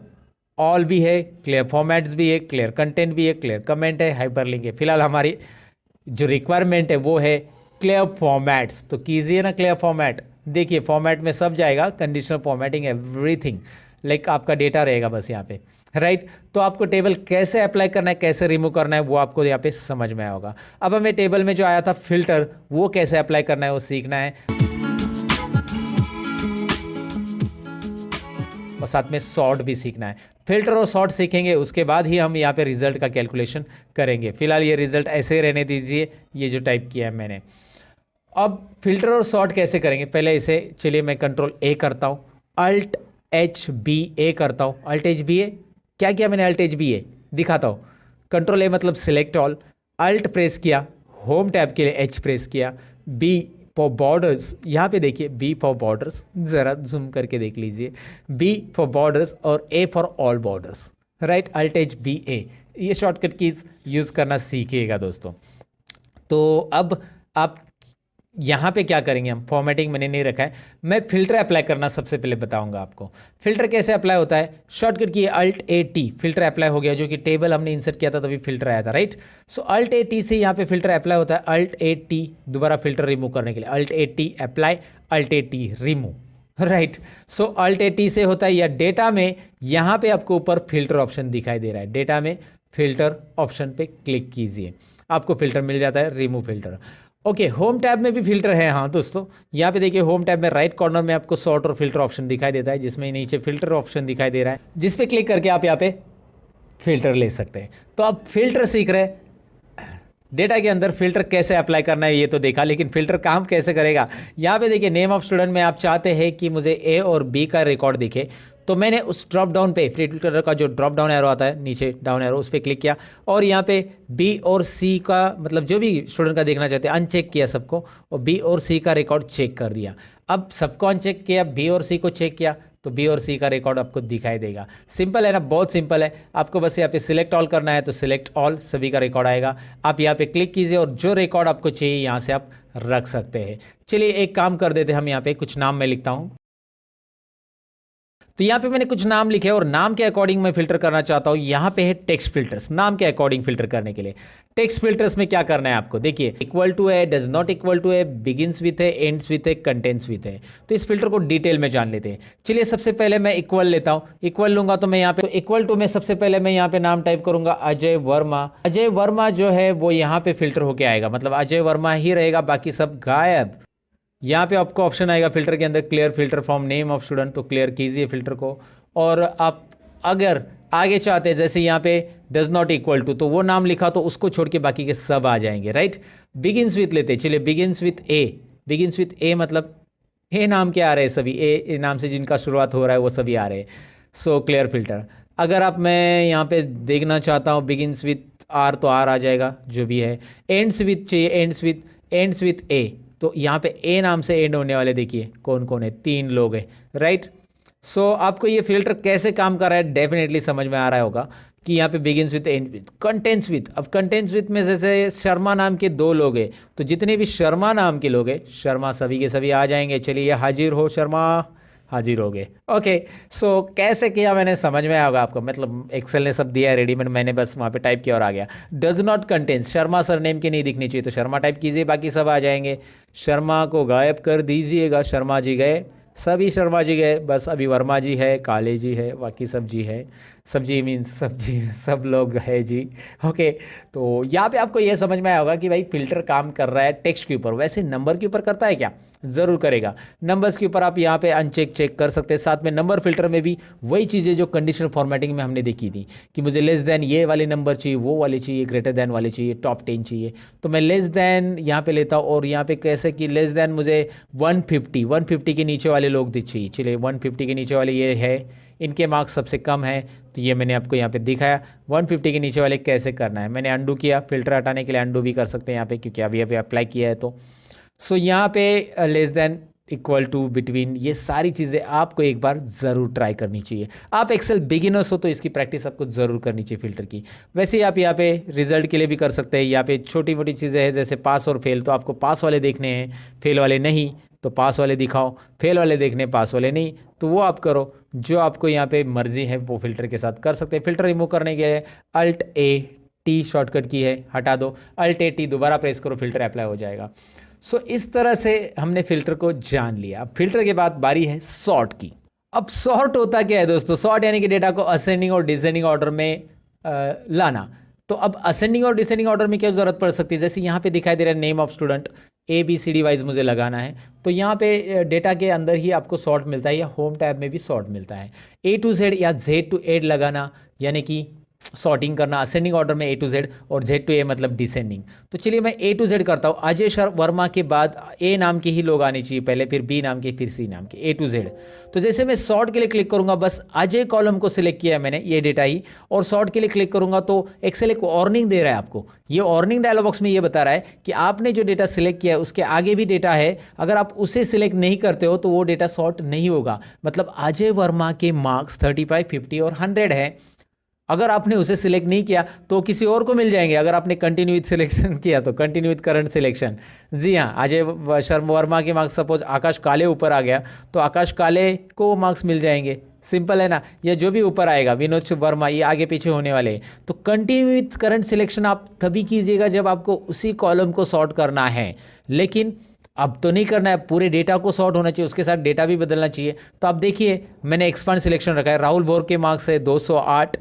S2: ऑल भी है, क्लियर फॉर्मेट्स भी है, क्लियर कंटेंट भी है, क्लियर कमेंट है, हाइपरलिंक है। फिलहाल हमारी जो रिक्वायरमेंट है वो है क्लियर फॉर्मेट्स, तो कीजिए ना क्लियर फॉर्मेट। देखिए फॉर्मेट में सब जाएगा, कंडीशनल फॉर्मेटिंग एवरीथिंग, लाइक आपका डेटा रहेगा बस यहाँ पे, राइट। तो आपको टेबल कैसे अप्लाई करना है, कैसे रिमूव करना है, वो आपको यहाँ पे समझ में आया होगा। अब हमें टेबल में जो आया था फिल्टर, वो कैसे अप्लाई करना है वो सीखना है, और साथ में सॉर्ट भी सीखना है। फिल्टर और सॉर्ट सीखेंगे उसके बाद ही हम यहाँ पे रिजल्ट का कैलकुलेशन करेंगे। फिलहाल ये रिजल्ट ऐसे रहने दीजिए, ये जो टाइप किया है मैंने। अब फिल्टर और सॉर्ट कैसे करेंगे, पहले इसे चलिए मैं कंट्रोल ए करता हूँ, अल्ट एच बी ए करता हूँ, अल्ट एच बी ए, क्या किया मैंने, अल्ट एच बी ए दिखाता हूँ। कंट्रोल ए मतलब सिलेक्ट ऑल, अल्ट प्रेस किया, होम टैब के लिए एच प्रेस किया, बी फॉर बॉर्डर्स, यहाँ पे देखिए बी फॉर बॉर्डर्स, ज़रा जूम करके देख लीजिए, बी फॉर बॉर्डर्स और A for all borders, right, alt H B A. ये शॉर्टकट कीज यूज़ करना सीखिएगा दोस्तों। तो अब आप यहाँ पे क्या करेंगे हम, फॉर्मेटिंग मैंने नहीं रखा है, मैं फिल्टर अप्लाई करना सबसे पहले बताऊंगा आपको। फिल्टर कैसे अप्लाई होता है, शॉर्टकट की Alt+A+T, फिल्टर अप्लाई हो गया, जो कि टेबल हमने इंसर्ट किया था तभी फिल्टर आया था, राइट। सो Alt+A+T से यहाँ पे फिल्टर अप्लाई होता है, Alt+A+T दोबारा फिल्टर रिमूव करने के लिए, Alt+A+T apply, Alt+A+T remove, right. सो Alt+A+T से होता है, या डेटा में यहाँ पे आपको ऊपर फिल्टर ऑप्शन दिखाई दे रहा है, डेटा में फिल्टर ऑप्शन पे क्लिक कीजिए, आपको फिल्टर मिल जाता है, remove filter. Okay, home tab में भी फिल्टर है, हाँ दोस्तों, यहाँ पे देखिए होम टैब में राइट कॉर्नर में आपको सॉर्ट और फिल्टर ऑप्शन दिखाई देता है, जिसमें नीचे फिल्टर ऑप्शन दिखाई दे रहा है, जिस पे क्लिक करके आप यहाँ पे फिल्टर ले सकते हैं। तो आप फिल्टर सीख रहे हैं, डेटा के अंदर फिल्टर कैसे अप्लाई करना है ये तो देखा, लेकिन फिल्टर काम कैसे करेगा, यहाँ पे देखिए नेम ऑफ स्टूडेंट में आप चाहते हैं कि मुझे ए और बी का रिकॉर्ड दिखे, तो मैंने उस ड्रॉप डाउन पे फिल्टर का जो ड्रॉप डाउन एरो आता है नीचे डाउन एरो, उस पर क्लिक किया और यहाँ पे बी और सी का, मतलब जो भी स्टूडेंट का देखना चाहते हैं, अनचेक किया सबको, और बी और सी का रिकॉर्ड चेक कर दिया। अब सबको अनचेक किया, बी और सी को चेक किया, तो बी और सी का रिकॉर्ड आपको दिखाई देगा। सिंपल है ना, बहुत सिंपल है, आपको बस यहाँ पे सिलेक्ट ऑल करना है, तो सिलेक्ट ऑल, सभी का रिकॉर्ड आएगा, आप यहाँ पे क्लिक कीजिए और जो रिकॉर्ड आपको चाहिए यहाँ से आप रख सकते हैं। चलिए एक काम कर देते हैं, हम यहाँ पे कुछ नाम मैं लिखता हूँ, तो यहाँ पे मैंने कुछ नाम लिखे और नाम के अकॉर्डिंग मैं फिल्टर करना चाहता हूँ। यहाँ पे है टेक्स्ट फिल्टर्स, नाम के अकॉर्डिंग फिल्टर करने के लिए। टेक्स्ट फिल्टर्स में क्या करना है आपको, देखिए इक्वल टू है, डज नॉट इक्वल टू है, बिगिंस विथ है, एंड्स विथ है, कंटेंट्स विथ है। तो इस फिल्टर को डिटेल में जान लेते हैं। चलिए सबसे पहले मैं इक्वल लेता हूँ, इक्वल लूंगा तो मैं यहाँ पे, तो इक्वल टू में सबसे पहले मैं यहाँ पे नाम टाइप करूंगा अजय वर्मा। अजय वर्मा जो है वो यहाँ पे फिल्टर होके आएगा, मतलब अजय वर्मा ही रहेगा, बाकी सब गायब। यहाँ पे आपको ऑप्शन आएगा फिल्टर के अंदर, clear filter from name of student, तो क्लियर कीजिए फिल्टर को। और आप अगर आगे चाहते हैं, जैसे यहाँ पे डज नॉट इक्वल टू, तो वो नाम लिखा तो उसको छोड़ के बाकी के सब आ जाएंगे, राइट। बिगिंस विथ लेते, चलिए begins with A, begins with A मतलब ए नाम के आ रहे हैं सभी, ए नाम से जिनका शुरुआत हो रहा है वो सभी आ रहे हैं, सो क्लियर फिल्टर। अगर आप, मैं यहाँ पे देखना चाहता हूँ बिगिंस विथ आर, तो आर आ जाएगा जो भी है। एंड्स विथ चाहिए, एंड्स विथ ए, तो यहाँ पे ए नाम से एंड होने वाले देखिए कौन कौन है, 3 लोग हैं, राइट। सो आपको ये फिल्टर कैसे काम कर रहा है डेफिनेटली समझ में आ रहा होगा कि यहाँ पे begins with, and with, contents with. अब कंटेंट्स विथ में जैसे शर्मा नाम के 2 लोग हैं, तो जितने भी शर्मा नाम के लोग हैं, शर्मा सभी के सभी आ जाएंगे। चलिए हाजिर हो शर्मा, हाजिर हो गए। ओके, सो कैसे किया मैंने समझ में आएगा आपको, मतलब एक्सेल ने सब दिया है रेडीमेड, मैंने बस वहाँ पे टाइप किया और आ गया। Does not contains, Sharma sir name की नहीं दिखनी चाहिए, तो शर्मा टाइप कीजिए, बाकी सब आ जाएंगे। शर्मा को गायब कर दीजिएगा, शर्मा जी गए, सभी शर्मा जी गए, बस अभी वर्मा जी है, काले जी है, बाकी सब जी है, सब्जी मीन्स सब्जी, सब लोग है जी। ओके, तो यहाँ पे आपको ये समझ में आया होगा कि भाई फिल्टर काम कर रहा है टेक्स्ट के ऊपर, वैसे नंबर के ऊपर करता है क्या, ज़रूर करेगा। नंबर्स के ऊपर आप यहाँ पे अनचेक चेक कर सकते हैं। साथ में नंबर फिल्टर में भी वही चीज़ें जो कंडीशनल फॉर्मेटिंग में हमने देखी थी कि मुझे लेस देन ये वाले नंबर चाहिए, वो वाले चाहिए, ग्रेटर देन वाले चाहिए, टॉप 10 चाहिए, तो मैं लेस देन यहाँ पे लेता हूँ। और यहाँ पे कैसे कि लेस देन मुझे 150 के नीचे वाले लोग चाहिए। चलिए 150 के नीचे वाले ये है, इनके मार्क्स सबसे कम है, तो ये मैंने आपको यहाँ पे दिखाया। 150 के नीचे वाले कैसे करना है, मैंने अंडू किया, फिल्टर हटाने के लिए अंडू भी कर सकते हैं यहाँ पे, क्योंकि अभी अभी अप्लाई किया है। तो सो यहाँ पे less than, equal to, between, ये सारी चीज़ें आपको एक बार ज़रूर ट्राई करनी चाहिए। आप एक्सेल बिगिनर्स हो तो इसकी प्रैक्टिस आपको ज़रूर करनी चाहिए फिल्टर की। वैसे ही आप यहाँ पे रिजल्ट के लिए भी कर सकते हैं। यहाँ पे छोटी मोटी चीज़ें हैं जैसे पास और फेल, तो आपको पास वाले देखने हैं, फेल वाले नहीं, तो पास वाले दिखाओ, फेल वाले देखने, पास वाले नहीं, तो वो आप करो, जो आपको यहाँ पे मर्जी है वो फिल्टर के साथ कर सकते हैं। फिल्टर रिमूव करने के लिए Alt+A+T शॉर्टकट की है, हटा दो, Alt+A+T दोबारा प्रेस करो, फिल्टर अप्लाई हो जाएगा। सो इस तरह से हमने फिल्टर को जान लिया। अब फिल्टर के बाद बारी है सॉर्ट की। अब सॉर्ट होता क्या है दोस्तों, सॉर्ट यानी कि डेटा को असेंडिंग और डिसेंडिंग ऑर्डर में लाना। तो अब असेंडिंग और डिसेंडिंग ऑर्डर में क्या जरूरत पड़ सकती है, जैसे यहाँ पे दिखाई दे रहा है name of student, ABCD wise मुझे लगाना है, तो यहाँ पे डेटा के अंदर ही आपको सॉर्ट मिलता है, या होम टैब में भी सॉर्ट मिलता है। A to Z या Z to A लगाना, यानी कि सॉर्टिंग करना, असेंडिंग ऑर्डर में A to Z, और Z to A मतलब डिसेंडिंग। तो चलिए मैं A to Z करता हूँ। अजय वर्मा के बाद A नाम के ही लोग आने चाहिए पहले, फिर B नाम के, फिर C नाम के, A to Z। तो जैसे मैं सॉर्ट के लिए क्लिक करूंगा, बस अजय कॉलम को सिलेक्ट किया है मैंने, ये डेटा ही, और सॉर्ट के लिए क्लिक करूंगा तो एक्सेल एक वार्निंग दे रहा है आपको। ये वार्निंग डायलॉग बॉक्स में ये बता रहा है कि आपने जो डेटा सिलेक्ट किया है उसके आगे भी डेटा है, अगर आप उसे सिलेक्ट नहीं करते हो तो वो डेटा सॉर्ट नहीं होगा। मतलब अजय वर्मा के मार्क्स 35, 50 और 100 है, अगर आपने उसे सिलेक्ट नहीं किया तो किसी और को मिल जाएंगे। अगर आपने कंटिन्यू विथ सिलेक्शन किया तो कंटिन्यू विथ करंट सिलेक्शन। जी हाँ, अजय शर्मा वर्मा के मार्क्स सपोज आकाश काले ऊपर आ गया तो आकाश काले को मार्क्स मिल जाएंगे। सिंपल है ना। या जो भी ऊपर आएगा विनोद वर्मा, ये आगे पीछे होने वाले हैं। तो कंटिन्यू विथ करंट सिलेक्शन आप तभी कीजिएगा जब आपको उसी कॉलम को सॉर्ट करना है। लेकिन अब तो नहीं करना है, पूरे डेटा को सॉर्ट होना चाहिए, उसके साथ डेटा भी बदलना चाहिए। तो आप देखिए मैंने एक्सपांड सिलेक्शन रखा है। राहुल बोर के मार्क्स है 208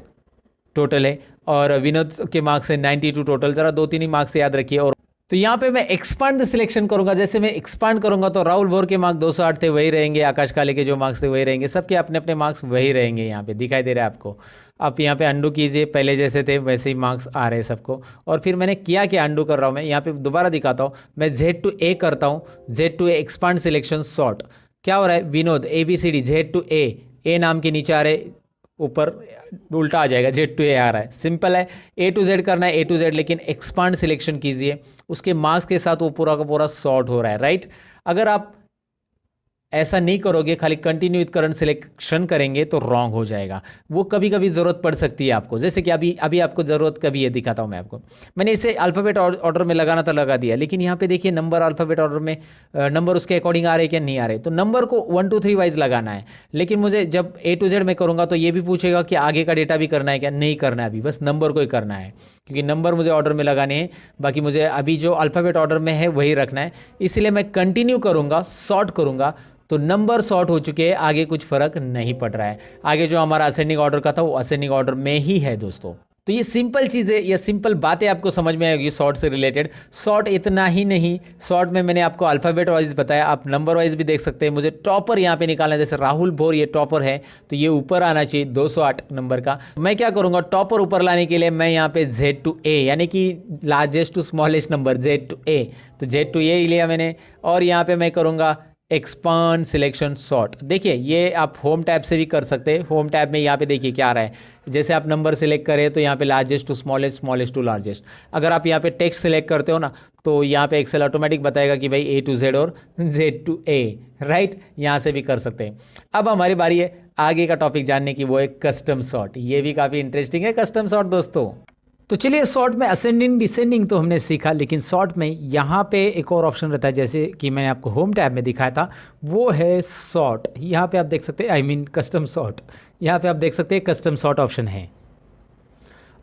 S2: टोटल है और विनोद के मार्क्स है 92 टोटल। जरा 2-3 ही मार्क्स याद रखिए। और तो यहाँ पे मैं एक्सपांड सिलेक्शन करूंगा। जैसे मैं एक्सपांड करूंगा तो राहुल बोर के मार्क्स 208 थे वही रहेंगे, आकाश काले के जो मार्क्स थे वही रहेंगे, सबके अपने अपने मार्क्स वही रहेंगे। यहाँ पे दिखाई दे रहा है आपको। आप यहाँ पे अंडू कीजिए, पहले जैसे थे वैसे ही मार्क्स आ रहे हैं सबको। और फिर मैंने किया क्या, अंडू कर रहा हूँ मैं। यहाँ पे दोबारा दिखाता हूँ, मैं Z to A करता हूँ। Z to A expand selection sort. क्या हो रहा है, Vinod ABCD Z to A, ए नाम के नीचे आ रहे, ऊपर उल्टा आ जाएगा, Z to A आ रहा है। सिंपल है, A to Z करना है, A to Z, लेकिन एक्सपांड सिलेक्शन कीजिए, उसके मार्क्स के साथ वो पूरा का पूरा सॉर्ट हो रहा है, राइट। अगर आप ऐसा नहीं करोगे, खाली कंटिन्यू विथ करंट सिलेक्शन करेंगे तो रॉन्ग हो जाएगा। वो कभी कभी ज़रूरत पड़ सकती है आपको, जैसे कि अभी अभी आपको ज़रूरत कभी है, दिखाता हूँ मैं आपको। मैंने इसे अल्फ़ाबेट ऑर्डर में लगाना था, लगा दिया, लेकिन यहाँ पे देखिए नंबर अल्फ़ाबेट ऑर्डर में नंबर उसके अकॉर्डिंग आ रहे क्या नहीं आ रहे। तो नंबर को 1 2 3 वाइज लगाना है। लेकिन मुझे जब A to Z में करूँगा तो ये भी पूछेगा कि आगे का डेटा भी करना है क्या, नहीं करना है, अभी बस नंबर को ही करना है, क्योंकि नंबर मुझे ऑर्डर में लगाने हैं। बाकी मुझे अभी जो अल्फ़ाबेट ऑर्डर में है वही रखना है, इसलिए मैं कंटिन्यू करूँगा, सॉर्ट करूँगा। तो नंबर सॉर्ट हो चुके हैं, आगे कुछ फर्क नहीं पड़ रहा है। आगे जो हमारा असेंडिंग ऑर्डर का था वो असेंडिंग ऑर्डर में ही है दोस्तों। तो ये सिंपल चीज़ें, ये सिंपल बातें आपको समझ में आएगी सॉर्ट से रिलेटेड। सॉर्ट इतना ही नहीं, सॉर्ट में मैंने आपको अल्फ़ाबेट वाइज बताया, आप नंबर वाइज भी देख सकते हैं। मुझे टॉपर यहाँ पे निकालना है, जैसे राहुल भोर ये टॉपर है तो ये ऊपर आना चाहिए 208 नंबर का। मैं क्या करूँगा, टॉपर ऊपर लाने के लिए मैं यहाँ पे Z to A यानी कि largest to smallest number Z to A, तो Z to A ही लिया मैंने। और यहाँ पे मैं करूँगा एक्सपांड सिलेक्शन सॉर्ट। देखिए ये आप होम टैब से भी कर सकते हैं। होम टैब में यहाँ पे देखिए क्या आ रहा है, जैसे आप नंबर सेलेक्ट करें तो यहाँ पे largest to smallest, smallest to largest. अगर आप यहाँ पे टेक्स्ट सेलेक्ट करते हो ना तो यहाँ पे एक्सेल ऑटोमेटिक बताएगा कि भाई A to Z और Z to A, राइट। यहाँ से भी कर सकते हैं। अब हमारी बारी है आगे का टॉपिक जानने की, वो है कस्टम सॉर्ट। ये भी काफ़ी इंटरेस्टिंग है कस्टम सॉर्ट दोस्तों। तो चलिए, सॉर्ट में असेंडिंग डिसेंडिंग तो हमने सीखा, लेकिन सॉर्ट में यहाँ पे एक और ऑप्शन रहता है, जैसे कि मैंने आपको होम टैब में दिखाया था, वो है सॉर्ट। यहाँ पे आप देख सकते हैं, आई मीन कस्टम सॉर्ट। यहाँ पे आप देख सकते हैं कस्टम सॉर्ट ऑप्शन है।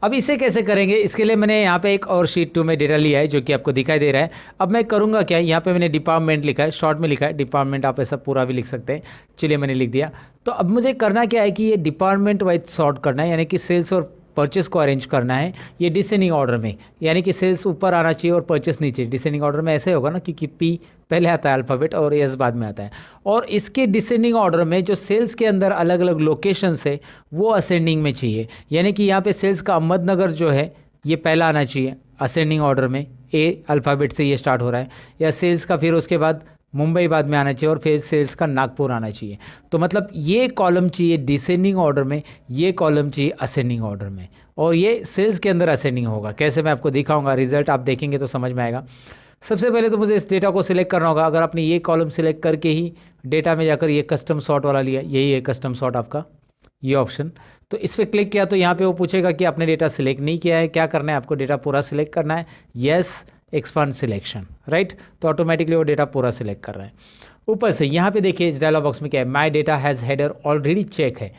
S2: अब इसे कैसे करेंगे, इसके लिए मैंने यहाँ पे एक और शीट 2 में डेटा लिया है जो कि आपको दिखाई दे रहा है। अब मैं करूँगा क्या, यहाँ पे मैंने डिपार्टमेंट लिखा है, शॉर्ट में लिखा है डिपार्टमेंट, आप ऐसा पूरा भी लिख सकते हैं। चलिए मैंने लिख दिया। तो अब मुझे करना क्या है कि ये डिपार्टमेंट वाइज सॉर्ट करना है, यानी कि सेल्स और परचेस को अरेंज करना है ये डिसेंडिंग ऑर्डर में, यानी कि सेल्स ऊपर आना चाहिए और परचेस नीचे। डिसेंडिंग ऑर्डर में ऐसे होगा ना, क्योंकि P पहले आता है अल्फ़ाबेट और S बाद में आता है। और इसके डिसेंडिंग ऑर्डर में जो सेल्स के अंदर अलग अलग लोकेशंस है वो असेंडिंग में चाहिए, यानी कि यहाँ पे सेल्स का अहमदनगर जो है ये पहला आना चाहिए असेंडिंग ऑर्डर में, A अल्फ़ाबेट से ये स्टार्ट हो रहा है। या सेल्स का फिर उसके बाद मुंबई बाद में आना चाहिए और फिर सेल्स का नागपुर आना चाहिए। तो मतलब ये कॉलम चाहिए डिसेंडिंग ऑर्डर में, ये कॉलम चाहिए असेंडिंग ऑर्डर में, और ये सेल्स के अंदर असेंडिंग होगा। कैसे मैं आपको दिखाऊंगा, रिजल्ट आप देखेंगे तो समझ में आएगा। सबसे पहले तो मुझे इस डेटा को सिलेक्ट करना होगा। अगर आपने ये कॉलम सिलेक्ट करके ही डेटा में जाकर ये कस्टम सॉर्ट वाला लिया, यही है कस्टम सॉर्ट आपका ये ऑप्शन, तो इस पर क्लिक किया तो यहाँ पे वो पूछेगा कि आपने डेटा सिलेक्ट नहीं किया है, क्या करना है आपको, डेटा पूरा सिलेक्ट करना है, येस एक्सपांड सिलेक्शन, राइट। तो ऑटोमेटिकली वो डेटा पूरा सिलेक्ट कर रहा है। ऊपर से यहाँ पे देखिए इस डायलॉग बॉक्स में क्या है, my data has header already check है,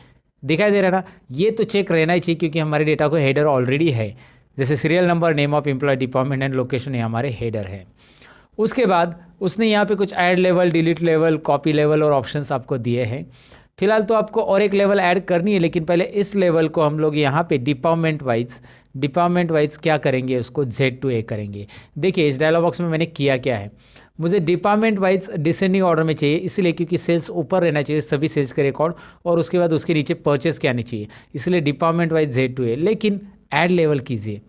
S2: दिखाई दे रहा है ना। ये तो चेक रहना ही चाहिए क्योंकि हमारे डेटा को हेडर ऑलरेडी है, जैसे serial number, name of employ, department and location, ये हमारे हेडर है। उसके बाद उसने यहाँ पे कुछ add level, delete level, copy level और ऑप्शंस आपको दिए हैं। फिलहाल तो आपको और एक लेवल ऐड करनी है, लेकिन पहले इस लेवल को हम लोग यहाँ पे डिपार्टमेंट वाइज क्या करेंगे, उसको Z to A करेंगे। देखिए इस डायलॉग बॉक्स में मैंने किया क्या है, मुझे डिपार्टमेंट वाइज डिसेंडिंग ऑर्डर में चाहिए, इसलिए क्योंकि सेल्स ऊपर रहना चाहिए सभी सेल्स के रिकॉर्ड, और उसके बाद उसके नीचे परचेस क्या आनी चाहिए, इसलिए department wise Z to A। लेकिन ऐड लेवल कीजिए,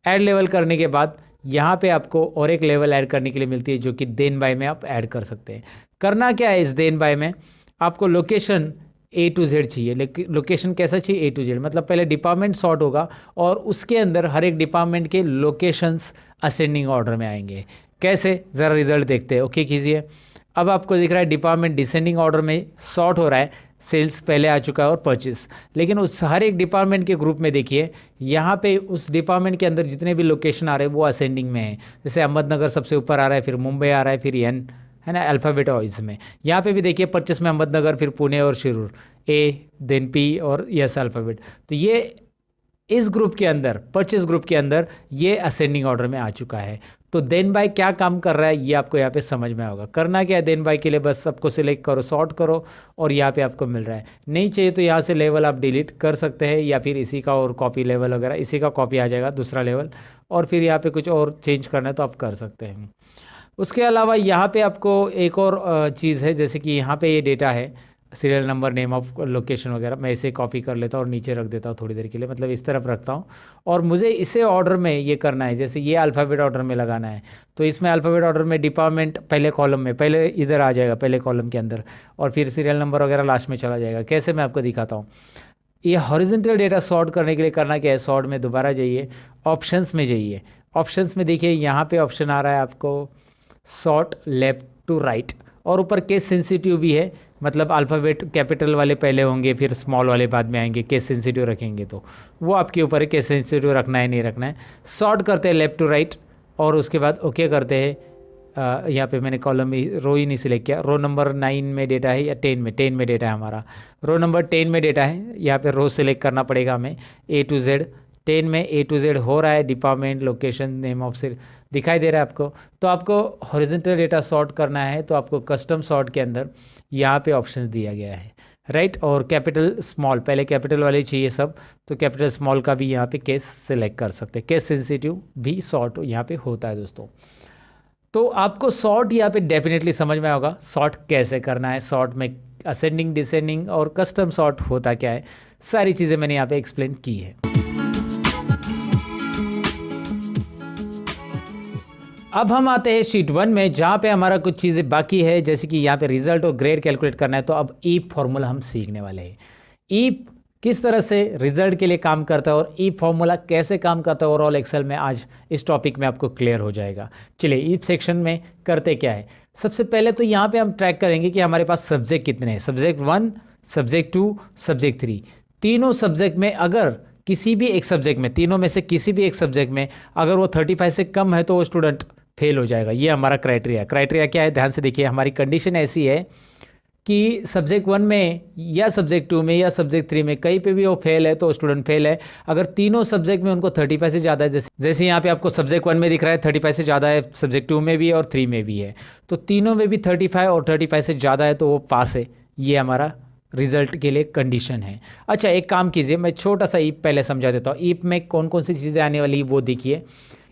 S2: ऐड लेवल करने के बाद यहाँ पे आपको और एक लेवल ऐड करने के लिए मिलती है, जो कि देन बाय में आप ऐड कर सकते हैं। करना क्या है इस देन बाय में, आपको लोकेशन A to Z चाहिए। लोकेशन कैसा चाहिए, A to Z, मतलब पहले डिपार्टमेंट सॉर्ट होगा और उसके अंदर हर एक डिपार्टमेंट के लोकेशंस असेंडिंग ऑर्डर में आएंगे। कैसे, ज़रा रिजल्ट देखते हैं। ओके कीजिए। अब आपको दिख रहा है डिपार्टमेंट डिसेंडिंग ऑर्डर में सॉर्ट हो रहा है, सेल्स पहले आ चुका है और परचेस। लेकिन उस हर एक डिपार्टमेंट के ग्रुप में देखिए यहाँ पे उस डिपार्टमेंट के अंदर जितने भी लोकेशन आ रहे हैं वो असेंडिंग में है। जैसे अहमदनगर सबसे ऊपर आ रहा है, फिर मुंबई आ रहा है, फिर एन, है ना, अल्फ़ाबेट वाइज में। यहाँ पे भी देखिए परचेस में अहमदनगर, फिर पुणे और शिरूर, ए देन पी और यस अल्फ़ाबेट। तो ये इस ग्रुप के अंदर, परचेस ग्रुप के अंदर ये असेंडिंग ऑर्डर में आ चुका है। तो देन बाय क्या काम कर रहा है ये आपको यहाँ पे समझ में होगा। करना क्या है देन बाय के लिए, बस सबको सिलेक्ट करो, सॉर्ट करो और यहाँ पे आपको मिल रहा है। नहीं चाहिए तो यहाँ से लेवल आप डिलीट कर सकते हैं, या फिर इसी का और कॉपी लेवल वगैरह, इसी का कॉपी आ जाएगा दूसरा लेवल, और फिर यहाँ पे कुछ और चेंज करना है तो आप कर सकते हैं। उसके अलावा यहाँ पे आपको एक और चीज़ है, जैसे कि यहाँ पे ये डेटा है, serial number, name of location वगैरह, मैं इसे कॉपी कर लेता हूँ और नीचे रख देता हूँ थोड़ी देर के लिए, मतलब इस तरफ रखता हूँ। और मुझे इसे ऑर्डर में ये करना है, जैसे ये अल्फ़ाबेट ऑर्डर में लगाना है, तो इसमें अल्फ़ाबेट ऑर्डर में डिपार्टमेंट पहले कॉलम में, पहले इधर आ जाएगा पहले कॉलम के अंदर, और फिर सीरियल नंबर वगैरह लास्ट में चला जाएगा। कैसे, मैं आपको दिखाता हूँ। ये हॉरिजॉन्टल डेटा सॉर्ट करने के लिए करना क्या है, सॉर्ट में दोबारा जाइए, ऑप्शंस में जाइए। ऑप्शंस में देखिए यहाँ पे ऑप्शन आ रहा है आपको सॉर्ट लेफ्ट टू राइट, और ऊपर केस सेंसिटिव भी है, मतलब अल्फ़ाबेट कैपिटल वाले पहले होंगे फिर स्मॉल वाले बाद में आएंगे, केस सेंसिटिव रखेंगे तो वो आपके ऊपर है, केस सेंसिटिव रखना है नहीं रखना है। सॉर्ट करते हैं लेफ्ट टू राइट, और उसके बाद ओके करते हैं। यहाँ पे मैंने कॉलम रो ही नहीं सिलेक्ट किया, रो नंबर 9 में डेटा है या 10 में डेटा है हमारा, रो नंबर 10 में डेटा है, यहाँ पे रो सिलेक्ट करना पड़ेगा हमें, ए टू जेड। 10 में ए टू जेड हो रहा है, डिपार्टमेंट, लोकेशन, नेम ऑफ सिर दिखाई दे रहा है आपको। तो आपको हॉरिजॉन्टल डेटा सॉर्ट करना है तो आपको कस्टम सॉर्ट के अंदर यहाँ पे ऑप्शन दिया गया है, राइट। और कैपिटल स्मॉल, पहले कैपिटल वाले चाहिए सब, तो कैपिटल स्मॉल का भी यहाँ पे केस सिलेक्ट कर सकते हैं। केस सेंसिटिव भी सॉर्ट यहाँ पे होता है दोस्तों। तो आपको सॉर्ट यहाँ पे डेफिनेटली समझ में होगा, सॉर्ट कैसे करना है, सॉर्ट में असेंडिंग, डिसेंडिंग और कस्टम सॉर्ट होता क्या है, सारी चीज़ें मैंने यहाँ पे एक्सप्लेन की है। अब हम आते हैं शीट 1 में, जहाँ पे हमारा कुछ चीज़ें बाकी है, जैसे कि यहाँ पे रिजल्ट और ग्रेड कैलकुलेट करना है। तो अब ईप फॉर्मूला हम सीखने वाले हैं। ईप किस तरह से रिजल्ट के लिए काम करता है और ईप फॉर्मूला कैसे काम करता है ओवरऑल एक्सेल में, आज इस टॉपिक में आपको क्लियर हो जाएगा। चलिए ईप सेक्शन में करते क्या है। सबसे पहले तो यहाँ पे हम ट्रैक करेंगे कि हमारे पास सब्जेक्ट कितने हैं, सब्जेक्ट 1, सब्जेक्ट 2, सब्जेक्ट 3। तीनों सब्जेक्ट में अगर किसी भी एक सब्जेक्ट में, तीनों में से किसी भी एक सब्जेक्ट में अगर वो 35 से कम है तो वो स्टूडेंट फेल हो जाएगा। ये हमारा क्राइटेरिया। क्राइटेरिया क्या है, ध्यान से देखिए। हमारी कंडीशन ऐसी है कि सब्जेक्ट 1 में या सब्जेक्ट 2 में या सब्जेक्ट 3 में कहीं पे भी वो फेल है तो स्टूडेंट फेल है। अगर तीनों सब्जेक्ट में उनको 35 से ज़्यादा है, जैसे यहाँ पे आपको सब्जेक्ट 1 में दिख रहा है 35 से ज़्यादा है, सब्जेक्ट 2 में भी है और 3 में भी है, तो तीनों में भी 35 और 35 से ज़्यादा है तो वो पास है। ये हमारा रिजल्ट के लिए कंडीशन है। अच्छा, एक काम कीजिए, मैं छोटा सा ईप पहले समझा देता हूँ। ईप में कौन कौन सी चीज़ें आने वाली वो देखिए।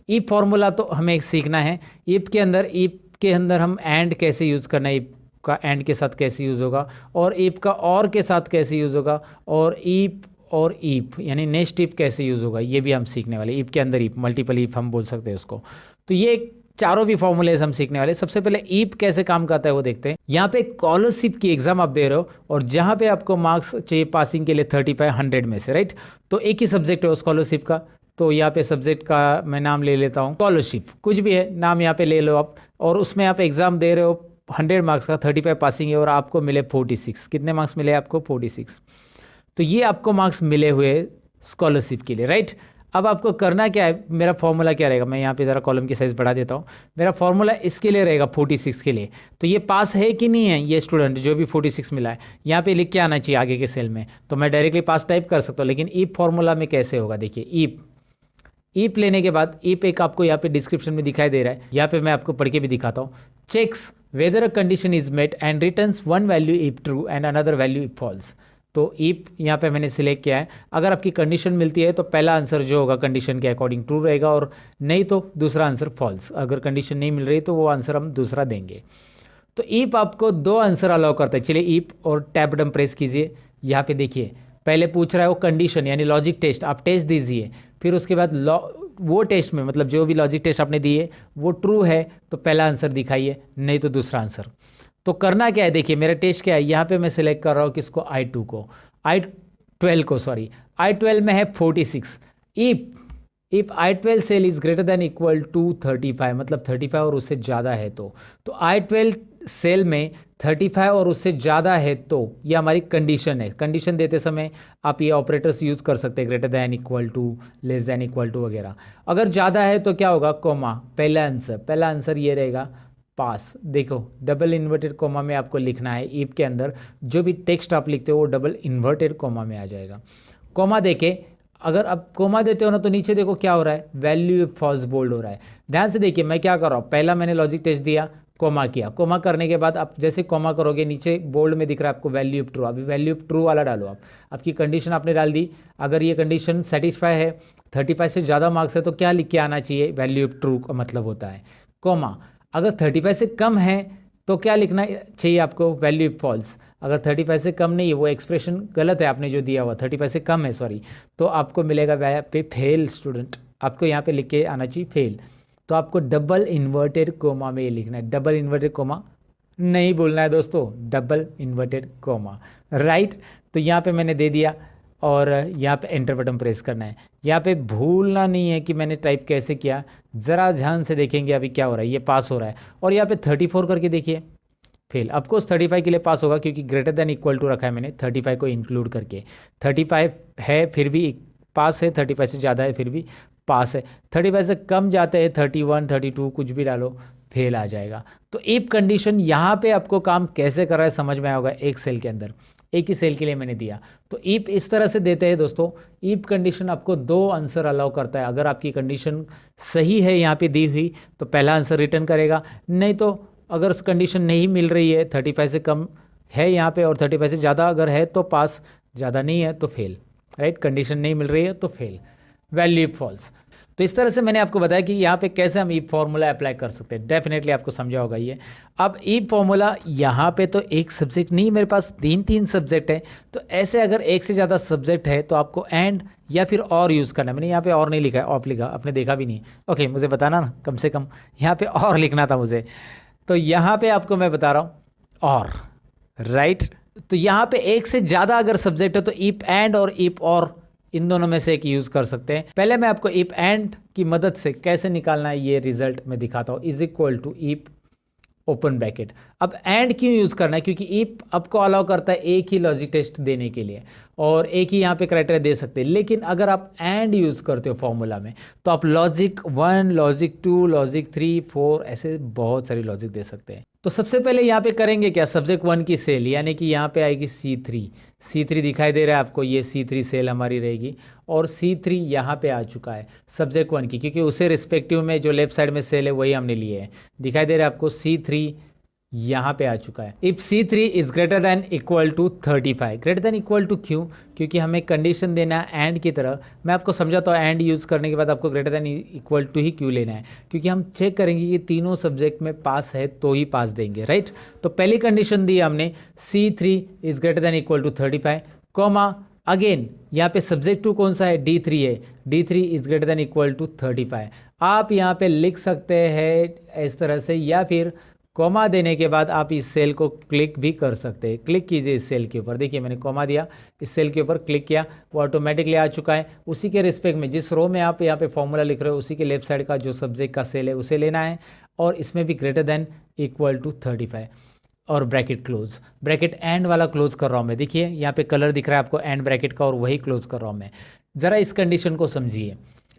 S2: ईप फॉर्मूला तो हमें सीखना है। ईप के अंदर हम एंड कैसे यूज़ करना है, ईप का एंड के साथ कैसे यूज़ होगा, और ईप का और के साथ कैसे यूज़ होगा, और ईप यानी नेक्स्ट ईप कैसे यूज़ होगा, ये भी हम सीखने वाले। ईप के अंदर ईप, मल्टीपल ईप हम बोल सकते हैं उसको। तो ये चारों भी फॉर्मूलेज हम सीखने वाले। सबसे पहले ईप कैसे काम करता है वो देखते हैं। यहाँ पे स्कॉलरशिप की एग्जाम आप दे रहे हो और जहाँ पे आपको मार्क्स चाहिए पासिंग के लिए 35 100 में से, राइट। तो एक ही सब्जेक्ट है स्कॉलरशिप का, तो यहाँ पे सब्जेक्ट का मैं नाम ले लेता हूँ स्कॉलरशिप, कुछ भी है नाम यहाँ पे ले लो आप, और उसमें आप एग्ज़ाम दे रहे हो 100 मार्क्स का, 35 पासिंग है और आपको मिले 46। कितने मार्क्स मिले आपको? 46। तो ये आपको मार्क्स मिले हुए स्कॉलरशिप के लिए, राइट। अब आपको करना क्या है, मेरा फॉर्मूला क्या रहेगा, मैं यहाँ पे ज़रा कॉलम की साइज़ बढ़ा देता हूँ। मेरा फॉर्मूला इसके लिए रहेगा 46 के लिए। तो ये पास है कि नहीं है, ये स्टूडेंट जो भी 46 मिला है, यहाँ पे लिख के आना चाहिए आगे के सेल में। तो मैं डायरेक्टली पास टाइप कर सकता हूँ, लेकिन ईप फॉर्मूला में कैसे होगा देखिए। ईप लेने के बाद ईप एक आपको यहाँ पे डिस्क्रिप्शन में दिखाई दे रहा है, यहाँ पे मैं आपको पढ़ के भी दिखाता हूँ। Checks whether a condition is met and returns one value if true and another value if false. तो ईप यहाँ पे मैंने सिलेक्ट किया है। अगर आपकी कंडीशन मिलती है तो पहला आंसर जो होगा कंडीशन के अकॉर्डिंग ट्रू रहेगा, और नहीं तो दूसरा आंसर फॉल्स। अगर कंडीशन नहीं मिल रही तो वो आंसर हम दूसरा देंगे। तो ईप आपको 2 आंसर अलाउ करता है। चलिए ईप और टैब बटन प्रेस कीजिए। यहाँ पे देखिए पहले पूछ रहा है वो कंडीशन यानी लॉजिक टेस्ट, आप टेस्ट दीजिए। फिर उसके बाद वो टेस्ट में मतलब जो भी लॉजिक टेस्ट आपने दिए वो ट्रू है तो पहला आंसर दिखाइए, नहीं तो दूसरा आंसर। तो करना क्या है देखिए, मेरा टेस्ट क्या है, यहाँ पे मैं सिलेक्ट कर रहा हूँ किसको, I2 को, I12 को, सॉरी I12 में है 46। If I12 cell is greater than equal to 35, मतलब 35 और उससे ज़्यादा है तो I12 सेल में 35 और उससे ज़्यादा है तो ये हमारी कंडीशन है। कंडीशन देते समय आप ये ऑपरेटर्स यूज़ कर सकते हैं, greater than equal to, less than equal to वगैरह। अगर ज़्यादा है तो क्या होगा, कोमा। पहला आंसर ये रहेगा पास। देखो डबल इन्वर्टेड कोमा में आपको लिखना है, ईफ के अंदर जो भी टेक्स्ट आप लिखते हो वो डबल इन्वर्टेड कोमा में आ जाएगा। कोमा देके अगर आप कोमा देते हो ना तो नीचे देखो क्या हो रहा है, वैल्यू फॉल्स बोल्ड हो रहा है। ध्यान से देखिए मैं क्या कर रहा हूँ, पहला मैंने लॉजिक टेस्ट दिया, कोमा किया, कोमा करने के बाद आप जैसे कोमा करोगे नीचे बोल्ड में दिख रहा है आपको वैल्यू ऑफ ट्रू। अभी वैल्यू ऑफ ट्रू वाला डालो आप, आपकी कंडीशन आपने डाल दी। अगर ये कंडीशन सेटिस्फाई है, 35 से ज़्यादा मार्क्स है तो क्या लिख के आना चाहिए, वैल्यू ऑफ ट्रू का मतलब होता है कोमा। अगर 35 से कम है तो क्या लिखना चाहिए आपको, वैल्यू ऑफ फॉल्स। अगर 35 से कम नहीं है, वो एक्सप्रेशन गलत है आपने जो दिया हुआ, 35 से कम है सॉरी, तो आपको मिलेगा वहाँ पे फेल स्टूडेंट, आपको यहाँ पे लिख के आना चाहिए फेल। तो आपको डबल इन्वर्टेड कोमा में ये लिखना है, डबल इन्वर्टेड कोमा नहीं बोलना है दोस्तों, डबल इन्वर्टेड कोमा, राइट। तो यहाँ पे मैंने दे दिया और यहाँ पे एंटर बटन प्रेस करना है। यहाँ पे भूलना नहीं है कि मैंने टाइप कैसे किया, ज़रा ध्यान से देखेंगे अभी क्या हो रहा है, ये पास हो रहा है। और यहाँ पे 34 करके देखिए फेल। ऑफकोर्स 35 के लिए पास होगा क्योंकि ग्रेटर देन इक्वल टू रखा है मैंने 35 को इंक्लूड करके। 35 है फिर भी पास है, 35 से ज़्यादा है फिर भी पास है, 35 से कम जाते हैं 31 32 कुछ भी डालो फेल आ जाएगा। तो इफ कंडीशन यहाँ पे आपको काम कैसे कर रहा है समझ में आया होगा, एक सेल के अंदर, एक ही सेल के लिए मैंने दिया। तो इफ इस तरह से देते हैं दोस्तों, इफ कंडीशन आपको दो आंसर अलाउ करता है। अगर आपकी कंडीशन सही है यहाँ पे दी हुई तो पहला आंसर रिटर्न करेगा, नहीं तो अगर कंडीशन नहीं मिल रही है, 35 से कम है यहाँ पे और 35 से ज़्यादा अगर है तो पास, ज़्यादा नहीं है तो फेल, राइट। कंडीशन नहीं मिल रही है तो फेल, वैल्यू फॉल्स। तो इस तरह से मैंने आपको बताया कि यहाँ पे कैसे हम ई फॉर्मूला अप्लाई कर सकते हैं, डेफिनेटली आपको समझा होगा ये। अब ई फॉर्मूला यहाँ पे तो एक सब्जेक्ट नहीं, मेरे पास तीन सब्जेक्ट है, तो ऐसे अगर एक से ज़्यादा सब्जेक्ट है तो आपको एंड या फिर और यूज़ करना है। मैंने यहाँ पे और नहीं लिखा है, ऑफ लिखा, आपने देखा भी नहीं, ओके मुझे बताना ना, कम से कम यहाँ पे और लिखना था मुझे। तो यहाँ पे आपको मैं बता रहा हूँ और, राइट। तो यहाँ पे एक से ज़्यादा अगर सब्जेक्ट है तो इफ एंड और इफ और इन दोनों में से एक यूज़ कर सकते हैं। पहले मैं आपको इफ एंड की मदद से कैसे निकालना है ये रिजल्ट मैं दिखाता हूँ। Is equal to if open bracket. अब एंड क्यों यूज़ करना है, क्योंकि इफ आपको अलाउ करता है एक ही लॉजिक टेस्ट देने के लिए और एक ही यहाँ पे क्राइटेरिया दे सकते हैं। लेकिन अगर आप एंड यूज़ करते हो फॉर्मूला में तो आप लॉजिक 1, लॉजिक 2, लॉजिक 3, 4 ऐसे बहुत सारी लॉजिक दे सकते हैं। तो सबसे पहले यहाँ पे करेंगे क्या, सब्जेक्ट 1 की सेल यानी कि यहाँ पे आएगी C3 दिखाई दे रहा है आपको, ये C3 सेल हमारी रहेगी और C3 यहाँ पे आ चुका है सब्जेक्ट 1 की, क्योंकि उसे रिस्पेक्टिव में जो लेफ्ट साइड में सेल है वही हमने लिए है। दिखाई दे रहा है आपको C3 यहाँ पे आ चुका है। If C3 is greater than equal to 35, greater than equal to क्यों, क्योंकि हमें कंडीशन देना है एंड की तरह। मैं आपको समझाता हूँ एंड यूज़ करने के बाद आपको ग्रेटर दैन इक्वल टू ही क्यों लेना है, क्योंकि हम चेक करेंगे कि तीनों सब्जेक्ट में पास है तो ही पास देंगे, राइट। तो पहली कंडीशन दी हमने C3 is greater than equal to 35, comma again यहाँ पे सब्जेक्ट 2 कौन सा है, D3 है, D3 is greater than equal to 35। आप यहाँ पे लिख सकते हैं इस तरह से, या फिर कॉमा देने के बाद आप इस सेल को क्लिक भी कर सकते हैं। क्लिक कीजिए इस सेल के ऊपर, देखिए मैंने कॉमा दिया, इस सेल के ऊपर क्लिक किया, वो ऑटोमेटिकली आ चुका है। उसी के रिस्पेक्ट में जिस रो में आप यहाँ पे फॉर्मूला लिख रहे हो उसी के लेफ्ट साइड का जो सब्जेक्ट का सेल है उसे लेना है और इसमें भी ग्रेटर देन इक्वल टू 35 और ब्रैकेट क्लोज, ब्रैकेट एंड वाला क्लोज कर रहा हूँ मैं। देखिए यहाँ पे कलर दिख रहा है आपको एंड ब्रैकेट का और वही क्लोज कर रहा हूँ मैं। ज़रा इस कंडीशन को समझिए,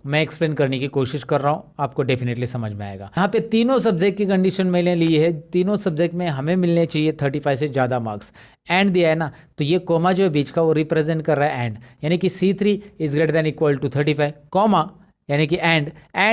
S2: मैं एक्सप्लेन करने की कोशिश कर रहा हूँ, आपको डेफिनेटली समझ में आएगा। यहाँ पे तीनों सब्जेक्ट की कंडीशन मैंने ली है, तीनों सब्जेक्ट में हमें मिलने चाहिए 35 से ज़्यादा मार्क्स। एंड दिया है ना, तो ये कोमा जो है बीच का वो रिप्रेजेंट कर रहा है एंड, यानी कि C3 is greater than equal to 35, comma यानी कि and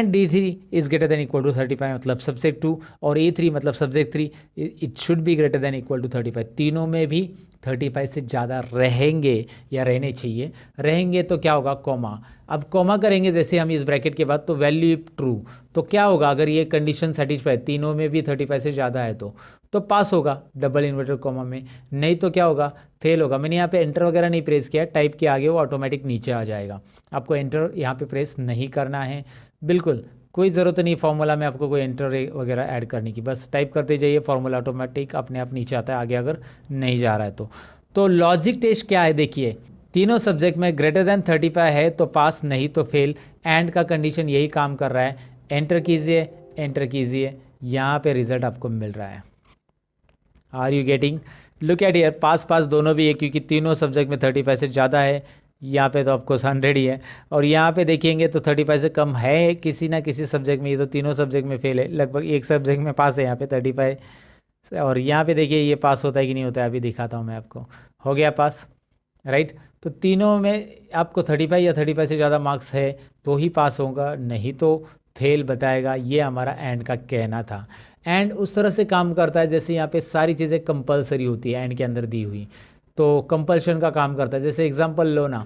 S2: D3 is greater than equal to 35 मतलब सब्जेक्ट 2 और A3 मतलब subject 3 it should be greater than equal to 35। तीनों में भी 35 से ज़्यादा रहेंगे या रहने चाहिए, रहेंगे तो क्या होगा कॉमा। अब कॉमा करेंगे जैसे हम इस ब्रैकेट के बाद तो वैल्यू ट्रू, तो क्या होगा अगर ये कंडीशन सेटिस्फाई तीनों में भी 35 से ज़्यादा है तो पास होगा डबल इन्वर्टेड कॉमा में, नहीं तो क्या होगा फेल होगा। मैंने यहाँ पे एंटर वगैरह नहीं प्रेस किया, टाइप के आगे वो ऑटोमेटिक नीचे आ जाएगा, आपको एंटर यहाँ पे प्रेस नहीं करना है, बिल्कुल कोई ज़रूरत नहीं फार्मूला में आपको कोई एंटर वगैरह ऐड करने की, बस टाइप करते जाइए, फार्मूला ऑटोमेटिक अपने आप नीचे आता है आगे अगर नहीं जा रहा है तो लॉजिक टेस्ट क्या है देखिए, तीनों सब्जेक्ट में ग्रेटर देन 35 है तो पास, नहीं तो फेल। एंड का कंडीशन यही काम कर रहा है, एंटर कीजिए, यहाँ पे रिजल्ट आपको मिल रहा है। Are you getting? Look at here, pass pass दोनों भी है क्योंकि तीनों सब्जेक्ट में 35 से ज़्यादा है। यहाँ पे तो ऑफकोर्स 100 ही है, और यहाँ पे देखेंगे तो 35 से कम है किसी ना किसी सब्जेक्ट में। ये तो तीनों सब्जेक्ट में फेल है, लगभग एक सब्जेक्ट में पास है यहाँ पे 35। और यहाँ पे देखिए ये पास होता है कि नहीं होता है, अभी दिखाता हूँ मैं आपको। हो गया पास, राइट। तो तीनों में आपको 35 या 35 से ज़्यादा मार्क्स है तो ही पास होगा, नहीं तो फेल बताएगा। ये हमारा एंड का कहना था। एंड उस तरह से काम करता है जैसे यहाँ पे सारी चीज़ें कंपलसरी होती है एंड के अंदर दी हुई, तो कंपल्शन का काम करता है। जैसे एग्जांपल लो ना,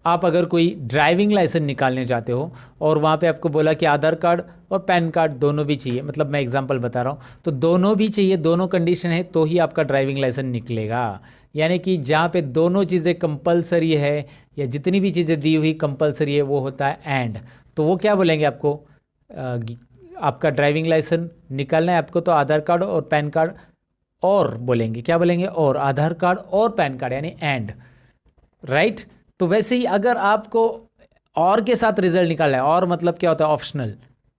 S2: आप अगर कोई ड्राइविंग लाइसेंस निकालने जाते हो और वहाँ पे आपको बोला कि आधार कार्ड और पैन कार्ड दोनों भी चाहिए, मतलब मैं एग्जांपल बता रहा हूँ, तो दोनों भी चाहिए, दोनों कंडीशन है तो ही आपका ड्राइविंग लाइसेंस निकलेगा। यानी कि जहाँ पे दोनों चीज़ें कंपलसरी है या जितनी भी चीज़ें दी हुई कंपलसरी है वो होता है एंड। तो वो क्या बोलेंगे आपको, आपका ड्राइविंग लाइसेंस निकालना है आपको तो आधार कार्ड और पैन कार्ड, और बोलेंगे क्या बोलेंगे, और आधार कार्ड और पैन कार्ड, यानी एंड, राइट। तो वैसे ही अगर आपको और के साथ रिजल्ट निकालना है, और मतलब क्या होता है, ऑप्शनल,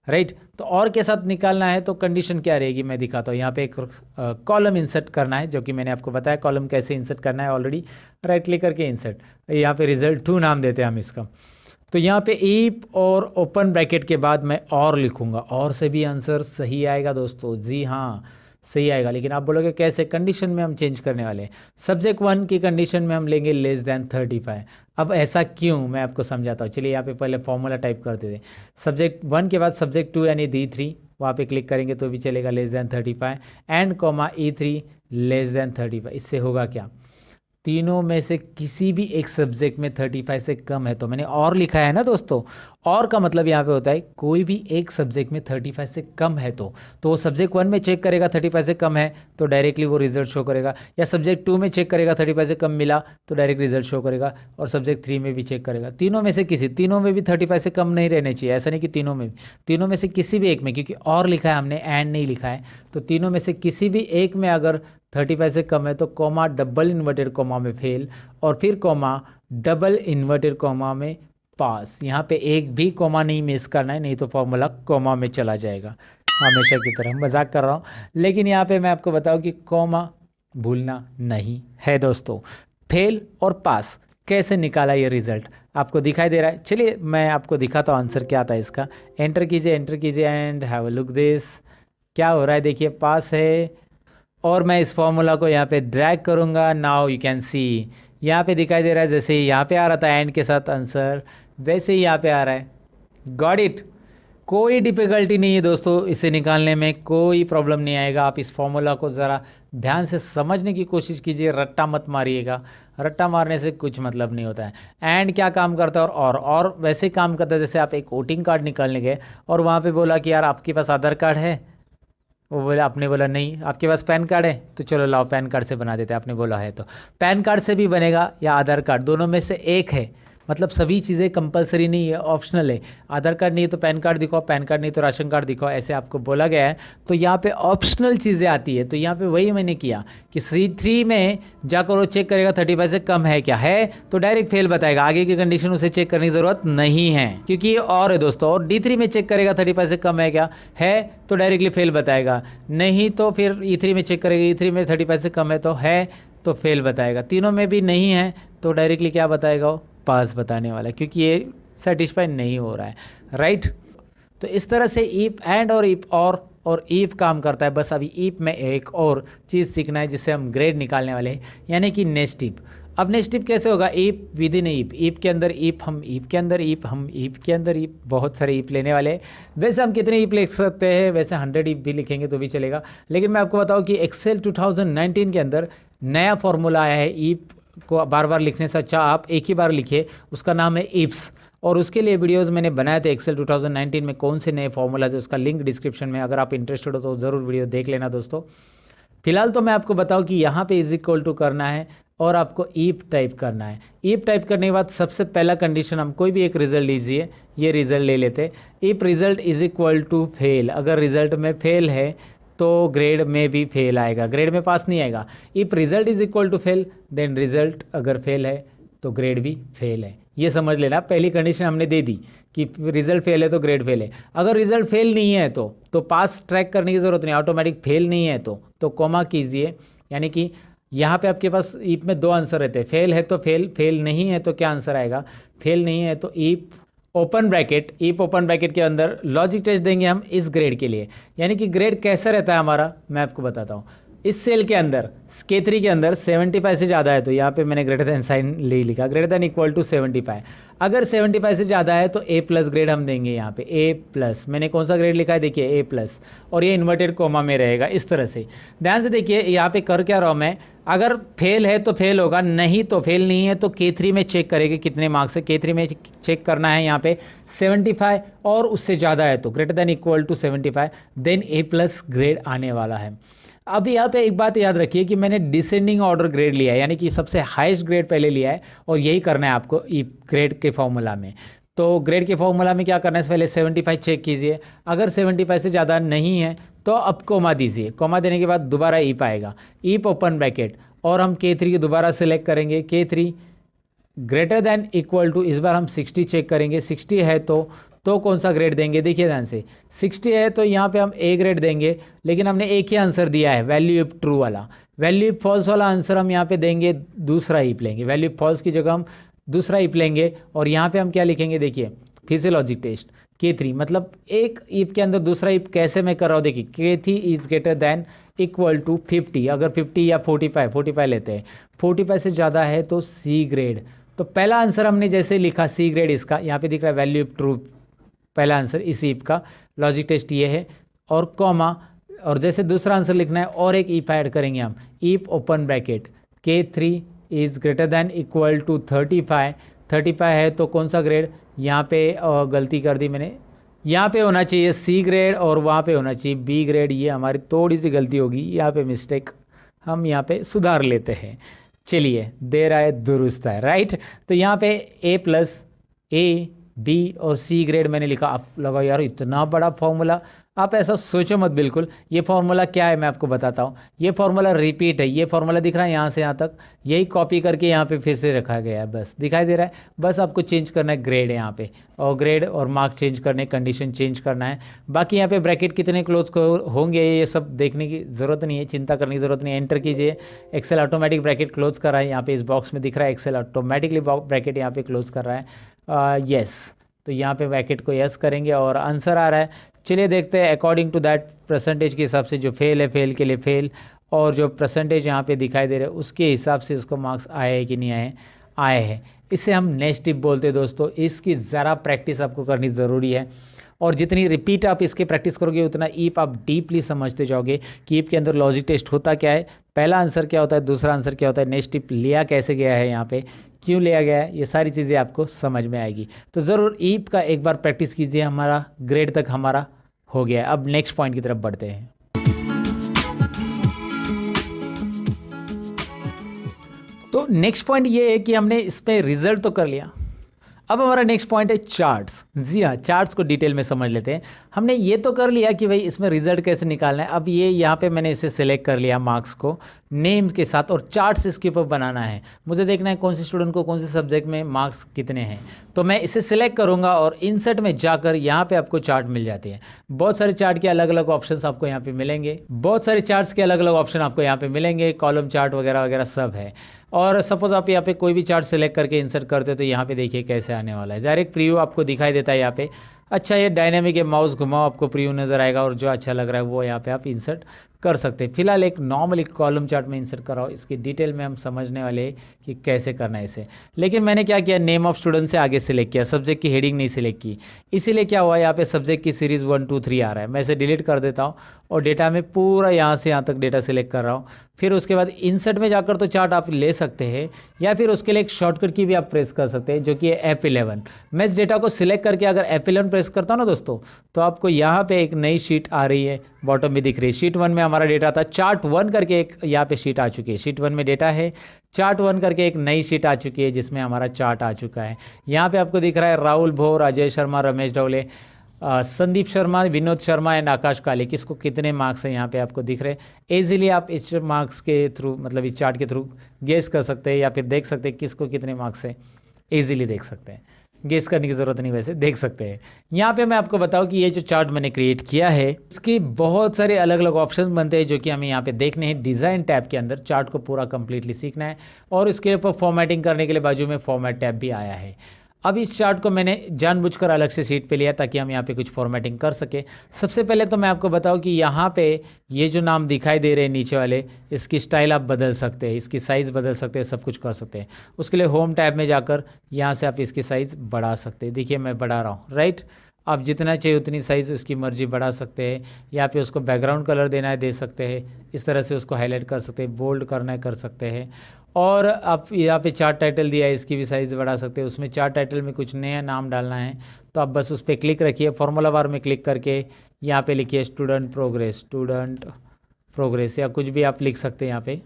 S2: राइट। तो और के साथ निकालना है तो कंडीशन क्या रहेगी, मैं दिखाता हूँ। यहाँ पे एक कॉलम इंसर्ट करना है, जो कि मैंने आपको बताया कॉलम कैसे इंसर्ट करना है ऑलरेडी। राइट क्लिक करके इंसर्ट, यहाँ पे रिजल्ट 2 नाम देते हैं हम इसका। तो यहाँ पे इफ और ओपन ब्रैकेट के बाद मैं और लिखूंगा, और से भी आंसर सही आएगा दोस्तों, जी हाँ सही आएगा। लेकिन आप बोलोगे कैसे, कंडीशन में हम चेंज करने वाले हैं। सब्जेक्ट 1 की कंडीशन में हम लेंगे लेस देन 35। अब ऐसा क्यों, मैं आपको समझाता हूँ। चलिए यहाँ पे पहले फॉर्मूला टाइप कर देते हैं। सब्जेक्ट 1 के बाद सब्जेक्ट 2 यानी D3, वहाँ पे क्लिक करेंगे तो भी चलेगा, less than 35 and comma E3 less than 35। इससे होगा क्या, तीनों में से किसी भी एक सब्जेक्ट में 35 से कम है, तो मैंने और लिखा है ना दोस्तों। और का मतलब यहाँ पे होता है कोई भी एक सब्जेक्ट में 35 से कम है तो वो सब्जेक्ट 1 में चेक करेगा 35 से कम है तो डायरेक्टली वो रिजल्ट शो करेगा, या सब्जेक्ट 2 में चेक करेगा 35 से कम मिला तो डायरेक्ट रिजल्ट शो करेगा, और सब्जेक्ट 3 में भी चेक करेगा। तीनों में से किसी, तीनों में भी 35 से कम नहीं रहने चाहिए, ऐसा नहीं कि तीनों में भी, तीनों में से किसी भी एक में, क्योंकि और लिखा है हमने एंड नहीं लिखा है, तो तीनों में से किसी भी एक में अगर 35 से कम है तो कॉमा डबल इन्वर्टेड कॉमा में फेल, और फिर कॉमा डबल इन्वर्टेड कॉमा में पास। यहाँ पे एक भी कॉमा नहीं मिस करना है, नहीं तो फॉर्मूला कॉमा में चला जाएगा। हमेशा की तरह मजाक कर रहा हूँ, लेकिन यहाँ पे मैं आपको बताऊँ कि कॉमा भूलना नहीं है दोस्तों। फेल और पास कैसे निकाला ये रिजल्ट आपको दिखाई दे रहा है। चलिए मैं आपको दिखाता हूँ आंसर क्या आता है इसका। एंटर कीजिए and have a look this. क्या हो रहा है देखिए, पास है, और मैं इस फॉर्मूला को यहाँ पे ड्रैग करूँगा। नाउ यू कैन सी, यहाँ पे दिखाई दे रहा है जैसे यहाँ पे आ रहा था एंड के साथ आंसर, वैसे ही यहाँ पे आ रहा है। Got it. कोई डिफ़िकल्टी नहीं है दोस्तों, इसे निकालने में कोई प्रॉब्लम नहीं आएगा। आप इस फॉर्मूला को ज़रा ध्यान से समझने की कोशिश कीजिए, रट्टा मत मारिएगा, रट्टा मारने से कुछ मतलब नहीं होता है। एंड क्या काम करता है, और वैसे ही काम करता है जैसे आप एक वोटिंग कार्ड निकालने गए और वहाँ पे बोला कि यार आपके पास आधार कार्ड है, वो बोला, आपने बोला नहीं। आपके पास पैन कार्ड है, तो चलो लाओ पैन कार्ड से बना देते हैं, आपने बोला है तो पैन कार्ड से भी बनेगा, या आधार कार्ड, दोनों में से एक है। मतलब सभी चीज़ें कंपलसरी नहीं है, ऑप्शनल है। आधार कार्ड नहीं है तो पैन कार्ड दिखाओ, पैन कार्ड नहीं तो राशन कार्ड दिखाओ, ऐसे आपको बोला गया है। तो यहाँ पे ऑप्शनल चीज़ें आती है, तो यहाँ पे वही मैंने किया कि C3 में जाकर वो चेक करेगा 35 से कम है क्या, है तो डायरेक्ट फेल बताएगा, आगे की कंडीशन उसे चेक करने की ज़रूरत नहीं है क्योंकि ये और है दोस्तों। और D3 में चेक करेगा 35 से कम है क्या, है तो डायरेक्टली फेल बताएगा, नहीं तो फिर E3 में चेक करेगा, E3 में 35 से कम है तो तो फेल बताएगा, तीनों में भी नहीं है तो डायरेक्टली क्या बताएगा, वो पास बताने वाला है, क्योंकि ये सेटिस्फाई नहीं हो रहा है, राइट। तो इस तरह से इफ एंड और इफ और इफ काम करता है। बस अभी इफ में एक और चीज़ सीखना है जिससे हम ग्रेड निकालने वाले हैं, यानी कि नेक्स्ट इफ। अब नेक्स्ट इफ कैसे होगा, if with in if, if के अंदर इफ, हम इफ के अंदर इफ, हम इफ के अंदर इफ, बहुत सारे इफ लेने वाले हैं। वैसे हम कितने इफ लिख सकते हैं, वैसे 100 इफ भी लिखेंगे तो भी चलेगा, लेकिन मैं आपको बताऊं कि एक्सेल 2019 के अंदर नया फॉर्मूला आया है। इफ को बार बार लिखने से अच्छा आप एक ही बार लिखिए, उसका नाम है इफ्स, और उसके लिए वीडियोस मैंने बनाए थे एक्सेल 2019 में, कौन से नए फॉर्मूलाज है उसका लिंक डिस्क्रिप्शन में, अगर आप इंटरेस्टेड हो तो ज़रूर वीडियो देख लेना दोस्तों। फिलहाल तो मैं आपको बताऊं कि यहाँ पे इज इक्वल टू करना है और आपको इफ टाइप करना है। इफ टाइप करने के बाद सबसे पहला कंडीशन, हम कोई भी एक रिजल्ट लीजिए, ये रिजल्ट ले लेते। If result is equal to fail, अगर रिजल्ट में फेल है तो ग्रेड में भी फेल आएगा, ग्रेड में पास नहीं आएगा। If result is equal to fail then result अगर फेल है तो ग्रेड भी फेल है, ये समझ लेना। पहली कंडीशन हमने दे दी कि रिजल्ट फेल है तो ग्रेड फेल है। अगर रिजल्ट फेल नहीं है तो पास ट्रैक करने की ज़रूरत नहीं, ऑटोमेटिक फेल नहीं है तो कॉमा कीजिए, यानी कि यहाँ पे आपके पास ईप में दो आंसर रहते हैं, फेल है तो फेल, फेल नहीं है तो क्या आंसर आएगा, फेल नहीं है तो ईप ओपन ब्रैकेट, ईप ओपन ब्रैकेट के अंदर लॉजिक टेस्ट देंगे हम इस ग्रेड के लिए। यानी कि ग्रेड कैसा रहता है हमारा, मैं आपको बताता हूँ। इस सेल के अंदर K3 के अंदर 75 से ज़्यादा है तो यहाँ पे मैंने ग्रेटर देन साइन ले लिखा, ग्रेटर देन इक्वल टू 75। अगर 75 से ज़्यादा है तो A प्लस ग्रेड हम देंगे यहाँ पे, A प्लस। मैंने कौन सा ग्रेड लिखा है देखिए, A प्लस, और ये इन्वर्टेड कोमा में रहेगा इस तरह से। ध्यान से देखिए यहाँ पे कर क्या रहा हूँ मैं, अगर फेल है तो फेल होगा, नहीं तो फेल नहीं है तो K3 में चेक करेंगे कितने मार्क्स है। K3 में चेक करना है यहाँ पे 75 और उससे ज़्यादा है तो greater than equal to 75, then A plus grade आने वाला है। अब यहाँ पे एक बात याद रखिए कि मैंने डिसेंडिंग ऑर्डर ग्रेड लिया है, यानी कि सबसे हाईएस्ट ग्रेड पहले लिया है और यही करना है आपको ग्रेड के फॉर्मूला में। तो ग्रेड के फॉर्मूला में क्या करना है, पहले 75 चेक कीजिए, अगर 75 से ज़्यादा नहीं है तो अब कोमा दीजिए, कोमा देने के बाद दोबारा ईप आएगा, ईप ओपन ब्रैकेट, और हम K3 की दोबारा सेलेक्ट करेंगे, K3 greater than equal to, इस बार हम 60 चेक करेंगे, 60 है तो कौन सा ग्रेड देंगे, देखिए ध्यान से 60 है तो यहाँ पे हम A ग्रेड देंगे, लेकिन हमने एक ही आंसर दिया है वैल्यू इफ ट्रू वाला, वैल्यू इफ फॉल्स वाला आंसर हम यहाँ पे देंगे, दूसरा ईप लेंगे, वैल्यू इफ फॉल्स की जगह हम दूसरा ईप लेंगे, और यहाँ पे हम क्या लिखेंगे देखिए, फिर से लॉजिक टेस्ट K3, मतलब एक ईप के अंदर दूसरा ईप कैसे मैं कर रहा हूँ देखिए, K3 is greater than equal to 50, अगर 50 या 45 लेते हैं, 45 से ज़्यादा है तो C ग्रेड। तो पहला आंसर हमने जैसे लिखा C ग्रेड, इसका यहाँ पे दिख रहा है वैल्यू इफ ट्रू, पहला आंसर इस ईप का, लॉजिक टेस्ट ये है, और कॉमा, और जैसे दूसरा आंसर लिखना है और एक ईप ऐड करेंगे हम, if open bracket, K3 is greater than equal to 35 है तो कौन सा ग्रेड, यहाँ पे गलती कर दी मैंने, यहाँ पे होना चाहिए C ग्रेड और वहाँ पे होना चाहिए B ग्रेड, ये हमारी थोड़ी सी गलती होगी, यहाँ पे मिस्टेक हम यहाँ पे सुधार लेते हैं। चलिए, देर आए दुरुस्त है, राइट। तो यहाँ पे A प्लस A B और C ग्रेड मैंने लिखा। आप लगा यार इतना बड़ा फॉर्मूला, आप ऐसा सोचो मत बिल्कुल। ये फॉर्मूला क्या है मैं आपको बताता हूँ। ये फॉर्मूला रिपीट है, ये फॉर्मूला दिख रहा है यहाँ से यहाँ तक, यही कॉपी करके यहाँ पे फिर से रखा गया है, बस दिखाई दे रहा है। बस आपको चेंज करना है ग्रेड यहाँ पे, और ग्रेड और मार्क्स चेंज करने, कंडीशन चेंज करना है। बाकी यहाँ पे ब्रैकेट कितने क्लोज होंगे ये सब देखने की ज़रूरत नहीं है, चिंता करने की ज़रूरत नहीं है। एंटर कीजिए, एक्सेल ऑटोमेटिक ब्रैकेट क्लोज कर रहा है, यहाँ पे इस बॉक्स में दिख रहा है एक्सेल ऑटोमेटिकली ब्रैकेट यहाँ पे क्लोज कर रहा है। यस, तो यहाँ पे ब्रैकेट को यस करेंगे और आंसर आ रहा है। चलिए देखते हैं अकॉर्डिंग टू दैट परसेंटेज के हिसाब से, जो फेल है फेल के लिए फेल, और जो परसेंटेज यहाँ पे दिखाई दे रहे हैं उसके हिसाब से उसको मार्क्स आए हैं कि नहीं आए, आए हैं। इसे हम नेक्स्ट टिप बोलते हैं दोस्तों। इसकी ज़रा प्रैक्टिस आपको करनी ज़रूरी है, और जितनी रिपीट आप इसके प्रैक्टिस करोगे उतना ईप आप डीपली समझते जाओगे कि ईप के अंदर लॉजिक टेस्ट होता क्या है, पहला आंसर क्या होता है, दूसरा आंसर क्या होता है, नेक्स्ट टिप लिया कैसे गया है, यहाँ पे क्यों लिया गया है, ये सारी चीज़ें आपको समझ में आएगी। तो ज़रूर ईप का एक बार प्रैक्टिस कीजिए। हमारा ग्रेड तक हमारा हो गया है। अब नेक्स्ट पॉइंट की तरफ बढ़ते हैं। तो नेक्स्ट पॉइंट ये है कि हमने इस पे रिजल्ट तो कर लिया, अब हमारा नेक्स्ट पॉइंट है चार्ट्स। जी हाँ, चार्ट्स को डिटेल में समझ लेते हैं। हमने ये तो कर लिया कि भाई इसमें रिजल्ट कैसे निकालना है। अब ये यहाँ पे मैंने इसे सिलेक्ट कर लिया मार्क्स को नेम्स के साथ, और चार्ट्स इसके ऊपर बनाना है। मुझे देखना है कौन से स्टूडेंट को कौन से सब्जेक्ट में मार्क्स कितने हैं, तो मैं इसे सिलेक्ट करूँगा और इंसर्ट में जाकर यहाँ पे आपको चार्ट मिल जाते हैं। बहुत सारे चार्ट के अलग अलग ऑप्शन आपको यहाँ पे मिलेंगे, बहुत सारे चार्ट्स के अलग अलग ऑप्शन आपको यहाँ पे मिलेंगे, कॉलम चार्ट वगैरह वगैरह सब है। और सपोज आप यहाँ पे कोई भी चार्ट सेलेक्ट करके इंसर्ट करते हो तो यहाँ पे देखिए कैसे आने वाला है। डायरेक्ट प्रीव्यू आपको दिखाई देता है यहाँ पे। अच्छा, ये डायनेमिक है, माउस घुमाओ आपको प्रीव्यू नज़र आएगा, और जो अच्छा लग रहा है वो यहाँ पे आप इंसर्ट कर सकते हैं। फिलहाल एक नॉर्मल एक कॉलम चार्ट में इंसर्ट कराओ, इसकी डिटेल में हम समझने वाले हैं कि कैसे करना है इसे। लेकिन मैंने क्या किया, नेम ऑफ स्टूडेंट से आगे सिलेक्ट किया, सब्जेक्ट की हेडिंग नहीं सिलेक्ट की। इसीलिए क्या हुआ, यहाँ पे सब्जेक्ट की सीरीज़ 1 2 3 आ रहा है। मैं इसे डिलीट कर देता हूँ और डेटा में पूरा यहाँ से यहाँ तक डेटा सिलेक्ट कर रहा हूँ। फिर उसके बाद इंसर्ट में जाकर तो चार्ट आप ले सकते हैं, या फिर उसके लिए एक शॉर्टकट की भी आप प्रेस कर सकते हैं जो कि है F11। मैं इस डेटा को सिलेक्ट करके अगर F11 प्रेस करता हूँ ना दोस्तों, तो आपको यहाँ पे एक नई शीट आ रही है, बॉटम में दिख रही है। शीट 1 में हमारा डेटा था, चार्ट 1 करके एक यहाँ पे शीट आ चुकी है। शीट 1 में डेटा है, चार्ट 1 करके एक नई शीट आ चुकी है जिसमें हमारा चार्ट आ चुका है। यहाँ पे आपको दिख रहा है राहुल भोर, अजय शर्मा, रमेश ढोले, संदीप शर्मा, विनोद शर्मा एंड आकाश काले, किसको कितने मार्क्स हैं यहाँ पे आपको दिख रहे हैं। ईजिली आप इस मार्क्स के थ्रू, मतलब इस चार्ट के थ्रू गेस कर सकते हैं, या फिर देख सकते हैं किसको कितने मार्क्स हैं, ईजिली देख सकते हैं।
S1: गेस करने की ज़रूरत नहीं, वैसे देख सकते हैं। यहाँ पे मैं आपको बताऊँ कि ये जो चार्ट मैंने क्रिएट किया है इसके बहुत सारे अलग अलग ऑप्शन बनते हैं जो कि हमें यहाँ पे देखने हैं। डिज़ाइन टैब के अंदर चार्ट को पूरा कंप्लीटली सीखना है और इसके ऊपर फॉर्मेटिंग करने के लिए बाजू में फॉर्मेट टैब भी आया है। अब इस चार्ट को मैंने जानबूझकर अलग से शीट पे लिया ताकि हम यहाँ पे कुछ फॉर्मेटिंग कर सके। सबसे पहले तो मैं आपको बताऊँ कि यहाँ पे ये जो नाम दिखाई दे रहे हैं नीचे वाले, इसकी स्टाइल आप बदल सकते हैं, इसकी साइज़ बदल सकते हैं, सब कुछ कर सकते हैं। उसके लिए होम टैब में जाकर यहाँ से आप इसकी साइज़ बढ़ा सकते हैं। देखिए मैं बढ़ा रहा हूँ, राइट। आप जितना चाहिए उतनी साइज़ उसकी मर्जी बढ़ा सकते हैं। यहाँ पे उसको बैकग्राउंड कलर देना है दे सकते हैं, इस तरह से उसको हाईलाइट कर सकते हैं, बोल्ड करना है कर सकते हैं। और आप यहाँ पे चार्ट टाइटल दिया है, इसकी भी साइज़ बढ़ा सकते हैं। उसमें चार्ट टाइटल में कुछ नया नाम डालना है तो आप बस उस पर क्लिक रखिए, फॉर्मूला बार में क्लिक करके यहाँ पे लिखिए स्टूडेंट प्रोग्रेस या कुछ भी आप लिख सकते हैं यहाँ पे।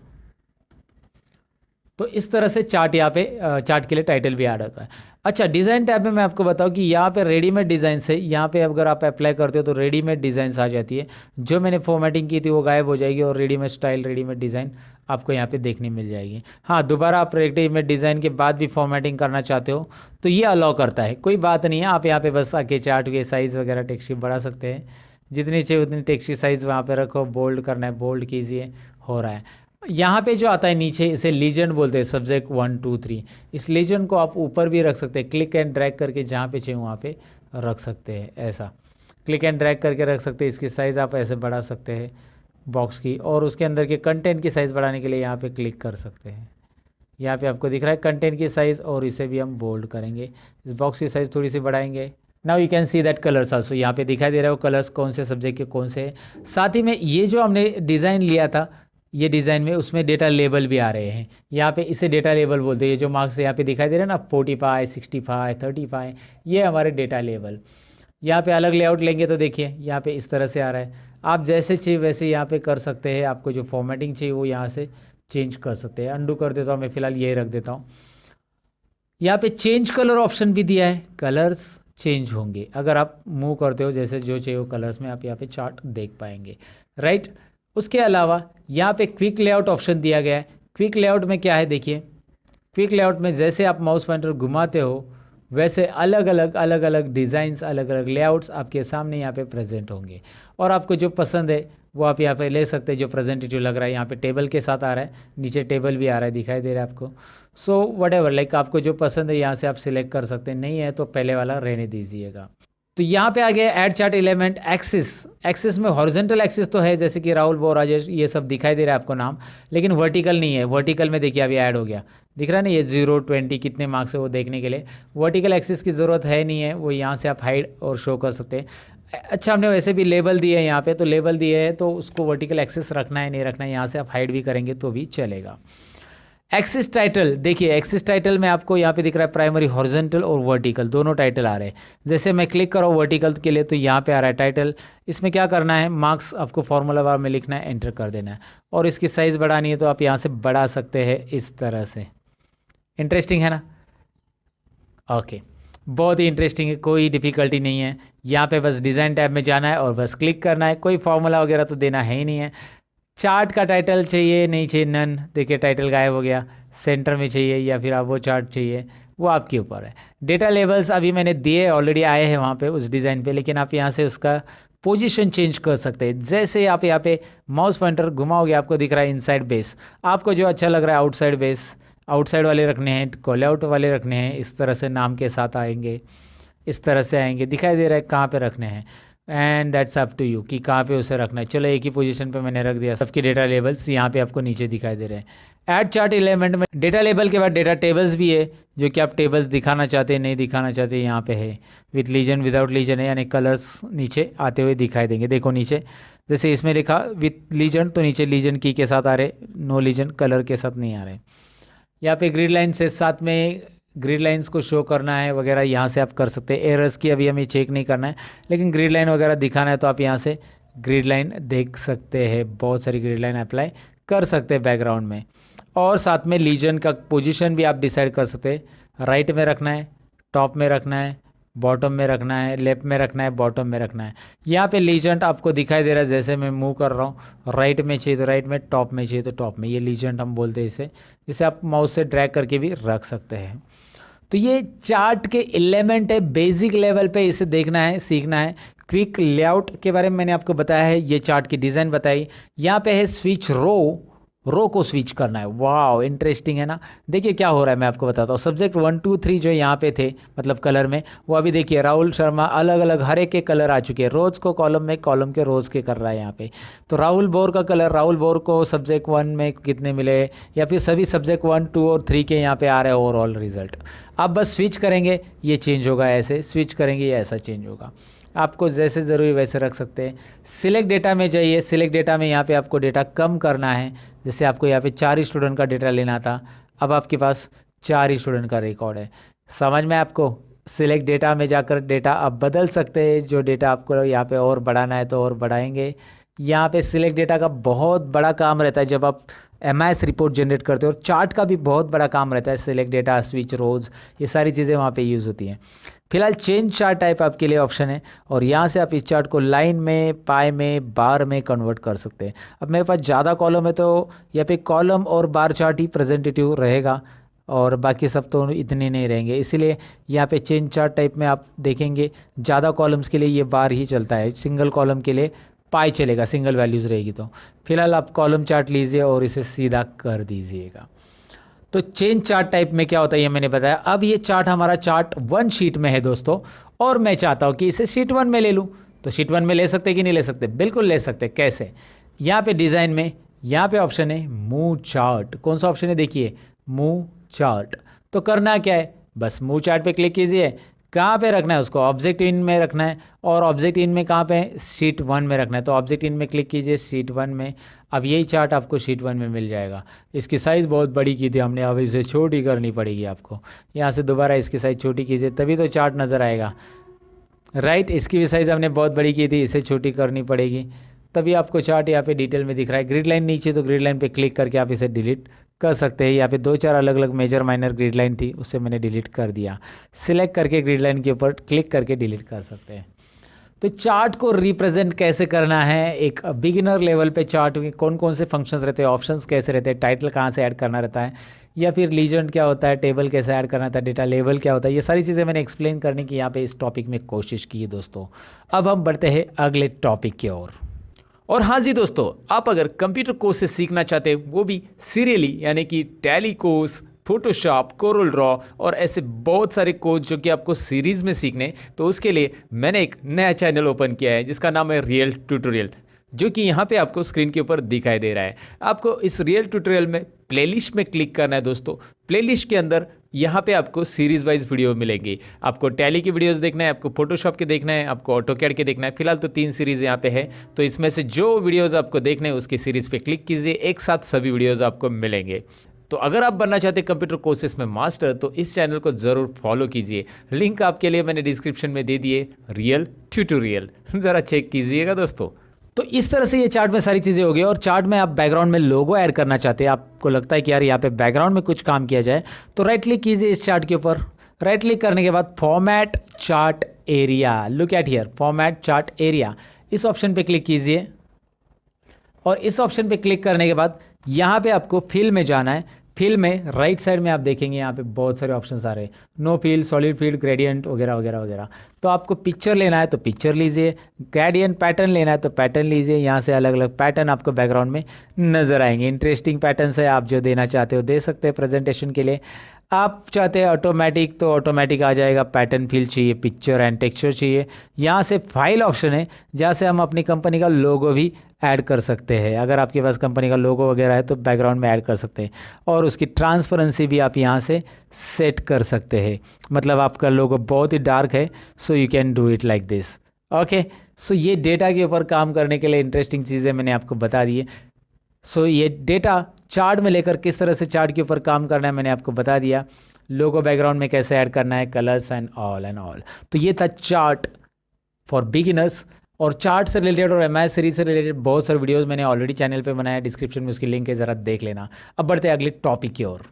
S1: तो इस तरह से चार्ट यहाँ पे चार्ट के लिए टाइटल भी ऐड होता है। अच्छा, डिज़ाइन टैब में मैं आपको बताऊँ कि यहाँ पे रेडीमेड डिज़ाइन से यहाँ पे अगर आप अप्लाई करते हो तो रेडीमेड डिज़ाइंस आ जाती है। जो मैंने फॉर्मेटिंग की थी वो गायब हो जाएगी और रेडीमेड स्टाइल रेडीमेड डिज़ाइन आपको यहाँ पे देखने मिल जाएगी। हाँ, दोबारा आप रेडीमेड डिज़ाइन के बाद भी फॉर्मेटिंग करना चाहते हो तो ये अलाउ करता है, कोई बात नहीं है। आप यहाँ पे बस आके चार्ट के साइज़ वगैरह टेक्स्ट बढ़ा सकते हैं, जितनी चाहिए उतनी टेक्स्ट साइज़ वहाँ पे रखो, बोल्ड करना है बोल्ड कीजिए, हो रहा है। यहाँ पे जो आता है नीचे इसे लीजेंड बोलते हैं, सब्जेक्ट 1 2 3। इस लीजेंड को आप ऊपर भी रख सकते हैं, क्लिक एंड ड्रैग करके जहाँ पे चाहिए वहाँ पे रख सकते हैं। ऐसा क्लिक एंड ड्रैग करके रख सकते हैं। इसकी साइज़ आप ऐसे बढ़ा सकते हैं बॉक्स की, और उसके अंदर के कंटेंट की साइज़ बढ़ाने के लिए यहाँ पे क्लिक कर सकते हैं। यहाँ पे आपको दिख रहा है कंटेंट की साइज़, और इसे भी हम बोल्ड करेंगे। इस बॉक्स की साइज़ थोड़ी सी बढ़ाएंगे। Now you can see that colours also, यहाँ पे दिखाई दे रहा है वो कलर्स कौन से सब्जेक्ट के कौन से हैं। साथ ही में ये जो हमने डिज़ाइन लिया था, ये डिज़ाइन में उसमें डेटा लेबल भी आ रहे हैं। यहाँ पे इसे डेटा लेबल बोलते हैं। ये जो मार्क्स यहाँ पे दिखाई दे रहे हैं ना, 45 65 35, ये हमारे डेटा लेबल। यहाँ पे अलग लेआउट लेंगे तो देखिए यहाँ पे इस तरह से आ रहा है। आप जैसे चाहिए वैसे यहाँ पे कर सकते हैं। आपको जो फॉर्मेटिंग चाहिए वो यहाँ से चेंज कर सकते हैं। अंडू कर देता हूँ मैं, फ़िलहाल यही रख देता हूँ। यहाँ पे चेंज कलर ऑप्शन भी दिया है, कलर्स चेंज होंगे अगर आप मूव करते हो, जैसे जो चाहिए वो कलर्स में आप यहाँ पे चार्ट देख पाएंगे, राइट। उसके अलावा यहाँ पे क्विक लेआउट ऑप्शन दिया गया है। क्विक लेआउट में क्या है देखिए, क्विक लेआउट में जैसे आप माउस पॉइंटर घुमाते हो वैसे अलग अलग डिज़ाइंस, अलग अलग लेआउट्स आपके सामने यहाँ पे प्रेजेंट होंगे, और आपको जो पसंद है वो आप यहाँ पे ले सकते हैं। जो प्रेजेंटेटिव लग रहा है, यहाँ पे टेबल के साथ आ रहा है, नीचे टेबल भी आ रहा है, दिखाई दे रहा है आपको। सो वट एवर, लाइक आपको जो पसंद है यहाँ से आप सिलेक्ट कर सकते हैं। नहीं है तो पहले वाला रहने दीजिएगा। तो यहाँ पे आ गया add chart element axis. Axis में हॉरिजॉन्टल एक्सिस तो है, जैसे कि राहुल बो राजेश ये सब दिखाई दे रहा है आपको नाम, लेकिन वर्टिकल नहीं है। वर्टिकल में देखिए अभी ऐड हो गया, दिख रहा है ना, ये 0 20 कितने मार्क्स है वो देखने के लिए। वर्टिकल एक्सिस की ज़रूरत है नहीं है, वो यहाँ से आप हाइड और शो कर सकते हैं। अच्छा, हमने वैसे भी लेबल दिए है यहाँ पे, तो लेबल दिए है तो उसको वर्टिकल एक्सिस रखना है नहीं रखना है, यहाँ से आप हाइड भी करेंगे तो भी चलेगा। एक्सिस टाइटल देखिए, एक्सिस टाइटल में आपको यहाँ पे दिख रहा है प्राइमरी हॉरिजॉन्टल और वर्टिकल दोनों टाइटल आ रहे हैं। जैसे मैं क्लिक करूँ वर्टिकल के लिए तो यहाँ पे आ रहा है टाइटल। इसमें क्या करना है, मार्क्स आपको फॉर्मूला बार में लिखना है, एंटर कर देना है, और इसकी साइज़ बढ़ानी है तो आप यहाँ से बढ़ा सकते हैं इस तरह से। इंटरेस्टिंग है ना, ओके, बहुत ही इंटरेस्टिंग है, कोई डिफ़िकल्टी नहीं है। यहाँ पे बस डिज़ाइन टैब में जाना है और बस क्लिक करना है, कोई फार्मूला वगैरह तो देना है ही नहीं है। चार्ट का टाइटल चाहिए नहीं चाहिए, नन, देखिए टाइटल गायब हो गया। सेंटर में चाहिए या फिर आप वो चार्ट चाहिए, वो आपके ऊपर है। डेटा लेवल्स अभी मैंने दिए, ऑलरेडी आए हैं वहाँ पे उस डिज़ाइन पे, लेकिन आप यहाँ से उसका पोजीशन चेंज कर सकते हैं। जैसे आप यहाँ पे माउस पॉइंटर घुमाओगे आपको दिख रहा है इनसाइड बेस। आपको जो अच्छा लग रहा है आउटसाइड बेस, आउटसाइड वाले रखने हैं, कॉल आउट वाले रखने हैं, इस तरह से नाम के साथ आएंगे, इस तरह से आएंगे, दिखाई दे रहा है कहाँ पे रखने हैं। And that's up to you कि कहाँ पे उसे रखना है। चलो एक ही पोजीशन पे मैंने रख दिया। सबके डेटा लेबल्स यहाँ पे आपको नीचे दिखाई दे रहे हैं। ऐड चार्ट एलिमेंट में डेटा लेबल के बाद डेटा टेबल्स भी है, जो कि आप टेबल्स दिखाना चाहते हैं नहीं दिखाना चाहते, यहाँ पे है। विथ लीजन विदाउट लीजन है, यानी कलर्स नीचे आते हुए दिखाई देंगे। देखो नीचे जैसे इसमें लिखा विथ लीजन तो नीचे लीजन की के साथ आ रहे, नो लीजन कलर के साथ नहीं आ रहे। यहाँ पे ग्रिड लाइन से साथ में ग्रिड लाइंस को शो करना है वगैरह, यहाँ से आप कर सकते हैं। एरर्स की अभी हमें चेक नहीं करना है, लेकिन ग्रिड लाइन वगैरह दिखाना है तो आप यहाँ से ग्रिड लाइन देख सकते हैं। बहुत सारी ग्रिड लाइन अप्लाई कर सकते हैं बैकग्राउंड में, और साथ में लीजन का पोजीशन भी आप डिसाइड कर सकते हैं। राइट में रखना है, टॉप में रखना है, बॉटम में रखना है, लेफ्ट में रखना है, बॉटम में रखना है। यहाँ पे लीजेंट आपको दिखाई दे रहा है, जैसे मैं मूव कर रहा हूँ, राइट में चाहिए तो राइट में, टॉप में चाहिए तो टॉप में, ये लीजेंट हम बोलते हैं इसे। इसे आप माउस से ड्रैग करके भी रख सकते हैं।
S2: तो ये चार्ट के एलिमेंट है, बेसिक लेवल पे इसे देखना है, सीखना है। क्विक लेआउट के बारे में मैंने आपको बताया है, ये चार्ट की डिज़ाइन बताई। यहाँ पे है स्विच रो को स्विच करना है। वाह, इंटरेस्टिंग है ना। देखिए क्या हो रहा है, मैं आपको बताता हूँ। सब्जेक्ट 1 2 3 जो यहाँ पे थे, मतलब कलर में, वो अभी देखिए राहुल शर्मा अलग अलग हर एक के कलर आ चुके हैं। रोज़ को कॉलम में, कॉलम के रोज़ के कर रहा है यहाँ पे। तो राहुल बोर का कलर, राहुल बोर को सब्जेक्ट 1 में कितने मिले, या फिर सभी सब्जेक्ट 1 2 और 3 के यहाँ पे आ रहे हैं ओवरऑल रिजल्ट। आप बस स्विच करेंगे, ये चेंज होगा, ऐसे स्विच करेंगे ये ऐसा चेंज होगा। आपको जैसे ज़रूरी वैसे रख सकते हैं। सिलेक्ट डेटा में जाइए। सिलेक्ट डेटा में यहाँ पे आपको डेटा कम करना है। जैसे आपको यहाँ पे 4 स्टूडेंट का डेटा लेना था, अब आपके पास 4 स्टूडेंट का रिकॉर्ड है। समझ में आपको? सिलेक्ट डेटा में जाकर डेटा आप बदल सकते हैं। जो डेटा आपको यहाँ पे और बढ़ाना है तो और बढ़ाएंगे। यहाँ पे सिलेक्ट डेटा का बहुत बड़ा काम रहता है जब आप एमआईएस रिपोर्ट जनरेट करते हो। और चार्ट का भी बहुत बड़ा काम रहता है। सिलेक्ट डेटा, स्विच रोज, ये सारी चीज़ें वहाँ पे यूज़ होती हैं। फिलहाल चेंज चार्ट टाइप आपके लिए ऑप्शन है, और यहाँ से आप इस चार्ट को लाइन में, पाई में, बार में कन्वर्ट कर सकते हैं। अब मेरे पास ज़्यादा कॉलम है तो यहाँ पे कॉलम और बार चार्ट ही प्रेजेंटेटिव रहेगा, और बाकी सब तो इतने नहीं रहेंगे। इसीलिए यहाँ पे चेंज चार्ट टाइप में आप देखेंगे ज़्यादा कॉलम्स के लिए ये बार ही चलता है, सिंगल कॉलम के लिए पाई चलेगा, सिंगल वैल्यूज़ रहेगी। तो फिलहाल आप कॉलम चार्ट लीजिए और इसे सीधा कर दीजिएगा। तो चेंज चार्ट टाइप में क्या होता है ये मैंने बताया। अब ये चार्ट हमारा चार्ट 1 शीट में है दोस्तों, और मैं चाहता हूँ कि इसे शीट 1 में ले लूँ। तो शीट 1 में ले सकते कि नहीं ले सकते? बिल्कुल ले सकते। कैसे? यहाँ पे डिज़ाइन में यहाँ पे ऑप्शन है मूव चार्ट। कौन सा ऑप्शन है? देखिए, मूव चार्ट। तो करना क्या है, बस मूव चार्ट पे क्लिक कीजिए। कहाँ पे रखना है उसको? ऑब्जेक्ट इन में रखना है, और ऑब्जेक्ट इन में कहाँ पे? शीट 1 में रखना है। तो ऑब्जेक्ट इन में क्लिक कीजिए, शीट 1 में। अब यही चार्ट आपको शीट 1 में मिल जाएगा। इसकी साइज़ बहुत बड़ी की थी हमने, अब इसे छोटी करनी पड़ेगी आपको। यहाँ से दोबारा इसकी साइज़ छोटी कीजिए, तभी तो चार्ट नज़र आएगा। राइट, इसकी भी साइज़ हमने बहुत बड़ी की थी, इसे छोटी करनी पड़ेगी, तभी आपको चार्ट यहाँ पे डिटेल में दिख रहा है। ग्रिड लाइन नीचे, तो ग्रिड लाइन पे क्लिक करके आप इसे डिलीट कर सकते हैं। यहाँ पे 2-4 अलग अलग मेजर माइनर ग्रिड लाइन थी, उसे मैंने डिलीट कर दिया। सिलेक्ट करके ग्रिड लाइन के ऊपर क्लिक करके डिलीट कर सकते हैं। तो चार्ट को रिप्रेजेंट कैसे करना है, एक बिगिनर लेवल पे चार्ट में कौन कौन से फंक्शंस रहते हैं, ऑप्शंस कैसे रहते हैं, टाइटल कहाँ से ऐड करना रहता है, या फिर लीजेंड क्या होता है, टेबल कैसे ऐड करना था, डेटा लेवल क्या होता है, ये सारी चीज़ें मैंने एक्सप्लेन करने की यहाँ पे इस टॉपिक में कोशिश की है दोस्तों। अब हम बढ़ते हैं अगले टॉपिक की ओर। और हाँ जी दोस्तों, आप अगर कंप्यूटर कोर्स से सीखना चाहते हैं, वो भी सीरियली, यानी कि tally course, Photoshop, Corel Draw और ऐसे बहुत सारे कोर्स जो कि आपको सीरीज़ में सीखने, तो उसके लिए मैंने एक नया चैनल ओपन किया है जिसका नाम है रियल ट्यूटोरियल, जो कि यहाँ पे आपको स्क्रीन के ऊपर दिखाई दे रहा है। आपको इस रियल ट्यूटोरियल में प्लेलिस्ट में क्लिक करना है दोस्तों। प्लेलिस्ट के अंदर यहाँ पे आपको सीरीज वाइज वीडियो मिलेंगी। आपको टैली की वीडियोस देखना है, आपको फोटोशॉप के देखना है, आपको ऑटोकैड के देखना है। फिलहाल तो 3 सीरीज यहाँ पे है, तो इसमें से जो वीडियोस आपको देखने हैं उसकी सीरीज पे क्लिक कीजिए, एक साथ सभी वीडियोस आपको मिलेंगे। तो अगर आप बनना चाहते हैं कंप्यूटर कोर्सेज में मास्टर, तो इस चैनल को ज़रूर फॉलो कीजिए। लिंक आपके लिए मैंने डिस्क्रिप्शन में दे दिए, रियल ट्यूटोरियल, ज़रा चेक कीजिएगा दोस्तों। तो इस तरह से ये चार्ट में सारी चीज़ें हो गई। और चार्ट में आप बैकग्राउंड में लोगो ऐड करना चाहते हैं, आपको लगता है कि यार यहाँ पे बैकग्राउंड में कुछ काम किया जाए, तो राइट क्लिक कीजिए इस चार्ट के ऊपर। राइट क्लिक करने के बाद format chart area, look at here, format chart area, इस ऑप्शन पे क्लिक कीजिए। और इस ऑप्शन पे क्लिक करने के बाद यहाँ पे आपको फिल में जाना है। फिल में राइट साइड में आप देखेंगे यहाँ पे बहुत सारे ऑप्शंस आ रहे हैं, no fill, solid fill, gradient वगैरह वगैरह वगैरह। तो आपको पिक्चर लेना है तो पिक्चर लीजिए, ग्रेडियंट पैटर्न लेना है तो पैटर्न लीजिए। यहाँ से अलग अलग पैटर्न आपको बैकग्राउंड में नज़र आएंगे। इंटरेस्टिंग पैटर्न है, आप जो देना चाहते हो दे सकते हैं प्रेजेंटेशन के लिए। आप चाहते हैं ऑटोमेटिक तो ऑटोमेटिक आ जाएगा। पैटर्न फिल चाहिए, पिक्चर एंड टेक्सचर चाहिए, यहाँ से फाइल ऑप्शन है जहाँ से हम अपनी कंपनी का लोगो भी ऐड कर सकते हैं। अगर आपके पास कंपनी का लोगो वगैरह है तो बैकग्राउंड में ऐड कर सकते हैं। और उसकी ट्रांसपेरेंसी भी आप यहाँ से सेट कर सकते हैं, मतलब आपका लोगो बहुत ही डार्क है, so you can do it like this. Okay, so ये डेटा के ऊपर काम करने के लिए इंटरेस्टिंग चीज़ें मैंने आपको बता दी है। सो ये डेटा चार्ट में लेकर किस तरह से चार्ट के ऊपर काम करना है मैंने आपको बता दिया। लोगो बैकग्राउंड में कैसे ऐड करना है, कलर्स एंड ऑल। तो ये था चार्ट फॉर बिगिनर्स। और चार्ट से रिलेटेड और एमआईएस सीरीज से रिलेटेड बहुत सारे वीडियोस मैंने ऑलरेडी चैनल पे बनाया है, डिस्क्रिप्शन में उसकी लिंक है, ज़रा देख लेना। अब बढ़ते हैं अगले टॉपिक की ओर।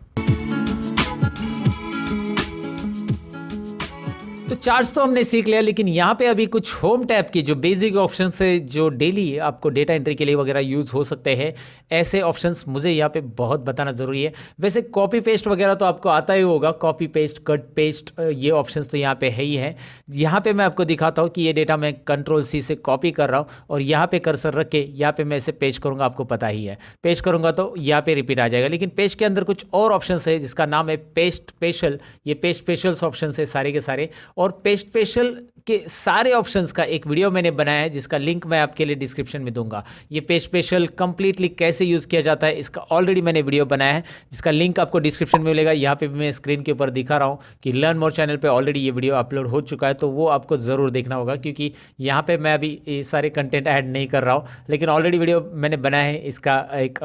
S2: तो चार्ट्स तो हमने सीख लिया, लेकिन यहाँ पे अभी कुछ होम टैब की जो बेसिक ऑप्शन है जो डेली आपको डेटा एंट्री के लिए वगैरह यूज़ हो सकते हैं, ऐसे ऑप्शंस मुझे यहाँ पे बहुत बताना ज़रूरी है। वैसे कॉपी पेस्ट वगैरह तो आपको आता ही होगा, कॉपी पेस्ट, कट पेस्ट, ये ऑप्शंस तो यहाँ पे है ही है। यहाँ पे मैं आपको दिखाता हूँ कि ये डेटा मैं Ctrl+C से कॉपी कर रहा हूँ और यहाँ पे कर्सर रख के यहाँ पे मैं इसे पेस्ट करूँगा, आपको पता ही है। पेस्ट करूँगा तो यहाँ पे रिपीट आ जाएगा, लेकिन पेस्ट के अंदर कुछ और ऑप्शंस है जिसका नाम है पेस्ट स्पेशल। ये पेस्ट स्पेशल्स ऑप्शन है सारे के सारे, और पेस्ट स्पेशल के सारे ऑप्शंस का एक वीडियो मैंने बनाया है जिसका लिंक मैं आपके लिए डिस्क्रिप्शन में दूंगा। ये पेस्ट स्पेशल कंप्लीटली कैसे यूज़ किया जाता है इसका ऑलरेडी मैंने वीडियो बनाया है, जिसका लिंक आपको डिस्क्रिप्शन में मिलेगा। यहाँ पे भी मैं स्क्रीन के ऊपर दिखा रहा हूँ कि लर्न मोर चैनल पे ऑलरेडी ये वीडियो अपलोड हो चुका है, तो वो आपको ज़रूर देखना होगा, क्योंकि यहाँ पे मैं अभी ये सारे कंटेंट ऐड नहीं कर रहा हूँ, लेकिन ऑलरेडी वीडियो मैंने बनाया है, इसका एक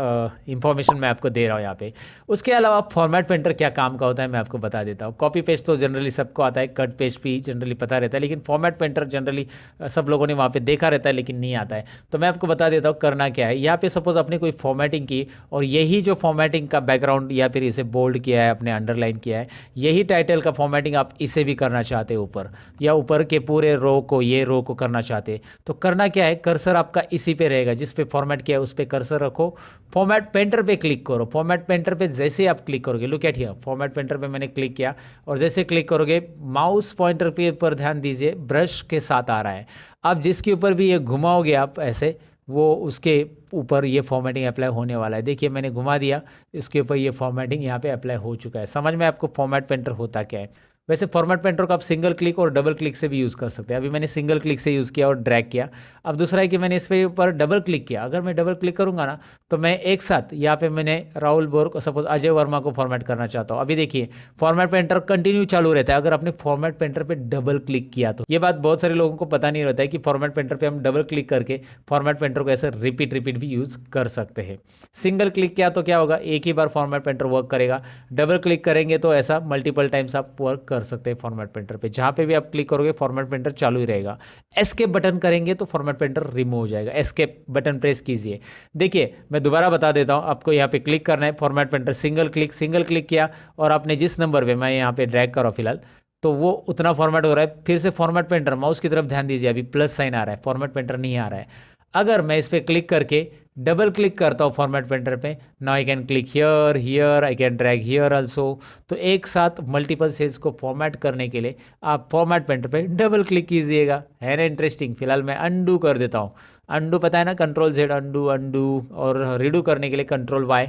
S2: इंफॉर्मेशन मैं आपको दे रहा हूँ यहाँ पे। उसके अलावा फॉर्मेट पेंटर क्या काम का होता है मैं आपको बता देता हूँ। कॉपी पेस्ट तो जनरली सबको आता है, कट पेस्ट भी जनरली पता रहता है, लेकिन फॉर्मेट पेंटर जनरली सब लोगों ने वहाँ पे देखा रहता है लेकिन नहीं आता है। तो मैं आपको बता देता हूँ करना क्या है। यहाँ पे सपोज आपने कोई फॉर्मेटिंग की और यही जो फॉर्मेटिंग का बैकग्राउंड या फिर इसे बोल्ड किया है, आपने अंडरलाइन किया है, यही टाइटल का फॉर्मेटिंग आप इसे भी करना चाहते हैं ऊपर, या ऊपर के पूरे रो को, ये रो को करना चाहते हैं, तो करना क्या है, कर्सर आपका इसी पे रहेगा, जिस पे फॉर्मेट किया है उस पे कर्सर रखो, फॉर्मेट पेंटर पे क्लिक करो। फॉर्मेट पेंटर पे जैसे ही आप क्लिक करोगे, look at here, format painter पे मैंने क्लिक किया और जैसे क्लिक करोगे माउस पॉइंटर पे पर ध्यान दीजिए, ब्रश के साथ आ रहा है। आप जिसके ऊपर भी ये घुमाओगे आप ऐसे, वो उसके ऊपर ये फॉर्मेटिंग अप्लाई होने वाला है। देखिए मैंने घुमा दिया, इसके ऊपर ये फॉर्मेटिंग यहाँ पे अप्लाई हो चुका है। समझ में आपको फॉर्मेट पेंटर होता क्या है। वैसे फॉर्मेट पेंटर को आप सिंगल क्लिक और डबल क्लिक से भी यूज़ कर सकते हैं। अभी मैंने सिंगल क्लिक से यूज़ किया और ड्रैग किया। अब दूसरा है कि मैंने इस पे ऊपर डबल क्लिक किया। अगर मैं डबल क्लिक करूंगा ना, तो मैं एक साथ यहाँ पे मैंने राहुल बोर को, सपोज अजय वर्मा को फॉर्मेट करना चाहता हूँ। अभी देखिए फॉर्मेट पेंटर कंटिन्यू चालू रहता है अगर आपने फॉर्मेट पेंटर पे डबल क्लिक किया तो। ये बात बहुत सारे लोगों को पता नहीं रहता है कि फॉर्मेट पेंटर पे हम डबल क्लिक करके फॉर्मेट पेंटर को ऐसे रिपीट भी यूज़ कर सकते हैं। सिंगल क्लिक किया तो क्या होगा, एक ही बार फॉर्मेट पेंटर वर्क करेगा। डबल क्लिक करेंगे तो ऐसा मल्टीपल टाइम्स आप वर्क कर सकते हैं फॉर्मेट पेंटर पे। जहाँ पे भी आप क्लिक करोगे फॉर्मेट पेंटर चालू ही रहेगा। एस्केप बटन करेंगे तो फॉर्मेट पेंटर रिमूव हो जाएगा। एस्केप बटन प्रेस कीजिए। देखिए मैं दोबारा बता देता हूँ, आपको यहाँ पे क्लिक करना है, फॉर्मेट पेंटर सिंगल क्लिक किया और आपने जिस नंबर पे, मैं यहाँ पे ड्रैग कर रहा हूँ फिलहाल, तो वो उतना फॉर्मेट हो रहा है। फिर से फॉर्मेट पेंटर, माउस की तरफ ध्यान दीजिए, अभी प्लस साइन आ रहा है, फॉर्मेट पेंटर नहीं आ रहा है। अगर मैं इस पर क्लिक करके डबल क्लिक करता हूँ फॉर्मेट पेंटर पे, now I can click here, here I can drag here also. तो एक साथ मल्टीपल सेल्स को फॉर्मेट करने के लिए आप फॉर्मेट पेंटर पे डबल क्लिक कीजिएगा। है ना इंटरेस्टिंग। फिलहाल मैं अंडू कर देता हूँ। अंडू पता है ना, Ctrl+Z अंडू, अंडू, और रीडू करने के लिए Ctrl+Y,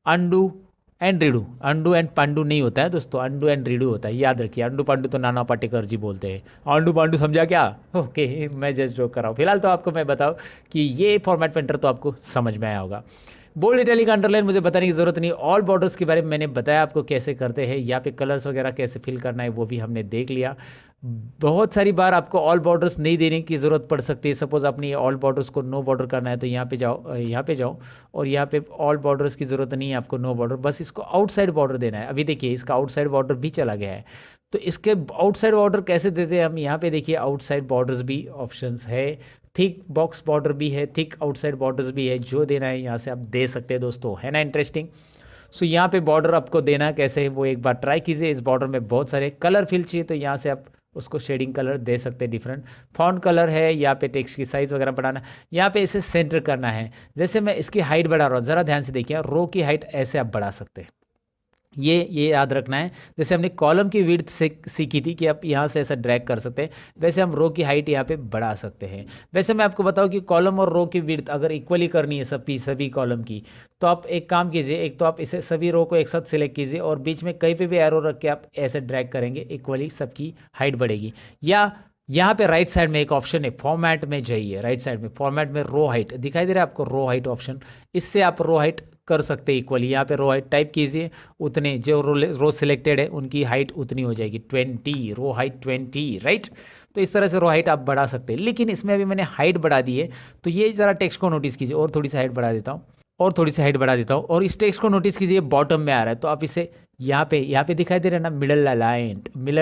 S2: undo and redo. Undo and Pandu नहीं होता है दोस्तों, अंडू एंड रीडू होता है, याद रखिए। अंडू पांडू तो नाना पाटेकर जी बोलते हैं, अंडू पांडू समझा क्या। ओके मैं जस्ट जोक कर रहा हूँ। फिलहाल तो आपको मैं बताऊँ कि ये फॉर्मेट पेंटर तो आपको समझ में आया होगा। बोल्ड इटैलिक अंडरलाइन मुझे बताने की ज़रूरत नहीं। ऑल बॉर्डर्स के बारे में मैंने बताया आपको कैसे करते हैं। यहाँ पे कलर्स वगैरह कैसे फिल करना है वो भी हमने देख लिया। बहुत सारी बार आपको ऑल बॉर्डर्स नहीं देने की ज़रूरत पड़ सकती है। सपोज आपने ऑल बॉर्डर्स को नो बॉर्डर करना है तो यहाँ पे जाओ, यहाँ पे जाओ, और यहाँ पे ऑल बॉर्डर्स की ज़रूरत नहीं है आपको, नो बॉर्डर, बस इसको आउटसाइड बॉर्डर देना है। अभी देखिए इसका आउटसाइड बॉर्डर भी चला गया है। तो इसके आउटसाइड बॉर्डर कैसे देते हैं हम, यहाँ पे देखिए आउटसाइड बॉर्डर्स भी ऑप्शंस है, थिक बॉक्स बॉर्डर भी है, थिक आउटसाइड बॉर्डर्स भी है। जो देना है यहाँ से आप दे सकते हैं दोस्तों। है ना इंटरेस्टिंग। सो यहाँ पे बॉर्डर आपको देना कैसे है वो एक बार ट्राई कीजिए। इस बॉर्डर में बहुत सारे कलर फिल चाहिए तो यहाँ से आप उसको शेडिंग कलर दे सकते हैं डिफरेंट। फॉन्ट कलर है, यहाँ पे टेक्स्ट की साइज़ वगैरह बढ़ाना, यहाँ पे इसे सेंटर करना है। जैसे मैं इसकी हाइट बढ़ा रहा हूँ, ज़रा ध्यान से देखिए, रो की हाइट ऐसे आप बढ़ा सकते हैं। ये याद रखना है। जैसे हमने कॉलम की विड्थ से सीखी थी कि आप यहाँ से ऐसा ड्रैग कर सकते हैं, वैसे हम रो की हाइट यहाँ पे बढ़ा सकते हैं। वैसे मैं आपको बताऊँ कि कॉलम और रो की विड्थ अगर इक्वली करनी है सभी कॉलम की, तो आप एक काम कीजिए, एक तो आप इसे सभी रो को एक साथ सिलेक्ट कीजिए और बीच में कहीं पे भी एरो रख के आप ऐसे ड्रैग करेंगे, इक्वली सबकी हाइट बढ़ेगी। या यहाँ पे राइट साइड में एक ऑप्शन है, फॉर्मेट में जाइए, राइट साइड में फॉर्मेट में रो हाइट दिखाई दे रहा है आपको, रो हाइट ऑप्शन, इससे आप रो हाइट कर सकते हैं इक्वली। यहाँ पे रो हाइट टाइप कीजिए, उतने जो रो सिलेक्टेड है उनकी हाइट उतनी हो जाएगी, 20, रो हाइट 20, राइट। तो इस तरह से रो हाइट आप बढ़ा सकते हैं। लेकिन इसमें अभी मैंने हाइट बढ़ा दी है, तो ये ज़रा टेक्स्ट को नोटिस कीजिए, और थोड़ी सी हाइट बढ़ा देता हूँ, और थोड़ी सी हाइट बढ़ा देता हूँ, और इस टेक्स्ट को नोटिस कीजिए बॉटम में आ रहा है। तो आप इसे यहाँ पे दिखाई दे रहा है ना, मिडल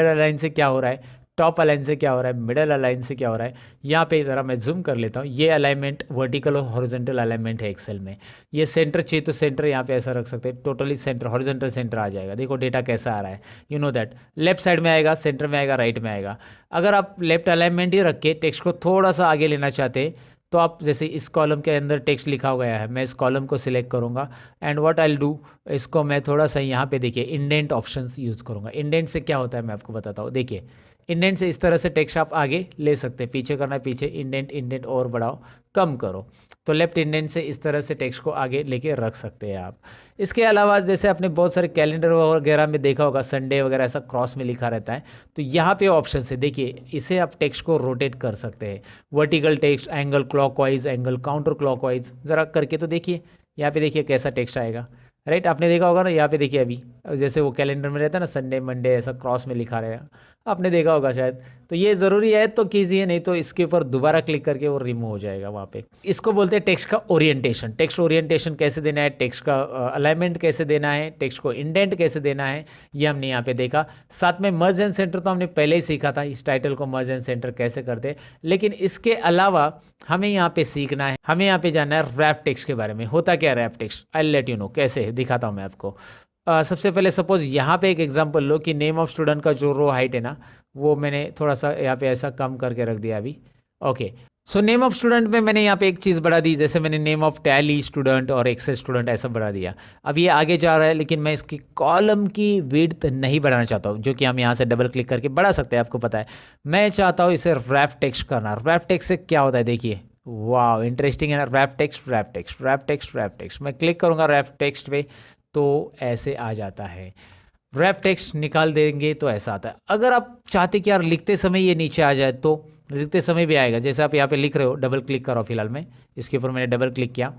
S2: अलाइन से क्या हो रहा है, टॉप अलाइन से क्या हो रहा है, मिडल अलाइन से क्या हो रहा है। यहाँ पे ज़रा मैं जूम कर लेता हूँ, ये अलाइनमेंट वर्टिकल और हॉरिजॉन्टल अलाइनमेंट है एक्सेल में। ये सेंटर चाहिए तो सेंटर यहाँ पे ऐसा रख सकते हैं, टोटली सेंटर हॉरिजॉन्टल सेंटर आ जाएगा। देखो डेटा कैसा आ रहा है, you know that left side में आएगा, सेंटर में आएगा, राइट में आएगा। अगर आप लेफ्ट अलाइनमेंट ही रख के टेक्स्ट को थोड़ा सा आगे लेना चाहते हैं तो आप जैसे इस कॉलम के अंदर टेक्स्ट लिखा गया है, मैं इस कॉलम को सिलेक्ट करूँगा एंड व्हाट आई डू, इसको मैं थोड़ा सा यहाँ पे देखिए इंडेंट ऑप्शंस यूज़ करूँगा। इंडेंट से क्या होता है मैं आपको बताता हूँ। देखिए इंडेंट से इस तरह से टेक्स्ट आप आगे ले सकते हैं, पीछे करना है पीछे, इंडेंट इंडेंट और बढ़ाओ कम करो, तो लेफ्ट इंडेंट से इस तरह से टेक्स्ट को आगे लेके रख सकते हैं आप। इसके अलावा जैसे आपने बहुत सारे कैलेंडर वगैरह में देखा होगा, संडे वगैरह ऐसा क्रॉस में लिखा रहता है, तो यहाँ पे ऑप्शन है देखिए, इसे आप टेक्स्ट को रोटेट कर सकते हैं। Vertical text, angle clockwise, angle counter clockwise, ज़रा करके तो देखिए। यहाँ पे देखिए कैसा टेक्स्ट आएगा, राइट। आपने देखा होगा ना, यहाँ पे देखिए अभी जैसे वो कैलेंडर में रहता है ना, संडे मंडे ऐसा क्रॉस में लिखा रहेगा, आपने देखा होगा शायद। तो ये ज़रूरी है तो कीजिए, नहीं तो इसके ऊपर दोबारा क्लिक करके वो रिमूव हो जाएगा वहाँ पे। इसको बोलते हैं टेक्स्ट का ओरिएंटेशन। टेक्स्ट ओरिएंटेशन कैसे देना है, टेक्स्ट का अलाइनमेंट कैसे देना है, टेक्स्ट को इंडेंट कैसे देना है, ये हमने यहाँ पे देखा। साथ में मर्ज एंड सेंटर तो हमने पहले ही सीखा था, इस टाइटल को मर्ज एंड सेंटर कैसे करते हैं। लेकिन इसके अलावा हमें यहाँ पे सीखना है, हमें यहाँ पे जानना है रैप टेक्स्ट के बारे में। होता क्या wrap text, I let you know कैसे, दिखाता हूँ मैं आपको। सबसे पहले सपोज यहाँ पे एक एग्जांपल लो कि नेम ऑफ स्टूडेंट का जो रो हाइट है ना, वो मैंने थोड़ा सा यहाँ पे ऐसा कम करके रख दिया अभी। Okay, so name of student में मैंने यहाँ पे एक चीज़ बढ़ा दी, जैसे मैंने नेम ऑफ टैली स्टूडेंट और एक्सेल स्टूडेंट ऐसा बढ़ा दिया। अब ये आगे जा रहा है, लेकिन मैं इसकी कॉलम की विड्थ नहीं बढ़ाना चाहता हूँ, जो कि हम यहाँ से डबल क्लिक करके बढ़ा सकते हैं, आपको पता है। मैं चाहता हूँ इसे रैप टेक्स्ट करना। रैप टेक्स्ट से क्या होता है देखिए, वाह इंटरेस्टिंग है ना। Wrap text wrap text wrap text wrap text, मैं क्लिक करूँगा रैप टेक्स्ट पे तो ऐसे आ जाता है। रैप टेक्स्ट निकाल देंगे तो ऐसा आता है। अगर आप चाहते कि यार लिखते समय ये नीचे आ जाए तो लिखते समय भी आएगा। जैसे आप यहाँ पे लिख रहे हो, डबल क्लिक करो, फिलहाल मैं इसके ऊपर मैंने डबल क्लिक किया,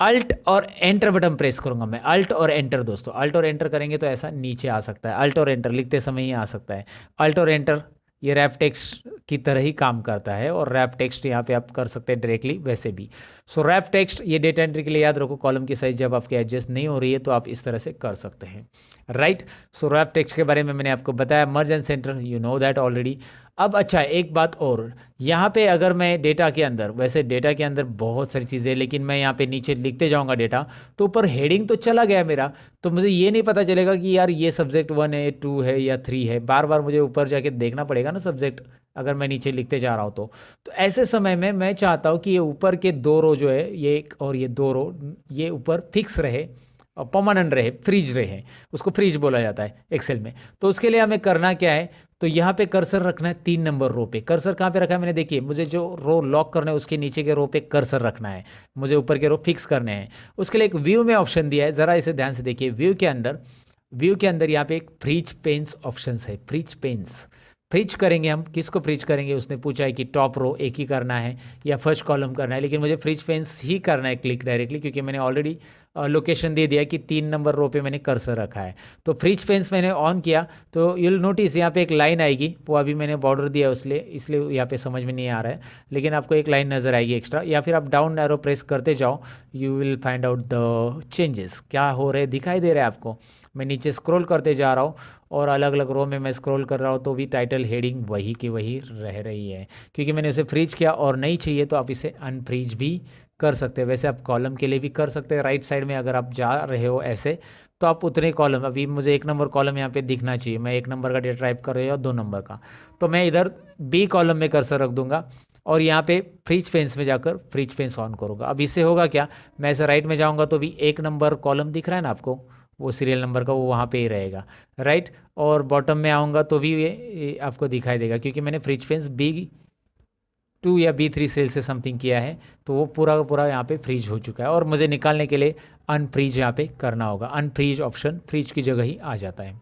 S2: अल्ट और एंटर बटन प्रेस करूंगा मैं, अल्ट और एंटर दोस्तों, अल्ट और एंटर करेंगे तो ऐसा नीचे आ सकता है। अल्ट और एंटर लिखते समय ही आ सकता है। अल्ट और एंटर ये रैप टेक्स्ट की तरह ही काम करता है, और रैप टेक्स्ट यहाँ पे आप कर सकते हैं डायरेक्टली वैसे भी। सो रैप टेक्स्ट ये डेटा एंट्री के लिए याद रखो, कॉलम की साइज जब आपके एडजस्ट नहीं हो रही है तो आप इस तरह से कर सकते हैं, राइट। सो रैप टेक्स्ट के बारे में मैंने आपको बताया, मर्ज and centre you know that already. अब अच्छा एक बात और, यहाँ पे अगर मैं डेटा के अंदर, वैसे डेटा के अंदर बहुत सारी चीज़ें, लेकिन मैं यहाँ पे नीचे लिखते जाऊँगा डेटा, तो ऊपर हेडिंग तो चला गया मेरा, तो मुझे ये नहीं पता चलेगा कि यार ये सब्जेक्ट 1 है, 2 है या 3 है। बार बार मुझे ऊपर जाके देखना पड़ेगा ना सब्जेक्ट, अगर मैं नीचे लिखते जा रहा हूँ तो ऐसे समय में मैं चाहता हूँ कि ये ऊपर के 2 रो जो है, ये एक और ये 2 रो, ये ऊपर फिक्स रहे और परमानेंट रहे, फ्रीज रहे। उसको फ्रीज बोला जाता है एक्सेल में। तो उसके लिए हमें करना क्या है, तो यहाँ पे कर्सर रखना है 3 नंबर रो पे। कर्सर कहाँ पे रखा है मैंने, देखिए मुझे जो रो लॉक करना है उसके नीचे के रो पे कर्सर रखना है, मुझे ऊपर के रो फिक्स करने हैं। उसके लिए एक व्यू में ऑप्शन दिया है, ज़रा इसे ध्यान से देखिए। व्यू के अंदर यहाँ पे एक फ्रीज पेन्स ऑप्शन है, फ्रीज पेन्स। फ्रीज करेंगे हम, किसको फ्रीज करेंगे, उसने पूछा है कि टॉप रो एक ही करना है या फर्स्ट कॉलम करना है, लेकिन मुझे फ्रीज पेन्स ही करना है क्लिक डायरेक्टली, क्योंकि मैंने ऑलरेडी लोकेशन दे दिया कि 3 नंबर रो पे मैंने कर्सर रखा है। तो फ्रीज पेन्स मैंने ऑन किया तो यू विल नोटिस यहाँ पे एक लाइन आएगी, वो अभी मैंने बॉर्डर दिया इसलिए यहाँ पे समझ में नहीं आ रहा है, लेकिन आपको एक लाइन नज़र आएगी एक्स्ट्रा, या फिर आप डाउन एरो प्रेस करते जाओ, you will find out the changes क्या हो रहे दिखाई दे रहे हैं आपको। मैं नीचे स्क्रॉल करते जा रहा हूँ और अलग अलग रो में मैं स्क्रॉल कर रहा हूँ तो भी टाइटल हेडिंग वही की वही रह रही है, क्योंकि मैंने उसे फ्रीज किया। और नहीं चाहिए तो आप इसे अनफ्रीज भी कर सकते हैं। वैसे आप कॉलम के लिए भी कर सकते हैं, राइट साइड में अगर आप जा रहे हो ऐसे तो आप उतने कॉलम, अभी मुझे 1 नंबर कॉलम यहाँ पे दिखना चाहिए, मैं 1 नंबर का डेटा टाइप कर रही हूँ या 2 नंबर का, तो मैं इधर बी कॉलम में कर्सर रख दूंगा और यहाँ पे फ्रीज पेन्स में जाकर फ्रीज पेन्स ऑन करूँगा। अब इससे होगा क्या, मैं ऐसे राइट में जाऊँगा तो भी 1 नंबर कॉलम दिख रहा है ना आपको, वो सीरियल नंबर का वो वहाँ पे ही रहेगा, राइट। और बॉटम में आऊँगा तो भी ये आपको दिखाई देगा, क्योंकि मैंने फ्रीज पेन्स B2 या B3 सेल से समथिंग किया है, तो वो पूरा का पूरा यहाँ पे फ्रीज हो चुका है। और मुझे निकालने के लिए अनफ्रीज यहाँ पे करना होगा, अनफ्रीज ऑप्शन फ्रीज की जगह ही आ जाता है।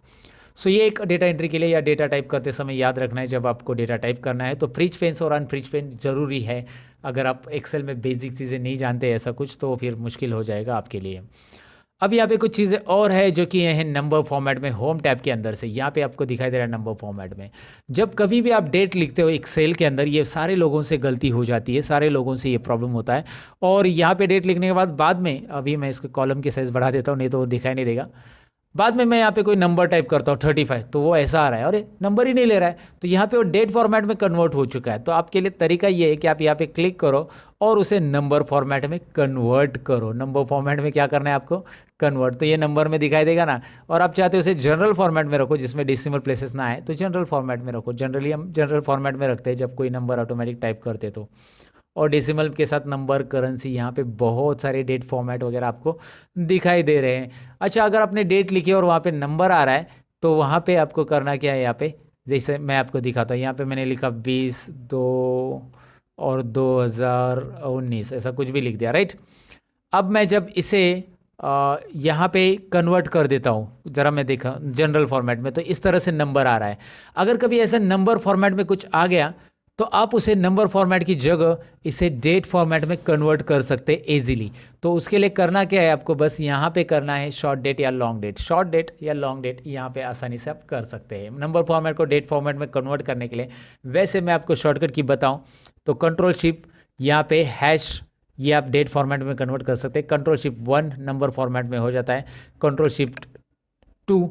S2: सो ये एक डेटा एंट्री के लिए या डेटा टाइप करते समय याद रखना है, जब आपको डेटा टाइप करना है तो फ्रीज पेन्स और अनफ्रीज पेन ज़रूरी है। अगर आप एक्सेल में बेसिक चीज़ें नहीं जानते ऐसा कुछ, तो फिर मुश्किल हो जाएगा आपके लिए। अब यहाँ पे कुछ चीज़ें और है जो कि हैं नंबर फॉर्मेट में, होम टैब के अंदर से यहाँ पे आपको दिखाई दे रहा है नंबर फॉर्मेट में। जब कभी भी आप डेट लिखते हो एक्सेल के अंदर, ये सारे लोगों से गलती हो जाती है, सारे लोगों से ये प्रॉब्लम होता है। और यहाँ पे डेट लिखने के बाद में, अभी मैं इसके कॉलम की साइज़ बढ़ा देता हूँ नहीं तो वो दिखाई नहीं देगा, बाद में मैं यहाँ पे कोई नंबर टाइप करता हूँ 35, तो वो ऐसा आ रहा है, अरे नंबर ही नहीं ले रहा है, तो यहाँ पे वो डेट फॉर्मेट में कन्वर्ट हो चुका है। तो आपके लिए तरीका ये है कि आप यहाँ पे क्लिक करो और उसे नंबर फॉर्मेट में कन्वर्ट करो। नंबर फॉर्मेट में क्या करना है आपको, कन्वर्ट, तो ये नंबर में दिखाई देगा ना। और आप चाहते हो उसे जनरल फॉर्मेट में रखो जिसमें डेसिमल प्लेसेस ना आए, तो जनरल फॉर्मेट में रखो। जनरली हम जनरल फॉर्मेट में रखते हैं जब कोई नंबर ऑटोमेटिक टाइप करते तो। और डेसिमल के साथ नंबर, करेंसी, यहाँ पे बहुत सारे डेट फॉर्मेट वगैरह आपको दिखाई दे रहे हैं। अच्छा, अगर आपने डेट लिखी और वहाँ पे नंबर आ रहा है तो वहाँ पे आपको करना क्या है, यहाँ पे जैसे मैं आपको दिखाता हूँ, यहाँ पे मैंने लिखा 20/2 और 2019, ऐसा कुछ भी लिख दिया, राइट। अब मैं जब इसे यहाँ पे कन्वर्ट कर देता हूँ, ज़रा मैं देखा जनरल फॉर्मेट में, तो इस तरह से नंबर आ रहा है। अगर कभी ऐसा नंबर फॉर्मेट में कुछ आ गया तो आप उसे नंबर फॉर्मेट की जगह इसे डेट फॉर्मेट में कन्वर्ट कर सकते हैं इजीली। तो उसके लिए करना क्या है, आपको बस यहाँ पे करना है शॉर्ट डेट या लॉन्ग डेट। शॉर्ट डेट या लॉन्ग डेट यहाँ पे आसानी से आप कर सकते हैं नंबर फॉर्मेट को डेट फॉर्मेट में कन्वर्ट करने के लिए। वैसे मैं आपको शॉर्टकट की बताऊँ तो कंट्रोल-शिफ्ट यहाँ पे हैश, ये आप डेट फॉर्मेट में कन्वर्ट कर सकते हैं। कंट्रोल-शिफ्ट 1 नंबर फॉर्मेट में हो जाता है, कंट्रोल-शिफ्ट 2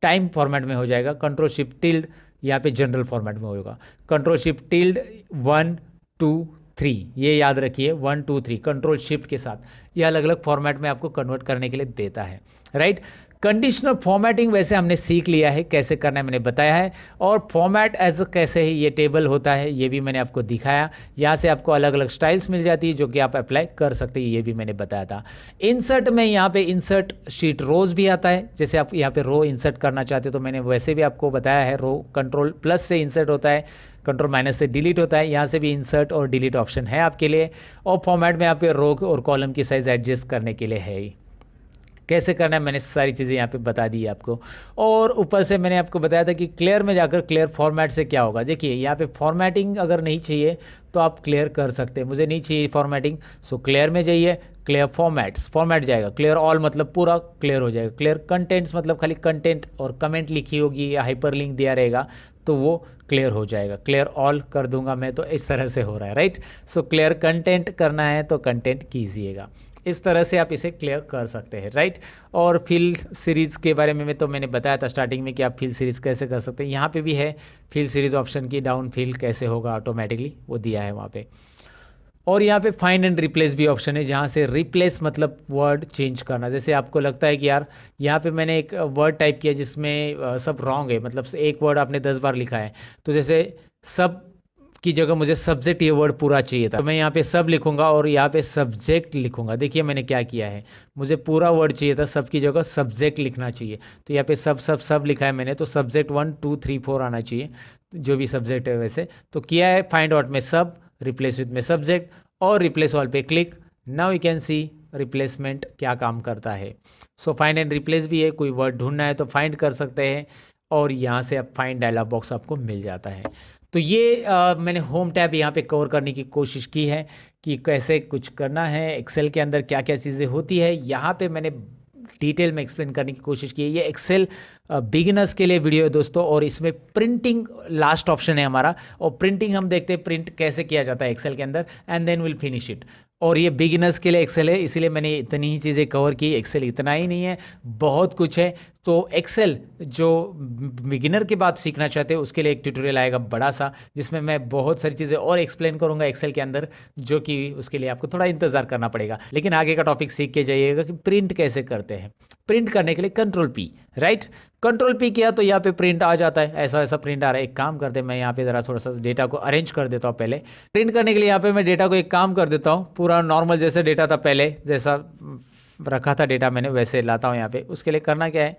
S2: टाइम फॉर्मेट में हो जाएगा, कंट्रोल-शिफ्ट टिल्ड यहाँ पे जनरल फॉर्मेट में होगा। कंट्रोल-शिफ्ट टिल्ड 1 2 3, ये याद रखिए 1 2 3 कंट्रोल-शिफ्ट के साथ ये अलग अलग फॉर्मेट में आपको कन्वर्ट करने के लिए देता है, राइट। कंडीशनल फॉर्मेटिंग वैसे हमने सीख लिया है कैसे करना है, मैंने बताया है। और फॉर्मेट एज कैसे ही ये टेबल होता है ये भी मैंने आपको दिखाया। यहाँ से आपको अलग अलग स्टाइल्स मिल जाती है जो कि आप अप्लाई कर सकते हैं, ये भी मैंने बताया था। इंसर्ट में यहाँ पे इंसर्ट शीट रोज भी आता है, जैसे आप यहाँ पे रो इंसर्ट करना चाहते हो तो मैंने वैसे भी आपको बताया है। रो कंट्रोल+ से इंसर्ट होता है, कंट्रोल- से डिलीट होता है। यहाँ से भी इंसर्ट और डिलीट ऑप्शन है आपके लिए। और फॉर्मेट में आपके रो और कॉलम की साइज एडजस्ट करने के लिए है ही। कैसे करना है मैंने सारी चीज़ें यहाँ पे बता दी है आपको। और ऊपर से मैंने आपको बताया था कि क्लियर में जाकर क्लियर फॉर्मेट से क्या होगा। देखिए यहाँ पे फॉर्मेटिंग अगर नहीं चाहिए तो आप क्लियर कर सकते हैं, मुझे नहीं चाहिए फॉर्मेटिंग, सो क्लियर में जाइए, क्लियर फॉर्मेट्स, फॉर्मेट जाएगा। क्लियर ऑल मतलब पूरा क्लियर हो जाएगा। क्लियर कंटेंट्स मतलब खाली कंटेंट और कमेंट लिखी होगी या हाइपर लिंक दिया रहेगा तो वो क्लियर हो जाएगा। क्लियर ऑल कर दूंगा मैं तो इस तरह से हो रहा है, राइट। सो क्लियर कंटेंट करना है तो कंटेंट कीजिएगा, इस तरह से आप इसे क्लियर कर सकते हैं, राइट। और फिल सीरीज़ के बारे में तो मैंने बताया था स्टार्टिंग में कि आप फिल सीरीज़ कैसे कर सकते हैं। यहाँ पे भी है फिल सीरीज़ ऑप्शन की, डाउन फिल कैसे होगा ऑटोमेटिकली वो दिया है वहाँ पे। और यहाँ पे फाइंड एंड रिप्लेस भी ऑप्शन है, जहाँ से रिप्लेस मतलब वर्ड चेंज करना। जैसे आपको लगता है कि यार यहाँ पे मैंने एक वर्ड टाइप किया जिसमें सब रॉन्ग है, मतलब एक वर्ड आपने 10 बार लिखा है, तो जैसे सब की जगह मुझे सब्जेक्ट ये वर्ड पूरा चाहिए था, तो मैं यहाँ पे सब लिखूंगा और यहाँ पे सब्जेक्ट लिखूंगा। देखिए मैंने क्या किया है, मुझे पूरा वर्ड चाहिए था, सब की जगह सब्जेक्ट लिखना चाहिए, तो यहाँ पे सब सब सब लिखा है मैंने, तो सब्जेक्ट 1 2 3 4 आना चाहिए, जो भी सब्जेक्ट है वैसे। तो किया है फाइंड आउट में सब, रिप्लेस विथ में सब्जेक्ट, और रिप्लेस ऑल पे click. Now you can see replacement क्या काम करता है। सो फाइंड एंड रिप्लेस भी है, कोई वर्ड ढूंढना है तो फाइंड कर सकते हैं, और यहाँ से आप फाइंड डायलॉग बॉक्स आपको मिल जाता है। तो ये मैंने होम टैब यहाँ पे कवर करने की कोशिश की है कि कैसे कुछ करना है, एक्सेल के अंदर क्या क्या चीज़ें होती है, यहाँ पे मैंने डिटेल में एक्सप्लेन करने की कोशिश की है। ये एक्सेल बिगिनर्स के लिए वीडियो है दोस्तों, और इसमें प्रिंटिंग लास्ट ऑप्शन है हमारा, और प्रिंटिंग हम देखते हैं प्रिंट कैसे किया जाता है एक्सेल के अंदर, and then will finish it. और ये बिगिनर्स के लिए एक्सेल है, इसीलिए मैंने इतनी ही चीज़ें कवर की। एक्सेल इतना ही नहीं है, बहुत कुछ है। तो एक्सेल जो बिगिनर के बाद सीखना चाहते हैं उसके लिए एक ट्यूटोरियल आएगा बड़ा सा, जिसमें मैं बहुत सारी चीज़ें और एक्सप्लेन करूंगा एक्सेल के अंदर, जो कि उसके लिए आपको थोड़ा इंतज़ार करना पड़ेगा। लेकिन आगे का टॉपिक सीख के जाइएगा कि प्रिंट कैसे करते हैं। प्रिंट करने के लिए कंट्रोल-P, राइट। कंट्रोल-P किया तो यहाँ पे प्रिंट आ जाता है, ऐसा ऐसा प्रिंट आ रहा है। एक काम करते हैं, मैं यहाँ पे ज़रा थोड़ा सा डेटा को अरेंज कर देता हूँ पहले। प्रिंट करने के लिए यहाँ पे मैं डेटा को एक काम कर देता हूँ, पूरा नॉर्मल जैसे डेटा था पहले, जैसा रखा था डेटा मैंने वैसे लाता हूँ यहाँ पे। उसके लिए करना क्या है,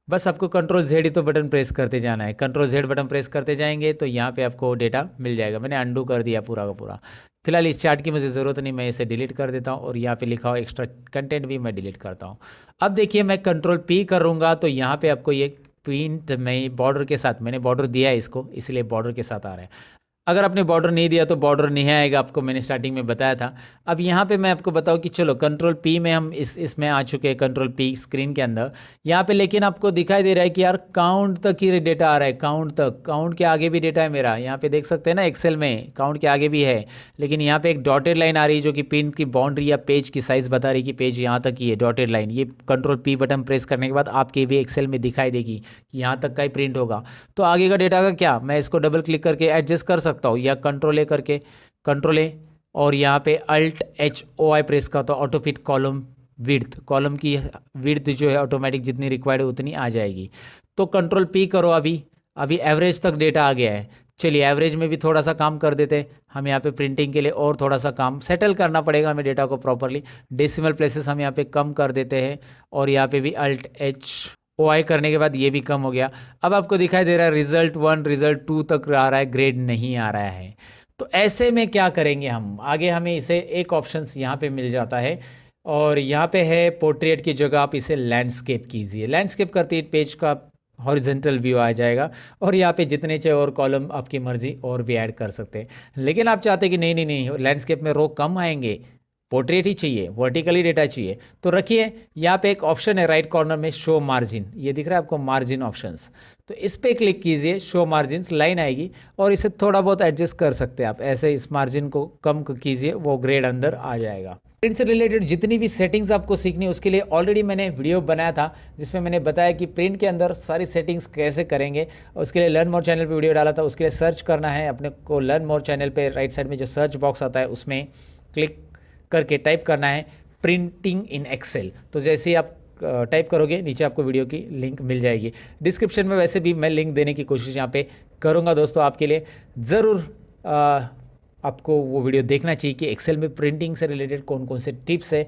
S2: बस आपको Ctrl+Z ही तो बटन प्रेस करते जाना है। Ctrl+Z बटन प्रेस करते जाएंगे तो यहाँ पे आपको डेटा मिल जाएगा। मैंने अंडू कर दिया पूरा का पूरा। फिलहाल इस चार्ट की मुझे ज़रूरत नहीं, मैं इसे डिलीट कर देता हूँ, और यहाँ पे लिखा हुआ एक्स्ट्रा कंटेंट भी मैं डिलीट करता हूँ। अब देखिए मैं Ctrl+P करूँगा तो यहाँ पे आपको ये प्रिंट में बॉर्डर के साथ, मैंने बॉर्डर दिया है इसको, इसलिए बॉर्डर के साथ आ रहा है। अगर आपने बॉर्डर नहीं दिया तो बॉर्डर नहीं आएगा, आपको मैंने स्टार्टिंग में बताया था। अब यहाँ पे मैं आपको बताऊँ कि चलो कंट्रोल पी में हम इसमें आ चुके हैं, कंट्रोल पी स्क्रीन के अंदर यहाँ पे। लेकिन आपको दिखाई दे रहा है कि यार काउंट तक ही डेटा आ रहा है, काउंट तक, काउंट के आगे भी डेटा है मेरा। यहाँ पे देख सकते हैं ना, एक्सेल में काउंट के आगे भी है, लेकिन यहाँ पे एक डॉटेड लाइन आ रही है जो कि पिन की बाउंड्री या पेज की साइज़ बता रही है कि पेज यहाँ तक ही है, डॉटेड लाइन। ये कंट्रोल पी बटन प्रेस करने के बाद आपके भी एक्सेल में दिखाई देगी कि यहाँ तक का ही प्रिंट होगा। तो आगे का डेटा का क्या, मैं इसको डबल क्लिक करके एडजस्ट कर सकता हूँ, या कंट्रोल ए करके, कंट्रोल ए और यहाँ पे alt H O I press का, तो auto fit column width, column की विड्थ जो है ऑटोमेटिक जितनी रिक्वायर्ड है उतनी आ जाएगी। तो कंट्रोल पी करो, अभी अभी एवरेज तक डेटा आ गया है। चलिए एवरेज में भी थोड़ा सा काम कर देते, हम यहाँ पे प्रिंटिंग के लिए और थोड़ा सा काम सेटल करना पड़ेगा हमें डेटा को प्रॉपरली। डेसिमल प्लेसेस हम यहाँ पे कम कर देते हैं, और यहाँ पे भी अल्ट एच ओ आई करने के बाद ये भी कम हो गया। अब आपको दिखाई दे रहा है रिजल्ट 1 रिजल्ट 2 तक आ रहा है, ग्रेड नहीं आ रहा है। तो ऐसे में क्या करेंगे हम आगे, हमें इसे एक ऑप्शन यहाँ पे मिल जाता है, और यहाँ पे है पोर्ट्रेट की जगह आप इसे लैंडस्केप कीजिए। लैंडस्केप करते ही पेज का हॉरिजेंटल व्यू आ जाएगा, और यहाँ पे जितने चाहे और कॉलम आपकी मर्जी और भी ऐड कर सकते हैं। लेकिन आप चाहते हैं कि नहीं नहीं नहीं, लैंडस्केप में रो कम आएंगे, पोर्ट्रेट ही चाहिए, वर्टिकली डेटा चाहिए, तो रखिए यहाँ पे एक ऑप्शन है राइट कॉर्नर में, शो मार्जिन, ये दिख रहा है आपको मार्जिन ऑप्शंस। तो इस पे क्लिक कीजिए, शो मार्जिन लाइन आएगी, और इसे थोड़ा बहुत एडजस्ट कर सकते हैं आप, ऐसे इस मार्जिन को कम कीजिए, वो ग्रेड अंदर आ जाएगा। प्रिंट से रिलेटेड जितनी भी सेटिंग्स आपको सीखनी है उसके लिए ऑलरेडी मैंने वीडियो बनाया था, जिसमें मैंने बताया कि प्रिंट के अंदर सारी सेटिंग्स कैसे करेंगे। उसके लिए लर्न मोर चैनल पे वीडियो डाला था, उसके लिए सर्च करना है अपने को लर्न मोर चैनल पे, राइट साइड में जो सर्च बॉक्स आता है उसमें क्लिक करके टाइप करना है प्रिंटिंग इन एक्सेल। तो जैसे ही आप टाइप करोगे नीचे आपको वीडियो की लिंक मिल जाएगी। डिस्क्रिप्शन में वैसे भी मैं लिंक देने की कोशिश यहाँ पे करूँगा दोस्तों आपके लिए। ज़रूर आपको वो वीडियो देखना चाहिए कि एक्सेल में प्रिंटिंग से रिलेटेड कौन कौन से टिप्स है,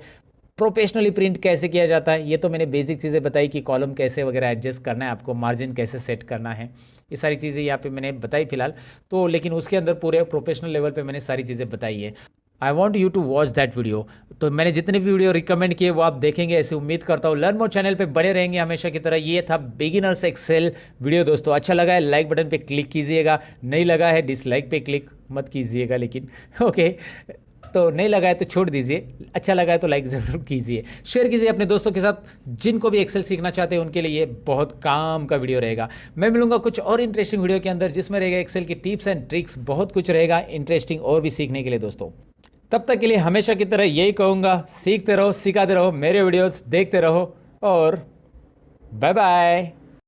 S2: प्रोफेशनली प्रिंट कैसे किया जाता है। ये तो मैंने बेसिक चीज़ें बताई कि कॉलम कैसे वगैरह एडजस्ट करना है, आपको मार्जिन कैसे सेट करना है, ये सारी चीज़ें यहाँ पे मैंने बताई फिलहाल। तो लेकिन उसके अंदर पूरे प्रोफेशनल लेवल पे मैंने सारी चीज़ें बताई है। I want you to watch that video. तो मैंने जितने भी वीडियो रिकमेंड किए वो आप देखेंगे, ऐसे उम्मीद करता हूँ। लर्न मोर चैनल पे बने रहेंगे हमेशा की तरह। ये था बिगिनर्स एक्सेल वीडियो दोस्तों। अच्छा लगा है लाइक बटन पे क्लिक कीजिएगा, नहीं लगा है डिसलाइक पे क्लिक मत कीजिएगा, लेकिन ओके तो नहीं लगा है तो छोड़ दीजिए, अच्छा लगा है तो लाइक ज़रूर कीजिए, शेयर कीजिए अपने दोस्तों के साथ जिनको भी एक्सेल सीखना चाहते हैं, उनके लिए ये बहुत काम का वीडियो रहेगा। मैं मिलूंगा कुछ और इंटरेस्टिंग वीडियो के अंदर जिसमें रहेगा एक्सेल की टिप्स एंड ट्रिक्स, बहुत कुछ रहेगा इंटरेस्टिंग और भी सीखने के लिए दोस्तों। तब तक के लिए हमेशा की तरह यही कहूँगा, सीखते रहो, सिखाते रहो, मेरे वीडियोस देखते रहो, और बाय बाय।